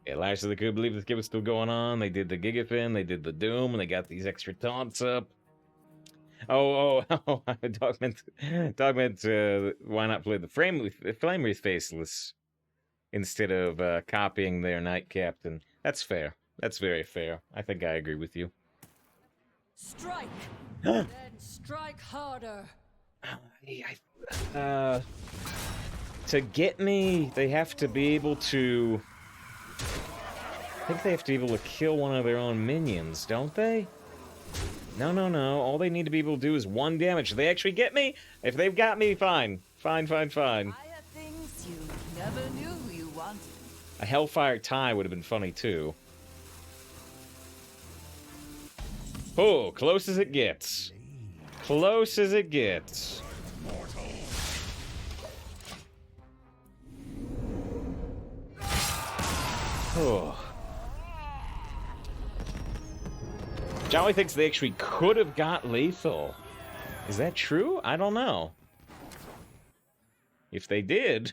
Yeah, last year they couldn't believe this game was still going on. They did the Gigafin, they did the Doom, and they got these extra taunts up. Dog meant, why not play the Flame Wreath Faceless instead of copying their Knight Captain? That's fair. That's very fair. I think I agree with you. Strike! Then strike harder! To get me, they have to be able to... I think they have to be able to kill one of their own minions, don't they? No. All they need to be able to do is 1 damage. Do they actually get me? If they've got me, fine. Fine. I have things you never knew you wanted. A Hellfire tie would have been funny, too. Oh, close as it gets. Close as it gets. Mortal. Oh. Jolly thinks they actually could have got lethal. Is that true? I don't know. If they did,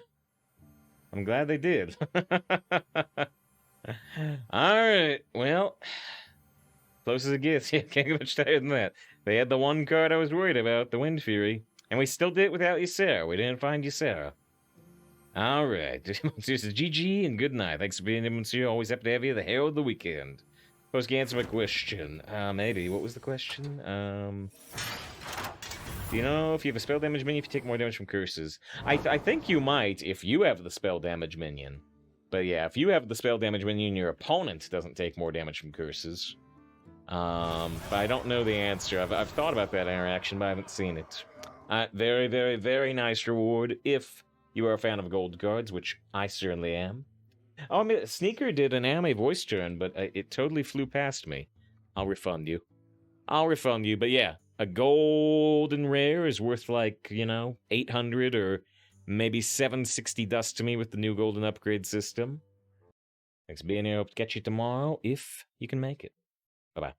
I'm glad they did. Alright, well, close as it gets. Yeah, can't get much tighter than that. They had the one card I was worried about, the Wind Fury. And we still did it without Ysera. We didn't find Ysera. Alright. GG and good night. Thanks for being here, Monsieur. Always happy to have you. The Herald of the Weekend. Supposed to answer my question. Maybe. What was the question? Do you know if you have a spell damage minion, if you take more damage from curses? I think you might if you have the spell damage minion. But yeah, if you have the spell damage minion, your opponent doesn't take more damage from curses. But I don't know the answer. I've thought about that interaction, but I haven't seen it. Very, very, very nice reward if you are a fan of gold cards, which I certainly am. Oh, I mean, Sneaker did an anime voice turn, but it totally flew past me. I'll refund you. I'll refund you, but yeah. A golden rare is worth like, 800 or maybe 760 dust to me with the new golden upgrade system. Thanks for being here. Hope to catch you tomorrow if you can make it. Bye-bye.